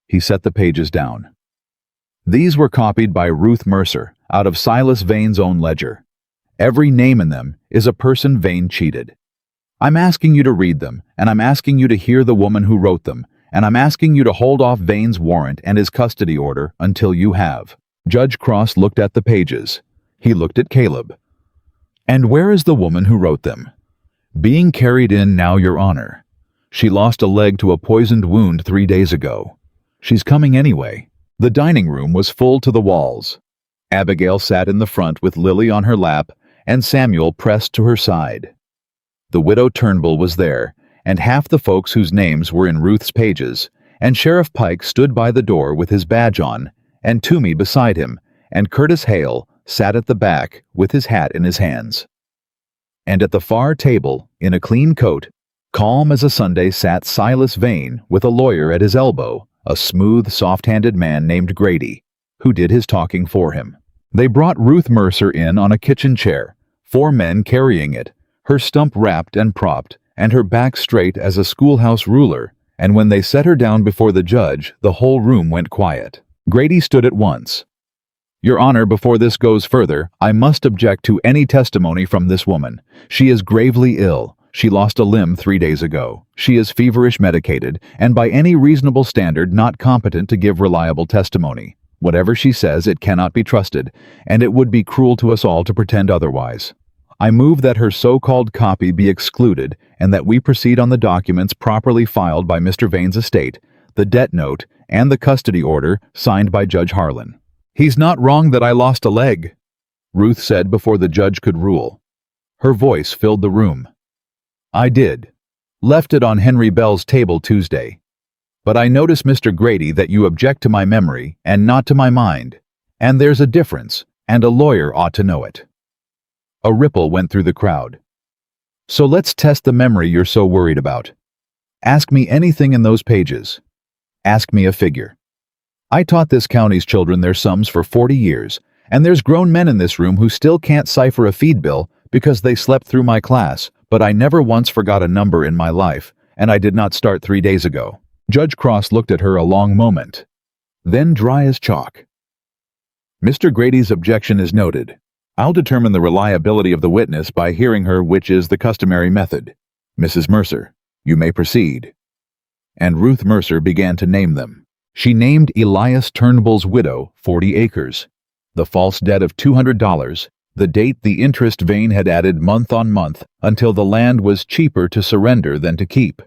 S1: He set the pages down. These were copied by Ruth Mercer out of Silas Vane's own ledger. Every name in them is a person Vane cheated. I'm asking you to read them, and I'm asking you to hear the woman who wrote them, and I'm asking you to hold off Vane's warrant and his custody order until you have. Judge Cross looked at the pages. He looked at Caleb. "And where is the woman who wrote them?" "Being carried in now, Your Honor. She lost a leg to a poisoned wound 3 days ago. She's coming anyway." The dining room was full to the walls. Abigail sat in the front with Lily on her lap and Samuel pressed to her side. The widow Turnbull was there, and half the folks whose names were in Ruth's pages, and Sheriff Pike stood by the door with his badge on, and Toomey beside him, and Curtis Hale sat at the back with his hat in his hands. And at the far table, in a clean coat, calm as a Sunday, sat Silas Vane with a lawyer at his elbow, a smooth, soft-handed man named Grady, who did his talking for him. They brought Ruth Mercer in on a kitchen chair, 4 men carrying it, her stump wrapped and propped, and her back straight as a schoolhouse ruler, and when they set her down before the judge, the whole room went quiet. Grady stood at once. "Your Honor, before this goes further, I must object to any testimony from this woman. She is gravely ill. She lost a limb 3 days ago. She is feverish medicated, and by any reasonable standard not competent to give reliable testimony. Whatever she says, it cannot be trusted, and it would be cruel to us all to pretend otherwise. I move that her so-called copy be excluded, and that we proceed on the documents properly filed by Mr. Vane's estate, the debt note, and the custody order signed by Judge Harlan." "He's not wrong that I lost a leg," Ruth said before the judge could rule. Her voice filled the room. "I did. Left it on Henry Bell's table Tuesday. But I notice, Mr. Grady, that you object to my memory and not to my mind. And there's a difference, and a lawyer ought to know it." A ripple went through the crowd. "So let's test the memory you're so worried about. Ask me anything in those pages. Ask me a figure. I taught this county's children their sums for 40 years, and there's grown men in this room who still can't cipher a feed bill because they slept through my class, but I never once forgot a number in my life, and I did not start 3 days ago." Judge Cross looked at her a long moment, then dry as chalk. "Mr. Grady's objection is noted. I'll determine the reliability of the witness by hearing her, which is the customary method. Mrs. Mercer, you may proceed." And Ruth Mercer began to name them. She named Elias Turnbull's widow 40 acres, the false debt of $200, the date the interest Vane had added month on month until the land was cheaper to surrender than to keep.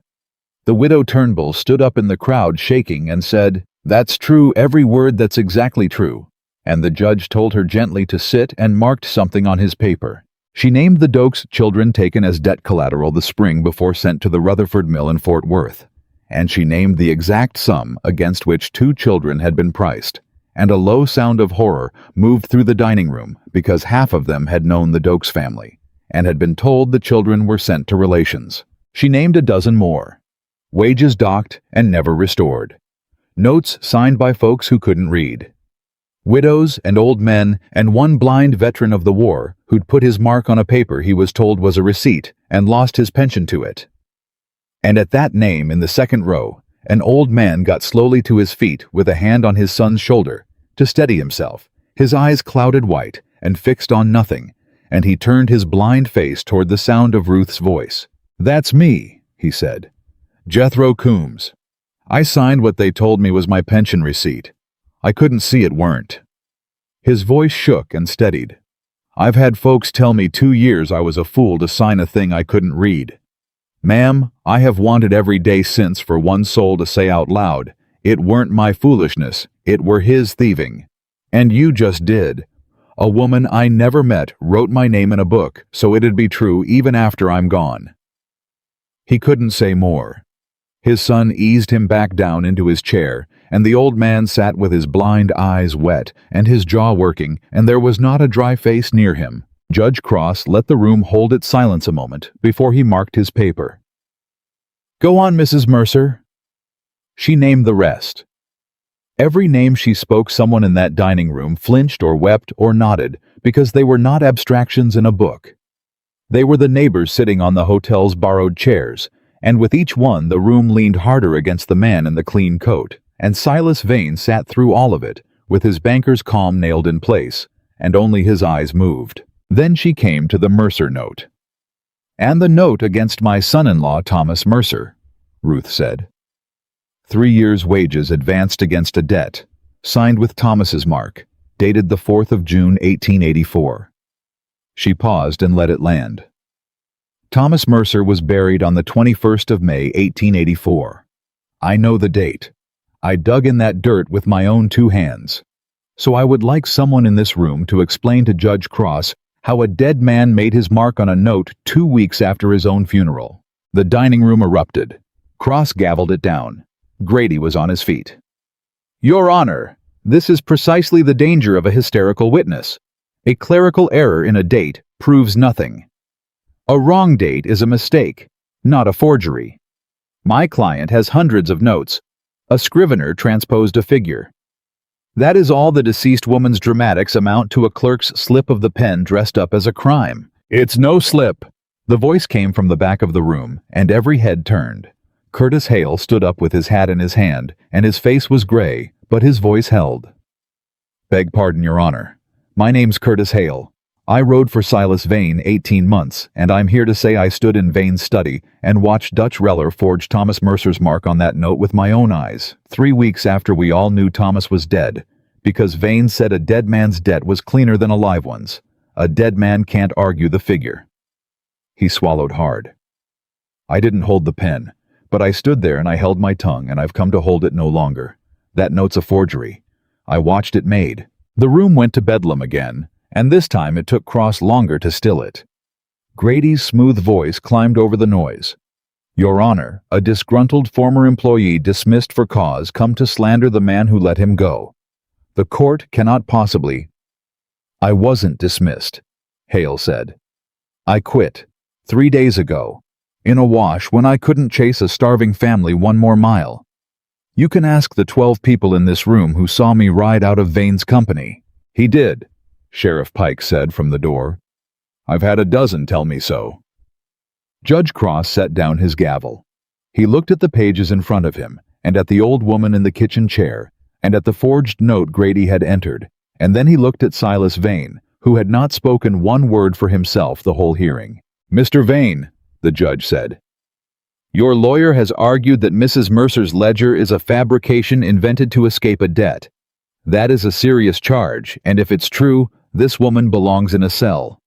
S1: The widow Turnbull stood up in the crowd shaking and said, "That's true, every word, that's exactly true." And the judge told her gently to sit and marked something on his paper. She named the Dokes children taken as debt collateral the spring before sent to the Rutherford Mill in Fort Worth. And she named the exact sum against which 2 children had been priced. And a low sound of horror moved through the dining room because half of them had known the Dokes family and had been told the children were sent to relations. She named a dozen more. Wages docked and never restored. Notes signed by folks who couldn't read. Widows and old men and one blind veteran of the war who'd put his mark on a paper he was told was a receipt and lost his pension to it. And at that name in the second row, an old man got slowly to his feet with a hand on his son's shoulder to steady himself, his eyes clouded white and fixed on nothing, and he turned his blind face toward the sound of Ruth's voice. "That's me," he said. "Jethro Coombs. I signed what they told me was my pension receipt. I couldn't see it weren't." His voice shook and steadied. "I've had folks tell me 2 years I was a fool to sign a thing I couldn't read. Ma'am, I have wanted every day since for one soul to say out loud, it weren't my foolishness, it were his thieving. And you just did. A woman I never met wrote my name in a book so it'd be true even after I'm gone." He couldn't say more. His son eased him back down into his chair, and the old man sat with his blind eyes wet and his jaw working, and there was not a dry face near him. Judge Cross let the room hold its silence a moment before he marked his paper. "Go on, Mrs. Mercer." She named the rest. Every name she spoke, someone in that dining room flinched or wept or nodded because they were not abstractions in a book. They were the neighbors sitting on the hotel's borrowed chairs, and with each one the room leaned harder against the man in the clean coat, and Silas Vane sat through all of it, with his banker's calm nailed in place, and only his eyes moved. Then she came to the Mercer note. "And the note against my son-in-law, Thomas Mercer," Ruth said. 3 years' wages advanced against a debt, signed with Thomas's mark, dated the 4th of June, 1884. She paused and let it land. "Thomas Mercer was buried on the 21st of May, 1884. I know the date. I dug in that dirt with my own 2 hands. So I would like someone in this room to explain to Judge Cross how a dead man made his mark on a note 2 weeks after his own funeral. The dining room erupted. Cross gavelled it down. Grady was on his feet. Your Honor, this is precisely the danger of a hysterical witness. A clerical error in a date proves nothing. A wrong date is a mistake, not a forgery. My client has hundreds of notes. A scrivener transposed a figure. That is all the deceased woman's dramatics amount to a clerk's slip of the pen dressed up as a crime. It's no slip. The voice came from the back of the room, and every head turned. Curtis Hale stood up with his hat in his hand, and his face was gray, but his voice held. Beg pardon, Your Honor. My name's Curtis Hale. I rode for Silas Vane 18 months, and I'm here to say I stood in Vane's study and watched Dutch Reller forge Thomas Mercer's mark on that note with my own eyes, 3 weeks after we all knew Thomas was dead, because Vane said a dead man's debt was cleaner than a live one's. A dead man can't argue the figure. He swallowed hard. I didn't hold the pen, but I stood there and I held my tongue, and I've come to hold it no longer. That note's a forgery. I watched it made. The room went to bedlam again, and this time it took Cross longer to still it. Grady's smooth voice climbed over the noise. Your Honor, a disgruntled former employee dismissed for cause come to slander the man who let him go. The court cannot possibly— I wasn't dismissed, Hale said. I quit 3 days ago, in a wash when I couldn't chase a starving family 1 more mile. You can ask the 12 people in this room who saw me ride out of Vane's company. He did, Sheriff Pike said from the door. I've had a dozen tell me so. Judge Cross set down his gavel. He looked at the pages in front of him, and at the old woman in the kitchen chair, and at the forged note Grady had entered, and then he looked at Silas Vane, who had not spoken 1 word for himself the whole hearing. Mr. Vane, the judge said, your lawyer has argued that Mrs. Mercer's ledger is a fabrication invented to escape a debt. That is a serious charge, and if it's true, this woman belongs in a cell.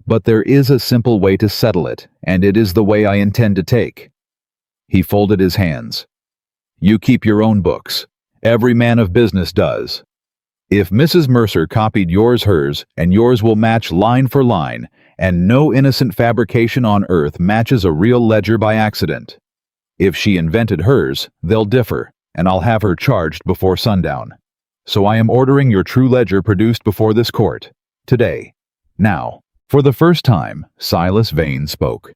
S1: But there is a simple way to settle it, and it is the way I intend to take. He folded his hands. You keep your own books. Every man of business does. If Mrs. Mercer copied hers, and yours will match line for line, and no innocent fabrication on earth matches a real ledger by accident. If she invented hers, they'll differ, and I'll have her charged before sundown. So I am ordering your true ledger produced before this court, today. Now, for the first time, Silas Vane spoke.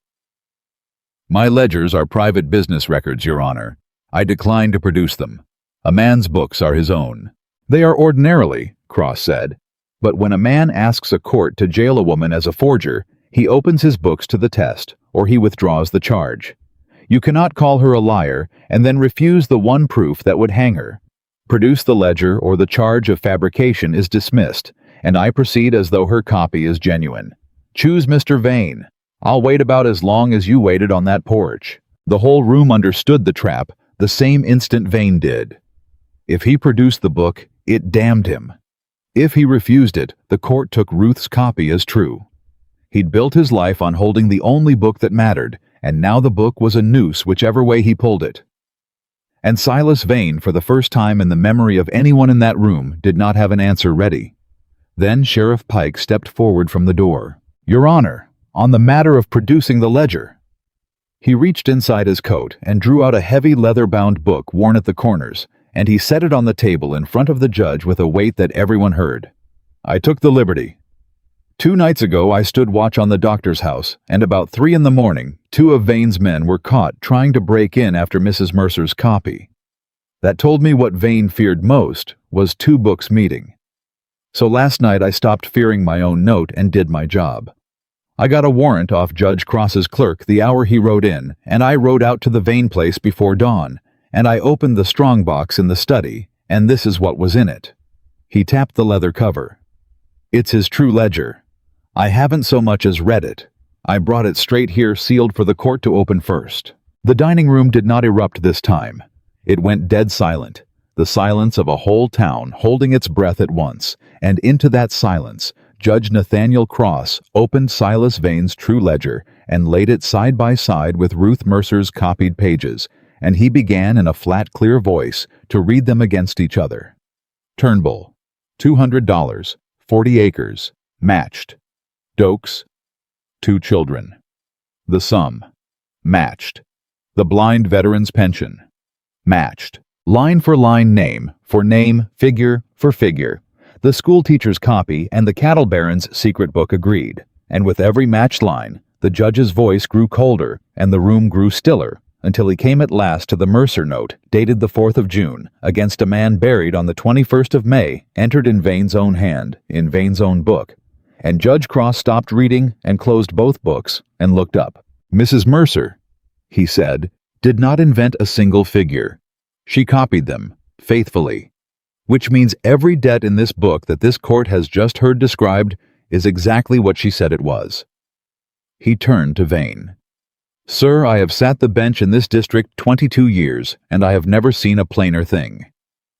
S1: My ledgers are private business records, Your Honor. I decline to produce them. A man's books are his own. They are ordinarily, Cross said, but when a man asks a court to jail a woman as a forger, he opens his books to the test, or he withdraws the charge. You cannot call her a liar and then refuse the one proof that would hang her. Produce the ledger or the charge of fabrication is dismissed, and I proceed as though her copy is genuine. Choose Mr. Vane. I'll wait about as long as you waited on that porch. The whole room understood the trap the same instant Vane did. If he produced the book, it damned him. If he refused it, the court took Ruth's copy as true. He'd built his life on holding the only book that mattered, and now the book was a noose whichever way he pulled it. And Silas Vane, for the first time in the memory of anyone in that room, did not have an answer ready. Then Sheriff Pike stepped forward from the door. Your Honor, on the matter of producing the ledger. He reached inside his coat and drew out a heavy leather-bound book worn at the corners, and he set it on the table in front of the judge with a weight that everyone heard. I took the liberty. 2 nights ago I stood watch on the doctor's house, and about 3 in the morning, 2 of Vane's men were caught trying to break in after Mrs. Mercer's copy. That told me what Vane feared most was 2 books meeting. So last night I stopped fearing my own note and did my job. I got a warrant off Judge Cross's clerk the hour he rode in, and I rode out to the Vane place before dawn, and I opened the strong box in the study, and this is what was in it. He tapped the leather cover. It's his true ledger. I haven't so much as read it. I brought it straight here sealed for the court to open first. The dining room did not erupt this time. It went dead silent, the silence of a whole town holding its breath at once, and into that silence, Judge Nathaniel Cross opened Silas Vane's true ledger and laid it side by side with Ruth Mercer's copied pages, and he began in a flat, clear voice to read them against each other. Turnbull, $200, 40 acres, matched. Dokes, 2 children. The sum, matched. The blind veteran's pension, matched. Line for line, name for name, figure for figure. The schoolteacher's copy and the cattle baron's secret book agreed, and with every matched line, the judge's voice grew colder and the room grew stiller, until he came at last to the Mercer note, dated the 4th of June, against a man buried on the 21st of May, entered in Vane's own hand, in Vane's own book. And Judge Cross stopped reading and closed both books and looked up. Mrs. Mercer, he said, did not invent a single figure. She copied them, faithfully. Which means every debt in this book that this court has just heard described is exactly what she said it was. He turned to Vane. Sir, I have sat the bench in this district 22 years, and I have never seen a plainer thing.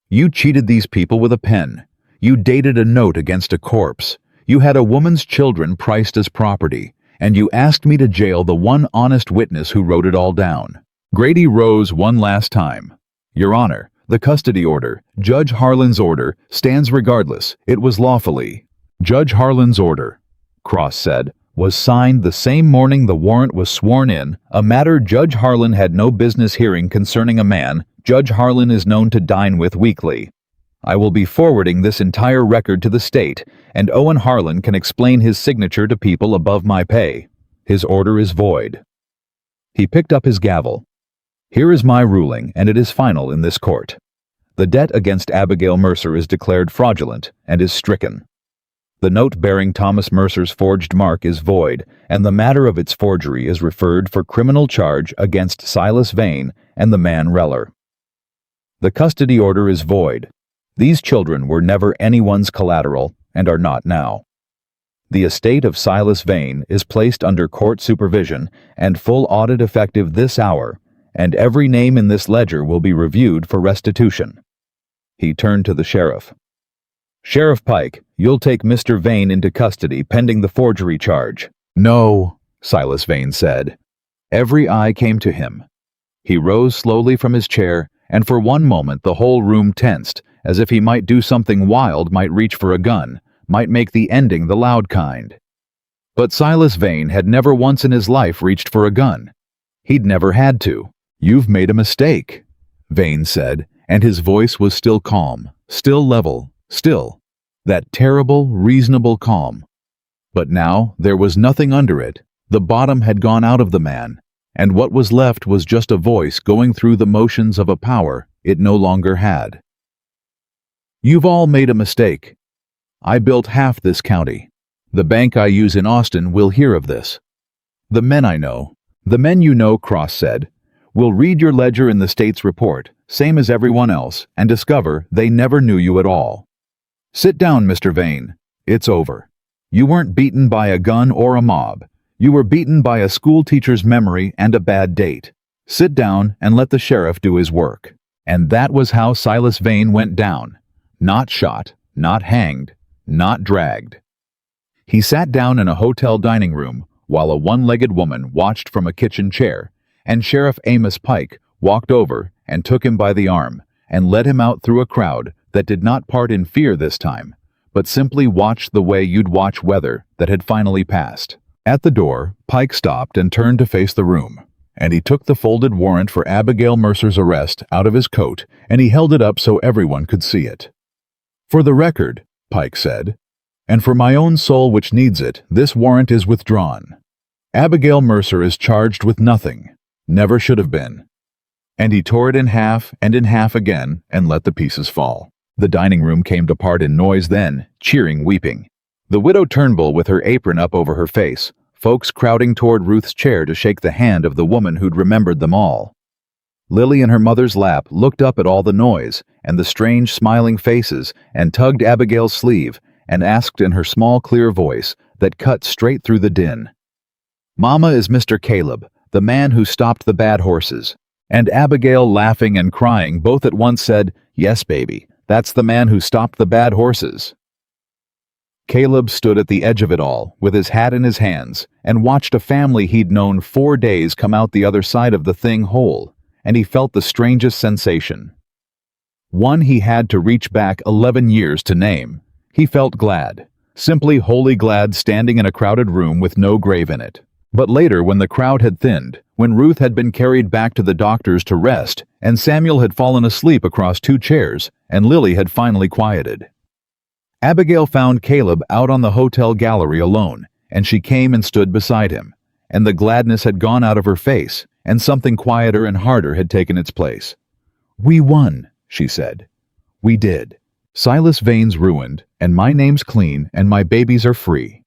S1: You cheated these people with a pen. You dated a note against a corpse. You had a woman's children priced as property, and you asked me to jail the one honest witness who wrote it all down. Grady rose one last time. Your Honor, the custody order, Judge Harlan's order, stands regardless. It was lawfully. Judge Harlan's order, Cross said, was signed the same morning the warrant was sworn in, a matter Judge Harlan had no business hearing concerning a man Judge Harlan is known to dine with weekly. I will be forwarding this entire record to the state, and Owen Harlan can explain his signature to people above my pay. His order is void. He picked up his gavel. Here is my ruling, and it is final in this court. The debt against Abigail Mercer is declared fraudulent and is stricken. The note bearing Thomas Mercer's forged mark is void, and the matter of its forgery is referred for criminal charge against Silas Vane and the man Reller. The custody order is void. These children were never anyone's collateral and are not now. The estate of Silas Vane is placed under court supervision and full audit effective this hour, and every name in this ledger will be reviewed for restitution. He turned to the sheriff. Sheriff Pike, you'll take Mr. Vane into custody pending the forgery charge. No, Silas Vane said. Every eye came to him. He rose slowly from his chair, and for one moment the whole room tensed, as if he might do something wild, might reach for a gun, might make the ending the loud kind. But Silas Vane had never once in his life reached for a gun. He'd never had to. You've made a mistake, Vane said, and his voice was still calm, still level, still. That terrible, reasonable calm. But now there was nothing under it. The bottom had gone out of the man, and what was left was just a voice going through the motions of a power it no longer had. You've all made a mistake. I built half this county. The bank I use in Austin will hear of this. The men I know, the men you know, Cross said, will read your ledger in the state's report, same as everyone else, and discover they never knew you at all. Sit down, Mr. Vane. It's over. You weren't beaten by a gun or a mob. You were beaten by a school teacher's memory and a bad date. Sit down and let the sheriff do his work. And that was how Silas Vane went down. Not shot, not hanged, not dragged. He sat down in a hotel dining room while a one-legged woman watched from a kitchen chair, and Sheriff Amos Pike walked over and took him by the arm and led him out through a crowd that did not part in fear this time, but simply watched the way you'd watch weather that had finally passed. At the door, Pike stopped and turned to face the room, and he took the folded warrant for Abigail Mercer's arrest out of his coat, and he held it up so everyone could see it. For the record, Pike said, and for my own soul which needs it, this warrant is withdrawn. Abigail Mercer is charged with nothing, never should have been. And he tore it in half and in half again and let the pieces fall. The dining room came to part in noise then, cheering, weeping. The widow Turnbull with her apron up over her face, folks crowding toward Ruth's chair to shake the hand of the woman who'd remembered them all. Lily in her mother's lap looked up at all the noise and the strange smiling faces and tugged Abigail's sleeve and asked in her small clear voice that cut straight through the din. Mama is Mr. Caleb, the man who stopped the bad horses. And Abigail, laughing and crying both at once, said, Yes, baby, that's the man who stopped the bad horses. Caleb stood at the edge of it all, with his hat in his hands, and watched a family he'd known 4 days come out the other side of the thing whole, and he felt the strangest sensation. One he had to reach back 11 years to name. He felt glad, simply wholly glad, standing in a crowded room with no grave in it. But later, when the crowd had thinned, when Ruth had been carried back to the doctor's to rest, and Samuel had fallen asleep across 2 chairs, and Lily had finally quieted, Abigail found Caleb out on the hotel gallery alone, and she came and stood beside him, and the gladness had gone out of her face, and something quieter and harder had taken its place. "We won," she said. "We did. Silas Vane's ruined, and my name's clean, and my babies are free."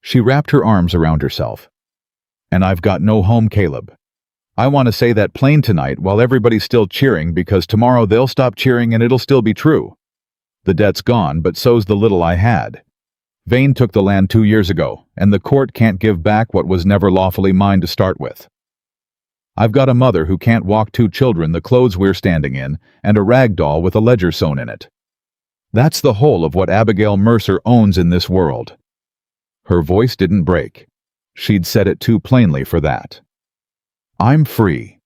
S1: She wrapped her arms around herself. "And I've got no home, Caleb. I want to say that plain tonight while everybody's still cheering, because tomorrow they'll stop cheering and it'll still be true. The debt's gone, but so's the little I had. Vane took the land 2 years ago, and the court can't give back what was never lawfully mine to start with. I've got a mother who can't walk 2 children the clothes we're standing in, and a rag doll with a ledger sewn in it. That's the whole of what Abigail Mercer owns in this world." Her voice didn't break. She'd said it too plainly for that. "I'm free.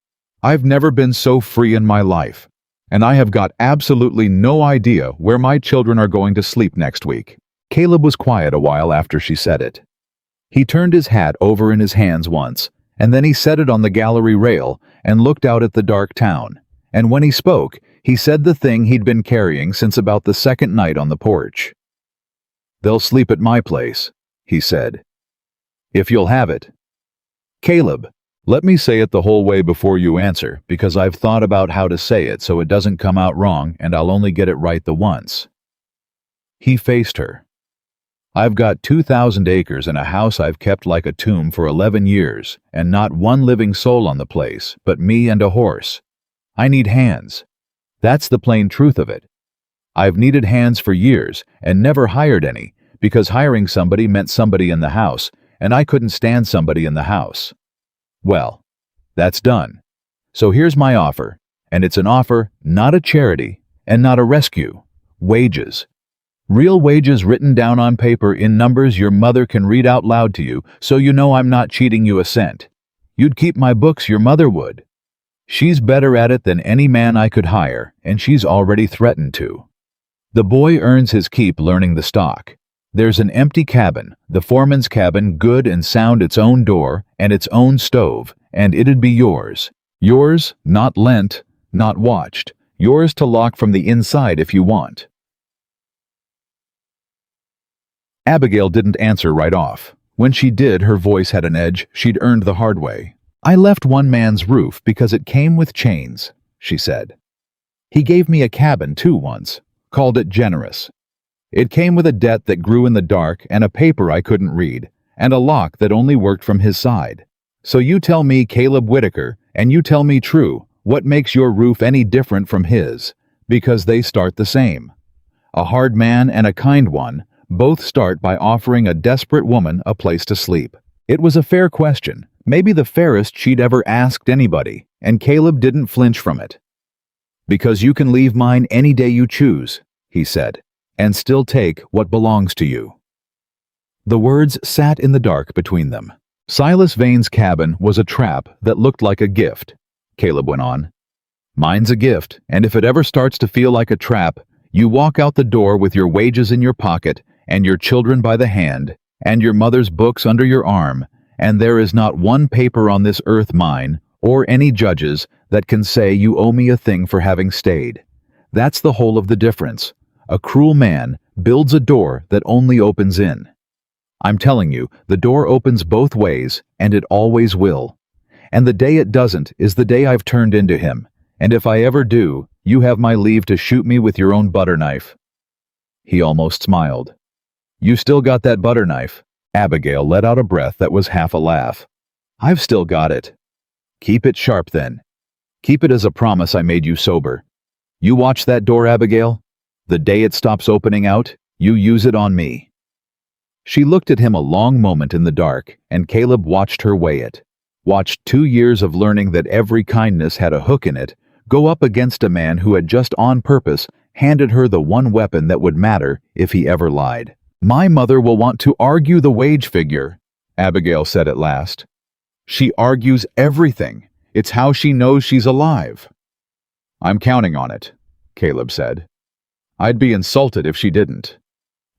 S1: I've never been so free in my life, and I have got absolutely no idea where my children are going to sleep next week." Caleb was quiet a while after she said it. He turned his hat over in his hands once, and then he set it on the gallery rail and looked out at the dark town, and when he spoke, he said the thing he'd been carrying since about the 2nd night on the porch. "They'll sleep at my place," he said. "If you'll have it." "Caleb, let me say it the whole way before you answer, because I've thought about how to say it so it doesn't come out wrong and I'll only get it right the once." He faced her. "I've got 2,000 acres and a house I've kept like a tomb for 11 years, and not one living soul on the place, but me and a horse. I need hands. That's the plain truth of it. I've needed hands for years and never hired any, because hiring somebody meant somebody in the house, and I couldn't stand somebody in the house. Well, that's done. So here's my offer, and it's an offer, not a charity, and not a rescue. Wages. Real wages written down on paper in numbers your mother can read out loud to you, so you know I'm not cheating you a cent. You'd keep my books, your mother would. She's better at it than any man I could hire, and she's already threatened to. The boy earns his keep learning the stock. There's an empty cabin, the foreman's cabin, good and sound, its own door, and its own stove, and it'd be yours. Yours, not lent, not watched. Yours to lock from the inside if you want." Abigail didn't answer right off. When she did, her voice had an edge she'd earned the hard way. "I left one man's roof because it came with chains," she said. "He gave me a cabin, too, once. Called it generous. It came with a debt that grew in the dark and a paper I couldn't read, and a lock that only worked from his side. So you tell me, Caleb Whitaker, and you tell me true, what makes your roof any different from his? Because they start the same. A hard man and a kind one both start by offering a desperate woman a place to sleep." It was a fair question, maybe the fairest she'd ever asked anybody, and Caleb didn't flinch from it. "Because you can leave mine any day you choose," he said, "and still take what belongs to you." The words sat in the dark between them. Silas Vane's cabin was a trap that looked like a gift, Caleb went on. "Mine's a gift, and if it ever starts to feel like a trap, you walk out the door with your wages in your pocket, and your children by the hand, and your mother's books under your arm, and there is not one paper on this earth mine, or any judge's, that can say you owe me a thing for having stayed. That's the whole of the difference. A cruel man builds a door that only opens in. I'm telling you, the door opens both ways, and it always will. And the day it doesn't is the day I've turned into him, and if I ever do, you have my leave to shoot me with your own butter knife." He almost smiled. "You still got that butter knife?" Abigail let out a breath that was half a laugh. "I've still got it." "Keep it sharp then. Keep it as a promise I made you sober. You watch that door, Abigail. The day it stops opening out, you use it on me." She looked at him a long moment in the dark, and Caleb watched her weigh it. Watched 2 years of learning that every kindness had a hook in it go up against a man who had just on purpose handed her the one weapon that would matter if he ever lied. "My mother will want to argue the wage figure," Abigail said at last. "She argues everything. It's how she knows she's alive." "I'm counting on it," Caleb said. "I'd be insulted if she didn't."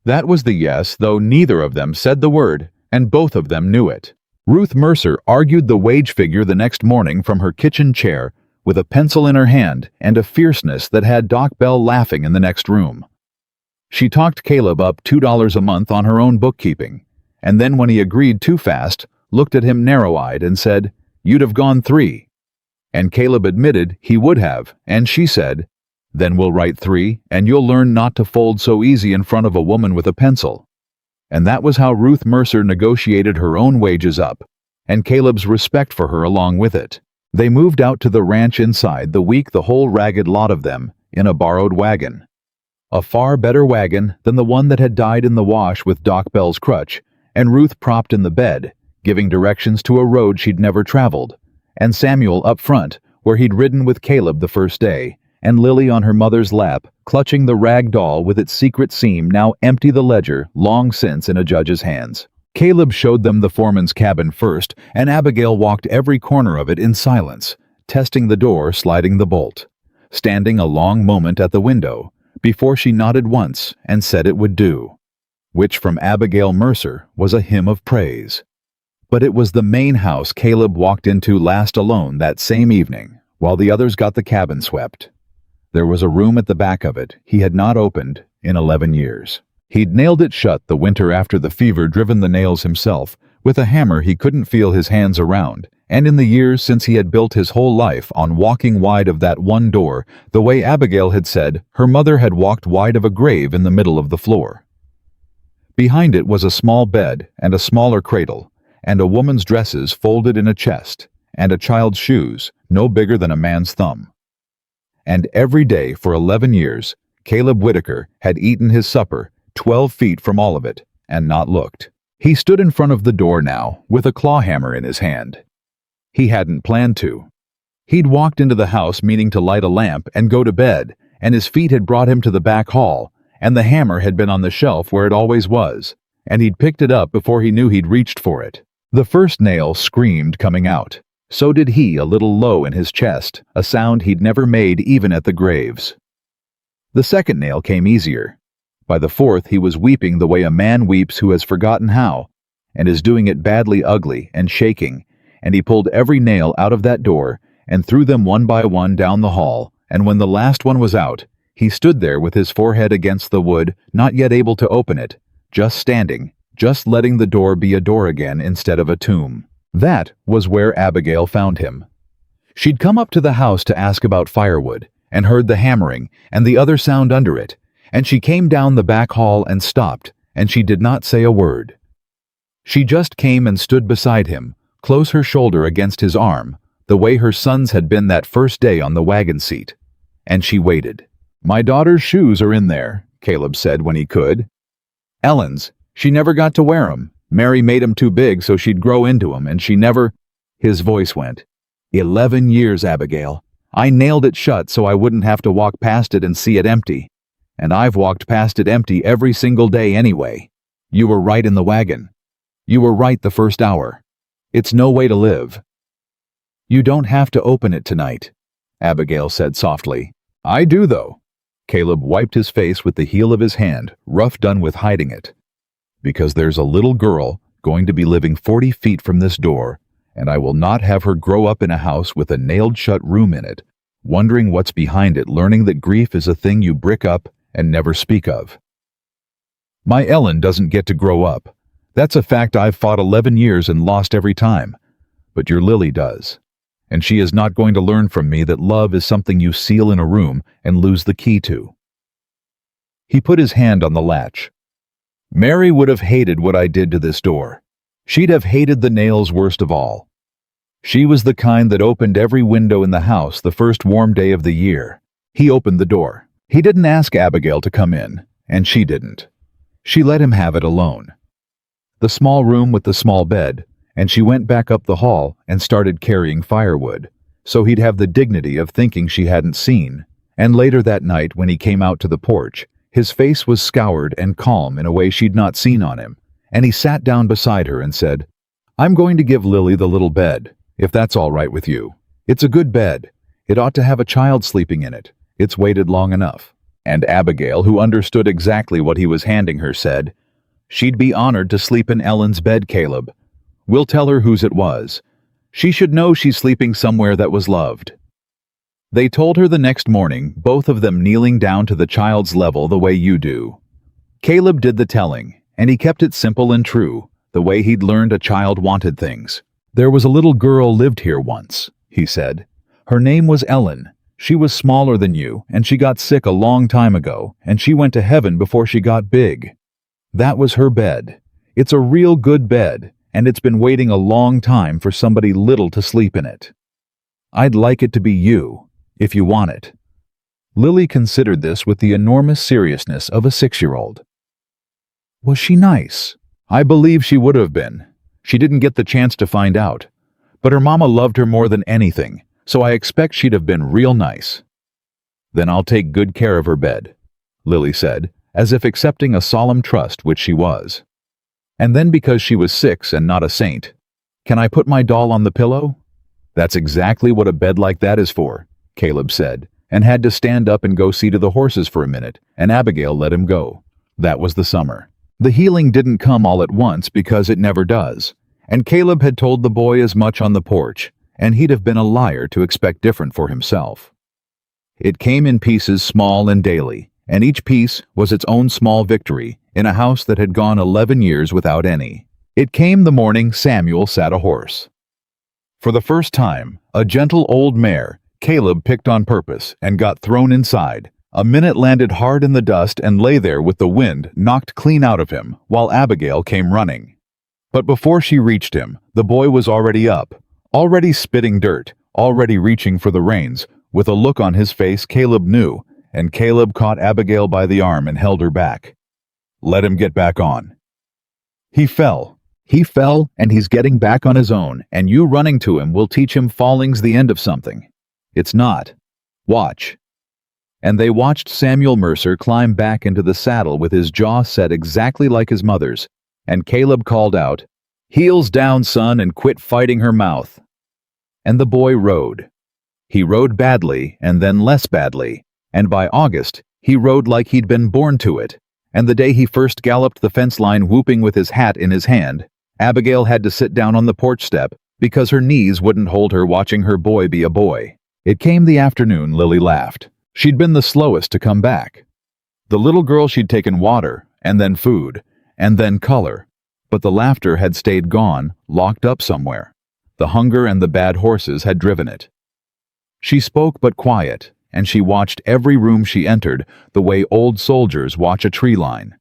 S1: That was the yes, though neither of them said the word, and both of them knew it. Ruth Mercer argued the wage figure the next morning from her kitchen chair with a pencil in her hand and a fierceness that had Doc Bell laughing in the next room. She talked Caleb up $2 a month on her own bookkeeping, and then when he agreed too fast, looked at him narrow-eyed and said, "You'd have gone 3. And Caleb admitted he would have, and she said, "Then we'll write 3, and you'll learn not to fold so easy in front of a woman with a pencil." And that was how Ruth Mercer negotiated her own wages up, and Caleb's respect for her along with it. They moved out to the ranch inside the week, the whole ragged lot of them, in a borrowed wagon. A far better wagon than the one that had died in the wash with Doc Bell's crutch, and Ruth propped in the bed, giving directions to a road she'd never traveled, and Samuel up front, where he'd ridden with Caleb the first day, and Lily on her mother's lap, clutching the rag doll with its secret seam now empty the ledger long since in a judge's hands. Caleb showed them the foreman's cabin first, and Abigail walked every corner of it in silence, testing the door, sliding the bolt, standing a long moment at the window, before she nodded once and said it would do, which from Abigail Mercer was a hymn of praise. But it was the main house Caleb walked into last alone that same evening, while the others got the cabin swept. There was a room at the back of it he had not opened in 11 years. He'd nailed it shut the winter after the fever driven the nails himself, with a hammer he couldn't feel his hands around, and in the years since he had built his whole life on walking wide of that one door, the way Abigail had said her mother had walked wide of a grave in the middle of the floor. Behind it was a small bed and a smaller cradle, and a woman's dresses folded in a chest, and a child's shoes no bigger than a man's thumb. And every day for 11 years, Caleb Whitaker had eaten his supper 12 feet from all of it, and not looked. He stood in front of the door now, with a claw hammer in his hand. He hadn't planned to. He'd walked into the house meaning to light a lamp and go to bed, and his feet had brought him to the back hall, and the hammer had been on the shelf where it always was, and he'd picked it up before he knew he'd reached for it. The first nail screamed coming out. So did he, a little low in his chest, a sound he'd never made even at the graves. The second nail came easier. By the fourth he was weeping the way a man weeps who has forgotten how, and is doing it badly ugly and shaking, and he pulled every nail out of that door and threw them one by one down the hall, and when the last one was out, he stood there with his forehead against the wood, not yet able to open it, just standing, just letting the door be a door again instead of a tomb. That was where Abigail found him. She'd come up to the house to ask about firewood, and heard the hammering and the other sound under it, and she came down the back hall and stopped, and she did not say a word. She just came and stood beside him, close her shoulder against his arm, the way her son's had been that first day on the wagon seat. And she waited. "My daughter's shoes are in there," Caleb said when he could. "Ellen's. She never got to wear 'em. Mary made 'em too big so she'd grow into 'em, and she never—" His voice went. 11 years, Abigail. I nailed it shut so I wouldn't have to walk past it and see it empty. And I've walked past it empty every single day anyway. You were right in the wagon. You were right the first hour. It's no way to live." "You don't have to open it tonight," Abigail said softly. "I do, though." Caleb wiped his face with the heel of his hand, rough done with hiding it. "Because there's a little girl going to be living 40 feet from this door, and I will not have her grow up in a house with a nailed-shut room in it, wondering what's behind it, learning that grief is a thing you brick up and never speak of. My Ellen doesn't get to grow up. That's a fact I've fought 11 years and lost every time. But your Lily does. And she is not going to learn from me that love is something you seal in a room and lose the key to." He put his hand on the latch. "Mary would have hated what I did to this door. She'd have hated the nails worst of all. She was the kind that opened every window in the house the first warm day of the year." He opened the door. He didn't ask Abigail to come in, and she didn't. She let him have it alone. The small room with the small bed, and she went back up the hall and started carrying firewood, so he'd have the dignity of thinking she hadn't seen. And later that night when he came out to the porch, his face was scoured and calm in a way she'd not seen on him, and he sat down beside her and said, "I'm going to give Lily the little bed, if that's all right with you." "It's a good bed. It ought to have a child sleeping in it. It's waited long enough." And Abigail, who understood exactly what he was handing her, said, "She'd be honored to sleep in Ellen's bed, Caleb. We'll tell her whose it was. She should know she's sleeping somewhere that was loved." They told her the next morning, both of them kneeling down to the child's level the way you do. Caleb did the telling, and he kept it simple and true, the way he'd learned a child wanted things. "There was a little girl lived here once," he said. "Her name was Ellen. She was smaller than you, and she got sick a long time ago, and she went to heaven before she got big. That was her bed. It's a real good bed, and it's been waiting a long time for somebody little to sleep in it. I'd like it to be you, if you want it." Lily considered this with the enormous seriousness of a 6-year-old. "Was she nice?" "I believe she would have been. She didn't get the chance to find out. But her mama loved her more than anything, so I expect she'd have been real nice." "Then I'll take good care of her bed," Lily said, as if accepting a solemn trust, which she was. And then, because she was 6 and not a saint, "Can I put my doll on the pillow?" "That's exactly what a bed like that is for," Caleb said, and had to stand up and go see to the horses for a minute, and Abigail let him go. That was the summer. The healing didn't come all at once because it never does, and Caleb had told the boy as much on the porch, and he'd have been a liar to expect different for himself. It came in pieces small and daily, and each piece was its own small victory in a house that had gone 11 years without any. It came the morning Samuel sat a horse. For the first time, a gentle old mare, Caleb picked on purpose and got thrown inside. A minute landed hard in the dust and lay there with the wind knocked clean out of him while Abigail came running. But before she reached him, the boy was already up, already spitting dirt, already reaching for the reins. With a look on his face Caleb knew, and Caleb caught Abigail by the arm and held her back. "Let him get back on." He fell, and he's getting back on his own, and you running to him will teach him falling's the end of something. It's not. Watch. And they watched Samuel Mercer climb back into the saddle with his jaw set exactly like his mother's, and Caleb called out, "Heels down, son, and quit fighting her mouth." And the boy rode. He rode badly, and then less badly, and by August, he rode like he'd been born to it. And the day he first galloped the fence line whooping with his hat in his hand, Abigail had to sit down on the porch step because her knees wouldn't hold her watching her boy be a boy. It came the afternoon Lily laughed. She'd been the slowest to come back. The little girl she'd taken water, and then food, and then color, but the laughter had stayed gone, locked up somewhere. The hunger and the bad horses had driven it. She spoke but quiet, and she watched every room she entered the way old soldiers watch a tree line.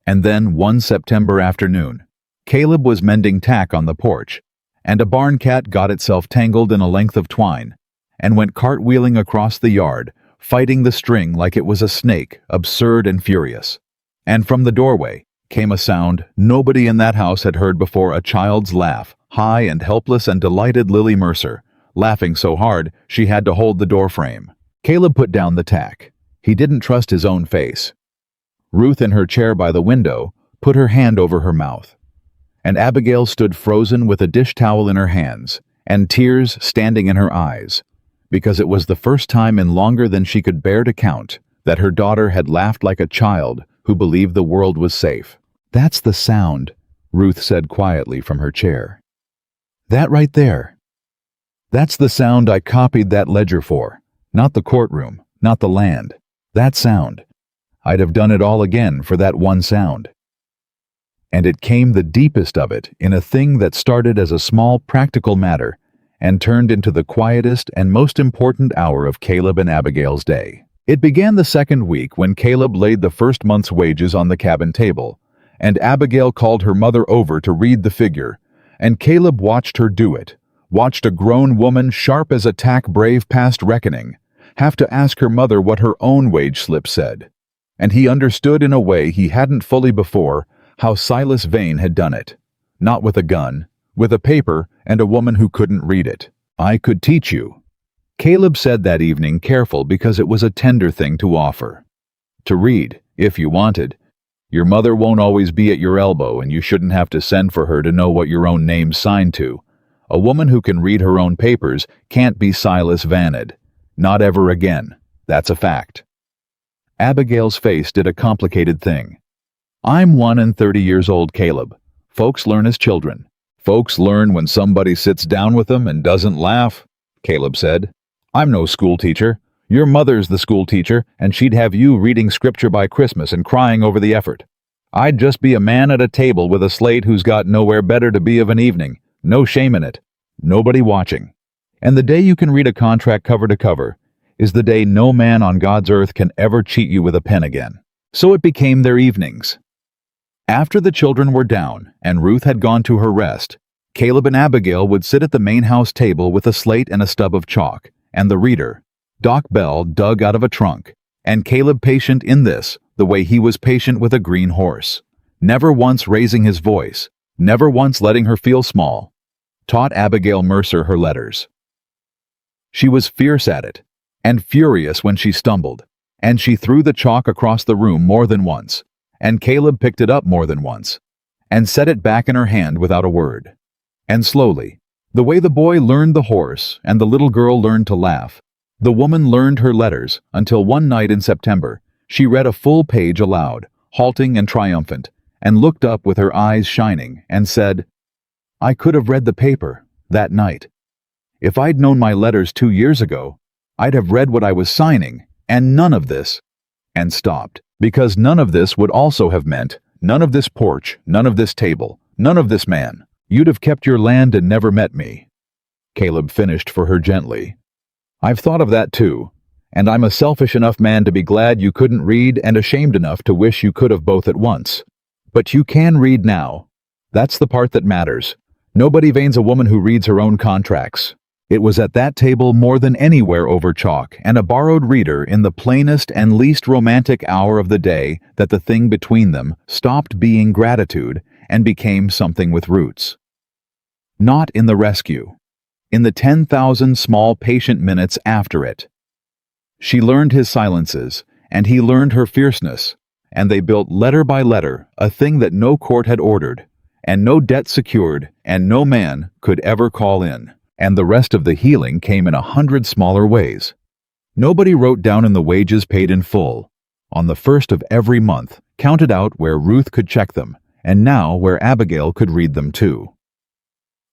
S1: And then one September afternoon, Caleb was mending tack on the porch, and a barn cat got itself tangled in a length of twine, and went cartwheeling across the yard, fighting the string like it was a snake, absurd and furious. And from the doorway came a sound nobody in that house had heard before, a child's laugh, high and helpless and delighted Lily Mercer, laughing so hard she had to hold the doorframe. Caleb put down the tack. He didn't trust his own face. Ruth in her chair by the window put her hand over her mouth, and Abigail stood frozen with a dish towel in her hands and tears standing in her eyes, because it was the first time in longer than she could bear to count that her daughter had laughed like a child who believed the world was safe. "That's the sound," Ruth said quietly from her chair. "That right there. That's the sound I copied that ledger for. Not the courtroom, not the land. That sound. I'd have done it all again for that one sound." And it came the deepest of it in a thing that started as a small practical matter and turned into the quietest and most important hour of Caleb and Abigail's day. It began the second week when Caleb laid the first month's wages on the cabin table, and Abigail called her mother over to read the figure, and Caleb watched her do it, watched a grown woman sharp as a tack brave past reckoning, have to ask her mother what her own wage slip said. And he understood in a way he hadn't fully before how Silas Vane had done it. Not with a gun, with a paper and a woman who couldn't read it. "I could teach you," Caleb said that evening, careful because it was a tender thing to offer. "To read, if you wanted. Your mother won't always be at your elbow, and you shouldn't have to send for her to know what your own name's signed to. A woman who can read her own papers can't be Silas Vaned. Not ever again. That's a fact. Abigail's face did a complicated thing. I'm 30 years old, Caleb. Folks learn as children. Folks learn when somebody sits down with them and doesn't laugh, Caleb said. I'm no school teacher. Your mother's the school teacher, and she'd have you reading scripture by Christmas and crying over the effort. I'd just be a man at a table with a slate who's got nowhere better to be of an evening. No shame in it. Nobody watching. And the day you can read a contract cover to cover is the day no man on God's earth can ever cheat you with a pen again. So it became their evenings. After the children were down and Ruth had gone to her rest, Caleb and Abigail would sit at the main house table with a slate and a stub of chalk, and the reader, Doc Bell, dug out of a trunk, and Caleb patient in this, the way he was patient with a green horse, never once raising his voice, never once letting her feel small, taught Abigail Mercer her letters. She was fierce at it, and furious when she stumbled, and she threw the chalk across the room more than once, and Caleb picked it up more than once, and set it back in her hand without a word. And slowly, the way the boy learned the horse and the little girl learned to laugh, the woman learned her letters until one night in September, she read a full page aloud, halting and triumphant, and looked up with her eyes shining and said, I could have read the paper that night. If I'd known my letters 2 years ago, I'd have read what I was signing, and none of this, and stopped, because none of this would also have meant, none of this porch, none of this table, none of this man. You'd have kept your land and never met me. Caleb finished for her gently. I've thought of that too, and I'm a selfish enough man to be glad you couldn't read and ashamed enough to wish you could have both at once. But you can read now. That's the part that matters. Nobody vains a woman who reads her own contracts. It was at that table more than anywhere over chalk and a borrowed reader in the plainest and least romantic hour of the day that the thing between them stopped being gratitude and became something with roots. Not in the rescue. In the 10,000 small patient minutes after it. She learned his silences, and he learned her fierceness, and they built letter by letter a thing that no court had ordered, and no debt secured, and no man could ever call in, and the rest of the healing came in 100 smaller ways. Nobody wrote down in the wages paid in full, on the first of every month, counted out where Ruth could check them, and now where Abigail could read them too.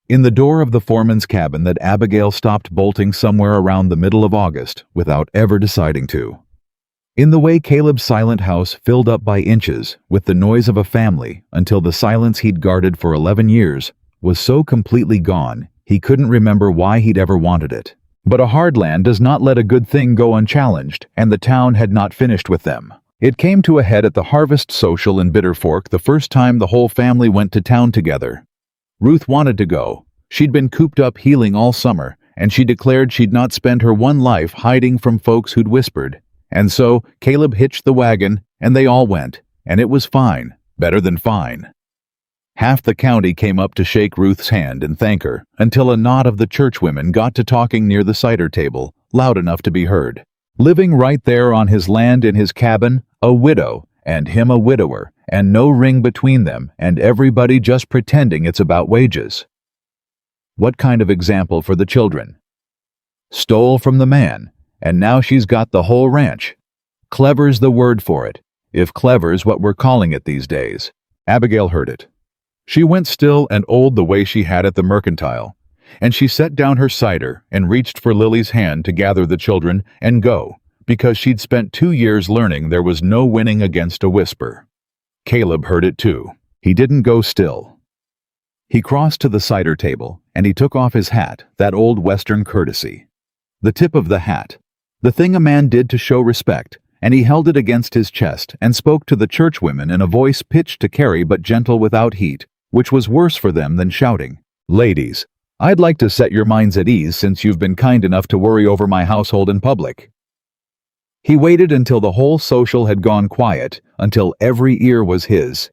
S1: In the door of the foreman's cabin that Abigail stopped bolting somewhere around the middle of August without ever deciding to. In the way Caleb's silent house filled up by inches with the noise of a family until the silence he'd guarded for 11 years was so completely gone he couldn't remember why he'd ever wanted it. But a hard land does not let a good thing go unchallenged, and the town had not finished with them. It came to a head at the harvest social in Bitter Fork the first time the whole family went to town together. Ruth wanted to go. She'd been cooped up healing all summer, and she declared she'd not spend her one life hiding from folks who'd whispered. And so Caleb hitched the wagon, and they all went, and it was fine, better than fine. Half the county came up to shake Ruth's hand and thank her, until a knot of the churchwomen got to talking near the cider table, loud enough to be heard. Living right there on his land in his cabin, a widow, and him a widower, and no ring between them, and everybody just pretending it's about wages. What kind of example for the children? Stole from the man, and now she's got the whole ranch. Clever's the word for it, if clever's what we're calling it these days. Abigail heard it. She went still and old the way she had at the mercantile, and she set down her cider and reached for Lily's hand to gather the children and go, because she'd spent 2 years learning there was no winning against a whisper. Caleb heard it too. He didn't go still. He crossed to the cider table, and he took off his hat, that old Western courtesy. The tip of the hat, the thing a man did to show respect, and he held it against his chest and spoke to the churchwomen in a voice pitched to carry but gentle without heat, which was worse for them than shouting. Ladies, I'd like to set your minds at ease since you've been kind enough to worry over my household in public. He waited until the whole social had gone quiet, until every ear was his.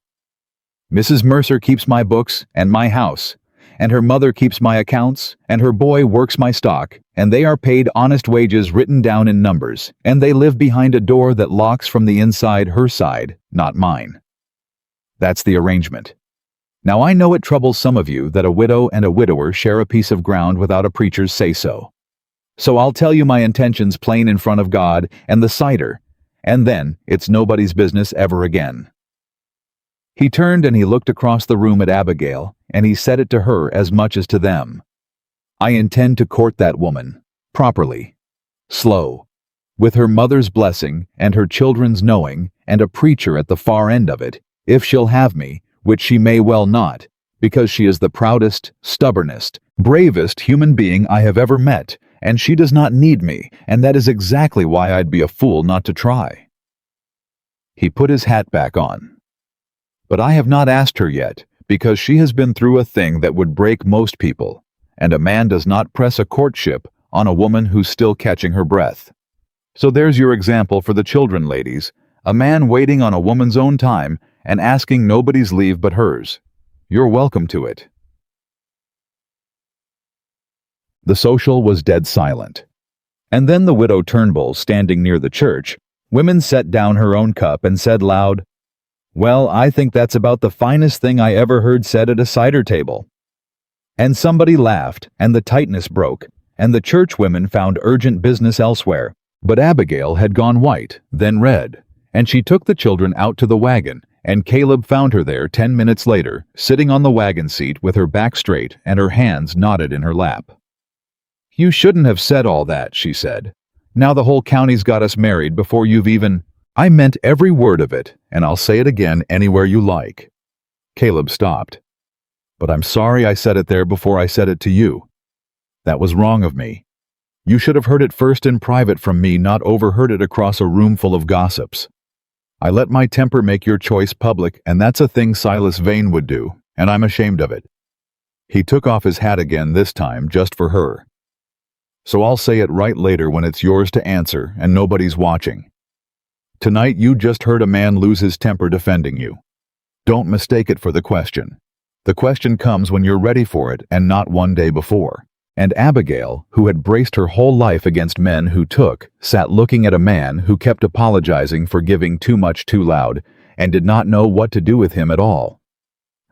S1: Mrs. Mercer keeps my books and my house, and her mother keeps my accounts, and her boy works my stock, and they are paid honest wages written down in numbers, and they live behind a door that locks from the inside her side, not mine. That's the arrangement. Now I know it troubles some of you that a widow and a widower share a piece of ground without a preacher's say-so. So I'll tell you my intentions plain in front of God and the cider, and then it's nobody's business ever again." He turned and he looked across the room at Abigail, and he said it to her as much as to them. "I intend to court that woman, properly, slow, with her mother's blessing and her children's knowing, and a preacher at the far end of it, if she'll have me, which she may well not, because she is the proudest, stubbornest, bravest human being I have ever met, and she does not need me, and that is exactly why I'd be a fool not to try." He put his hat back on. "But I have not asked her yet, because she has been through a thing that would break most people, and a man does not press a courtship on a woman who's still catching her breath. So there's your example for the children, ladies, a man waiting on a woman's own time and asking nobody's leave but hers. You're welcome to it." The social was dead silent. And then the widow Turnbull standing near the church, women set down her own cup and said loud, "Well, I think that's about the finest thing I ever heard said at a cider table." And somebody laughed, and the tightness broke, and the church women found urgent business elsewhere. But Abigail had gone white, then red, and she took the children out to the wagon, and Caleb found her there 10 minutes later, sitting on the wagon seat with her back straight and her hands knotted in her lap. "You shouldn't have said all that," she said. "Now the whole county's got us married before you've even—" "I meant every word of it, and I'll say it again anywhere you like." Caleb stopped. "But I'm sorry I said it there before I said it to you. That was wrong of me. You should have heard it first in private from me, not overheard it across a room full of gossips. I let my temper make your choice public, and that's a thing Silas Vane would do, and I'm ashamed of it." He took off his hat again, this time just for her. "So I'll say it right later when it's yours to answer and nobody's watching. Tonight you just heard a man lose his temper defending you. Don't mistake it for the question. The question comes when you're ready for it and not one day before." And Abigail, who had braced her whole life against men who took, sat looking at a man who kept apologizing for giving too much too loud, and did not know what to do with him at all.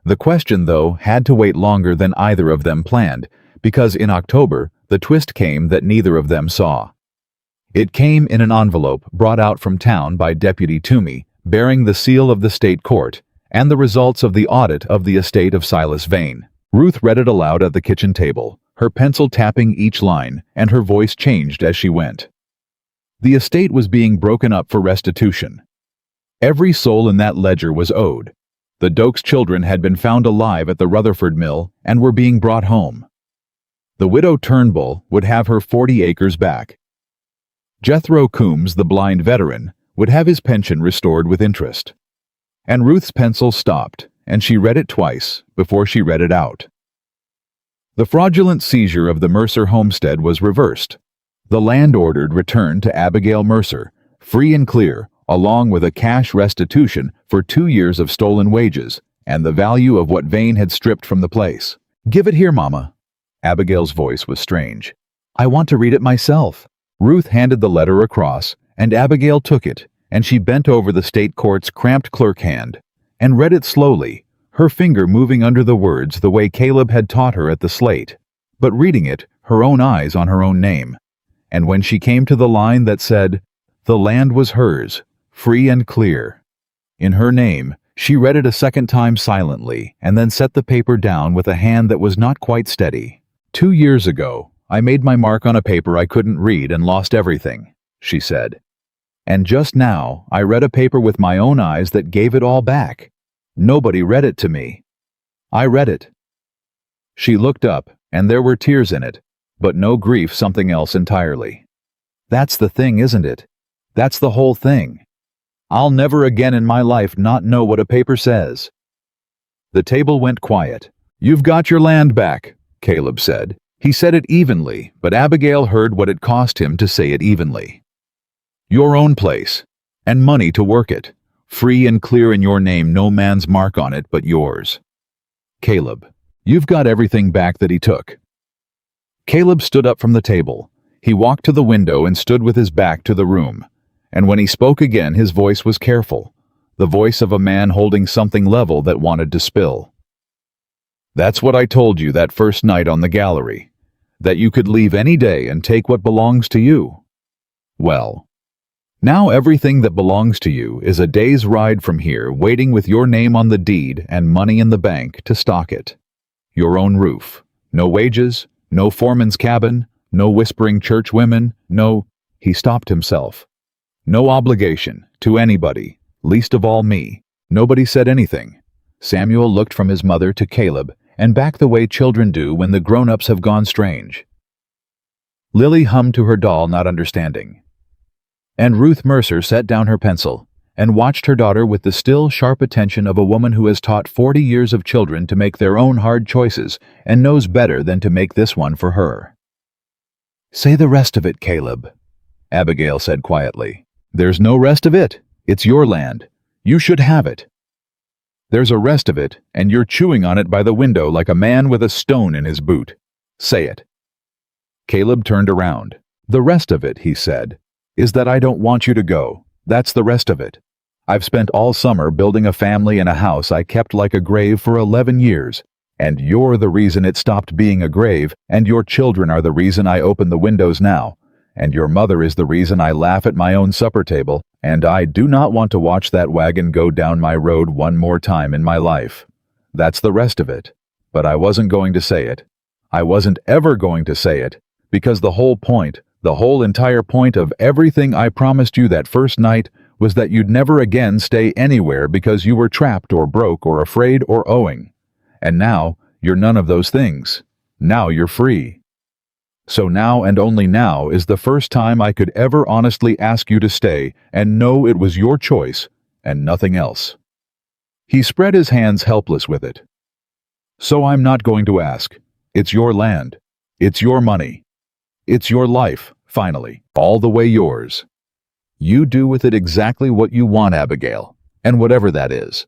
S1: The question, though, had to wait longer than either of them planned, because in October, the twist came that neither of them saw. It came in an envelope brought out from town by Deputy Toomey, bearing the seal of the state court, and the results of the audit of the estate of Silas Vane. Ruth read it aloud at the kitchen table, her pencil tapping each line, and her voice changed as she went. The estate was being broken up for restitution. Every soul in that ledger was owed. The Dokes children had been found alive at the Rutherford mill and were being brought home. The widow Turnbull would have her 40 acres back. Jethro Coombs, the blind veteran, would have his pension restored with interest. And Ruth's pencil stopped, and she read it twice before she read it out. The fraudulent seizure of the Mercer homestead was reversed. The land ordered returned to Abigail Mercer, free and clear, along with a cash restitution for 2 years of stolen wages and the value of what Vane had stripped from the place. "Give it here, Mama." Abigail's voice was strange. "I want to read it myself." Ruth handed the letter across, and Abigail took it, and she bent over the state court's cramped clerk hand, and read it slowly, her finger moving under the words the way Caleb had taught her at the slate, but reading it, her own eyes on her own name. And when she came to the line that said, "The land was hers, free and clear," in her name, she read it a second time silently, and then set the paper down with a hand that was not quite steady. "2 years ago, I made my mark on a paper I couldn't read and lost everything," she said. "And just now, I read a paper with my own eyes that gave it all back. Nobody read it to me. I read it." She looked up, and there were tears in it, but no grief, something else entirely. "That's the thing, isn't it? That's the whole thing. I'll never again in my life not know what a paper says." The table went quiet. "You've got your land back," Caleb said. He said it evenly, but Abigail heard what it cost him to say it evenly. "Your own place, and money to work it. Free and clear in your name, no man's mark on it but yours. Caleb, you've got everything back that he took." Caleb stood up from the table. He walked to the window and stood with his back to the room. And when he spoke again, his voice was careful, the voice of a man holding something level that wanted to spill. That's what I told you that first night on the gallery. That you could leave any day and take what belongs to you. Well, now everything that belongs to you is a day's ride from here, waiting with your name on the deed and money in the bank to stock it. Your own roof. No wages, no foreman's cabin, no whispering church women, no— He stopped himself. No obligation to anybody, least of all me. Nobody said anything. Samuel looked from his mother to Caleb and back the way children do when the grown-ups have gone strange. Lily hummed to her doll, not understanding. And Ruth Mercer set down her pencil and watched her daughter with the still, sharp attention of a woman who has taught 40 years of children to make their own hard choices and knows better than to make this one for her. "Say the rest of it, Caleb," Abigail said quietly. "There's no rest of it. It's your land. You should have it." "There's a rest of it, and you're chewing on it by the window like a man with a stone in his boot. Say it." Caleb turned around. "The rest of it," he said, "is that I don't want you to go. That's the rest of it. I've spent all summer building a family in a house I kept like a grave for 11 years, and you're the reason it stopped being a grave, and your children are the reason I open the windows now, and your mother is the reason I laugh at my own supper table, and I do not want to watch that wagon go down my road one more time in my life. That's the rest of it. But I wasn't going to say it. I wasn't ever going to say it, because the whole point, the whole entire point of everything I promised you that first night was that you'd never again stay anywhere because you were trapped or broke or afraid or owing. And now, you're none of those things. Now you're free. So now and only now is the first time I could ever honestly ask you to stay and know it was your choice and nothing else." He spread his hands helpless with it. "So I'm not going to ask. It's your land. It's your money. It's your life, finally, all the way yours. You do with it exactly what you want, Abigail, and whatever that is.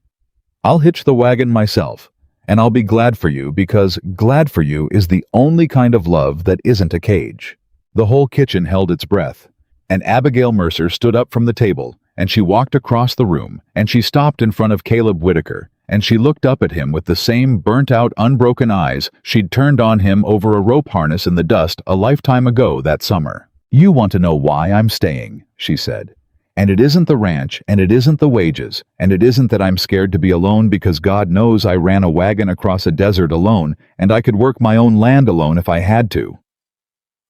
S1: I'll hitch the wagon myself, and I'll be glad for you because glad for you is the only kind of love that isn't a cage." The whole kitchen held its breath, and Abigail Mercer stood up from the table, and she walked across the room, and she stopped in front of Caleb Whitaker, and she looked up at him with the same burnt-out, unbroken eyes she'd turned on him over a rope harness in the dust a lifetime ago that summer. "You want to know why I'm staying," she said. "And it isn't the ranch, and it isn't the wages, and it isn't that I'm scared to be alone because God knows I ran a wagon across a desert alone, and I could work my own land alone if I had to."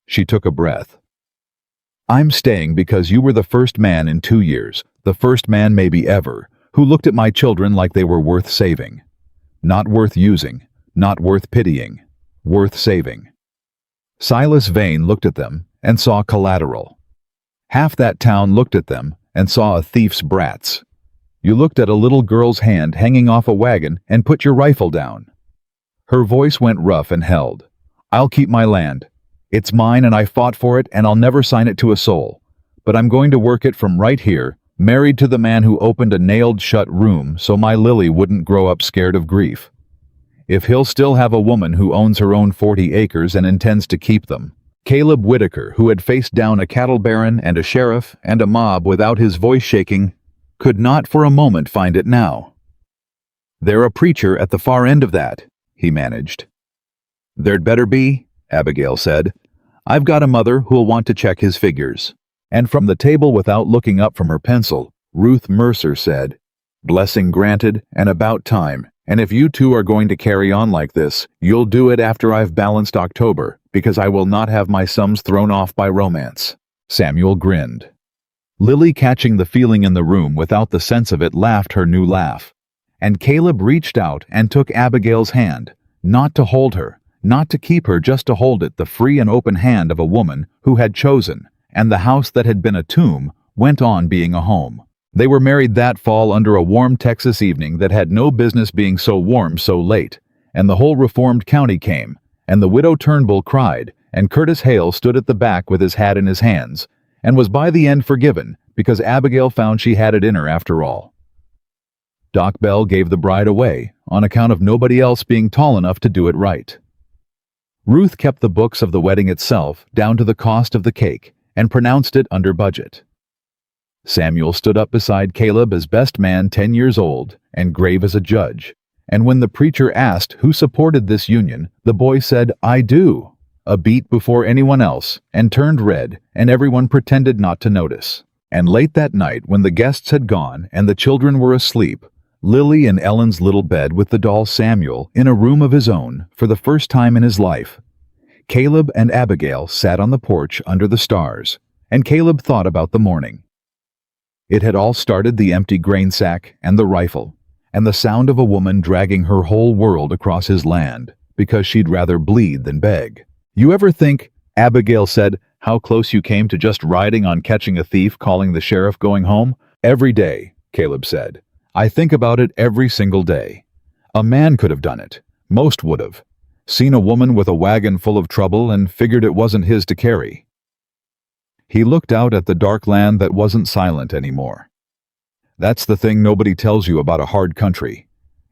S1: She took a breath. "I'm staying because you were the first man in 2 years, the first man maybe ever, who looked at my children like they were worth saving. Not worth using, not worth pitying, worth saving." Silas Vane looked at them and saw collateral. Half that town looked at them and saw a thief's brats. You looked at a little girl's hand hanging off a wagon and put your rifle down. Her voice went rough and held. "I'll keep my land. It's mine and I fought for it and I'll never sign it to a soul. But I'm going to work it from right here, married to the man who opened a nailed-shut room so my Lily wouldn't grow up scared of grief. If he'll still have a woman who owns her own 40 acres and intends to keep them." Caleb Whitaker, who had faced down a cattle baron and a sheriff and a mob without his voice shaking, could not for a moment find it now. "They're a preacher at the far end of that," he managed. "There'd better be," Abigail said. "I've got a mother who'll want to check his figures." And from the table, without looking up from her pencil, Ruth Mercer said, "Blessing granted and about time. And if you two are going to carry on like this, you'll do it after I've balanced October, because I will not have my sums thrown off by romance." Samuel grinned. Lily, catching the feeling in the room without the sense of it, laughed her new laugh. And Caleb reached out and took Abigail's hand, not to hold her, not to keep her, just to hold it, the free and open hand of a woman who had chosen, and the house that had been a tomb went on being a home. They were married that fall under a warm Texas evening that had no business being so warm so late, and the whole reformed county came, and the widow Turnbull cried, and Curtis Hale stood at the back with his hat in his hands, and was by the end forgiven because Abigail found she had it in her after all. Doc Bell gave the bride away on account of nobody else being tall enough to do it right. Ruth kept the books of the wedding itself down to the cost of the cake and pronounced it under budget. Samuel stood up beside Caleb as best man 10 years old and grave as a judge, And when the preacher asked who supported this union, the boy said, "I do," a beat before anyone else, and turned red, and everyone pretended not to notice. And late that night, when the guests had gone and the children were asleep, Lily in Ellen's little bed with the doll Samuel in a room of his own for the first time in his life, Caleb and Abigail sat on the porch under the stars, and Caleb thought about the morning. It had all started: the empty grain sack and the rifle, and the sound of a woman dragging her whole world across his land because she'd rather bleed than beg. "You ever think," Abigail said, "how close you came to just riding on catching a thief, calling the sheriff, going home?" "Every day," Caleb said. "I think about it every single day. A man could have done it. Most would have. Seen a woman with a wagon full of trouble and figured it wasn't his to carry." He looked out at the dark land that wasn't silent anymore. That's the thing nobody tells you about a hard country.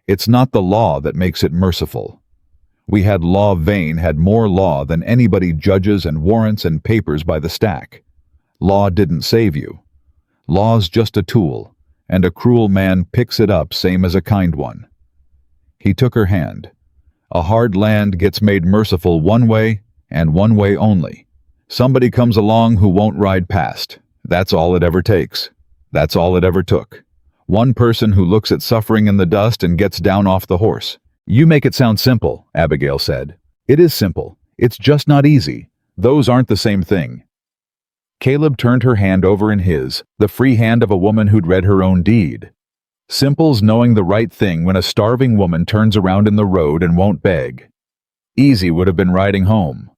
S1: It's not the law that makes it merciful. We had law. Vane had more law than anybody, judges and warrants and papers by the stack. Law didn't save you. Law's just a tool, and a cruel man picks it up same as a kind one. He took her hand. A hard land gets made merciful one way, and one way only. Somebody comes along who won't ride past. That's all it ever takes. That's all it ever took. One person who looks at suffering in the dust and gets down off the horse. "You make it sound simple," Abigail said. "It is simple. It's just not easy. Those aren't the same thing." Caleb turned her hand over in his, the free hand of a woman who'd read her own deed. Simple's knowing the right thing when a starving woman turns around in the road and won't beg. Easy would have been riding home.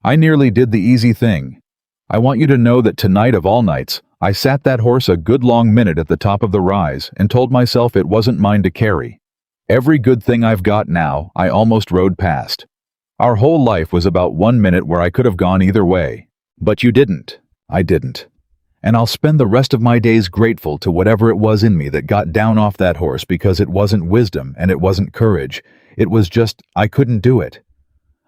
S1: I nearly did the easy thing. I want you to know that tonight of all nights, I sat that horse a good long minute at the top of the rise and told myself it wasn't mine to carry. Every good thing I've got now, I almost rode past. Our whole life was about 1 minute where I could have gone either way. But you didn't. I didn't. And I'll spend the rest of my days grateful to whatever it was in me that got down off that horse, because it wasn't wisdom and it wasn't courage. It was just, I couldn't do it.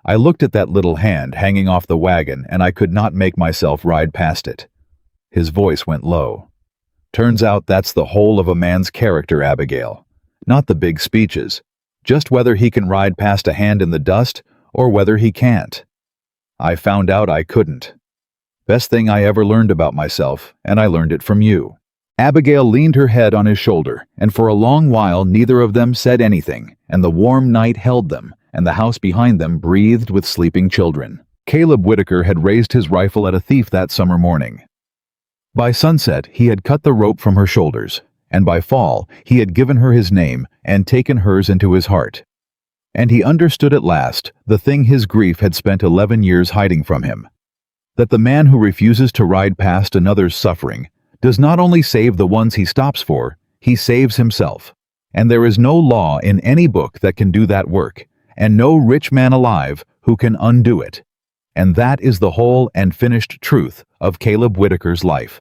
S1: I looked at that little hand hanging off the wagon and I could not make myself ride past it." His voice went low. "Turns out that's the whole of a man's character, Abigail. Not the big speeches. Just whether he can ride past a hand in the dust or whether he can't. I found out I couldn't. Best thing I ever learned about myself, and I learned it from you." Abigail leaned her head on his shoulder, and for a long while neither of them said anything, and the warm night held them, and the house behind them breathed with sleeping children. Caleb Whitaker had raised his rifle at a thief that summer morning. By sunset, he had cut the rope from her shoulders, and by fall, he had given her his name and taken hers into his heart. And he understood at last the thing his grief had spent 11 years hiding from him: that the man who refuses to ride past another's suffering does not only save the ones he stops for, he saves himself. And there is no law in any book that can do that work, and no rich man alive who can undo it. And that is the whole and finished truth of Caleb Whitaker's life.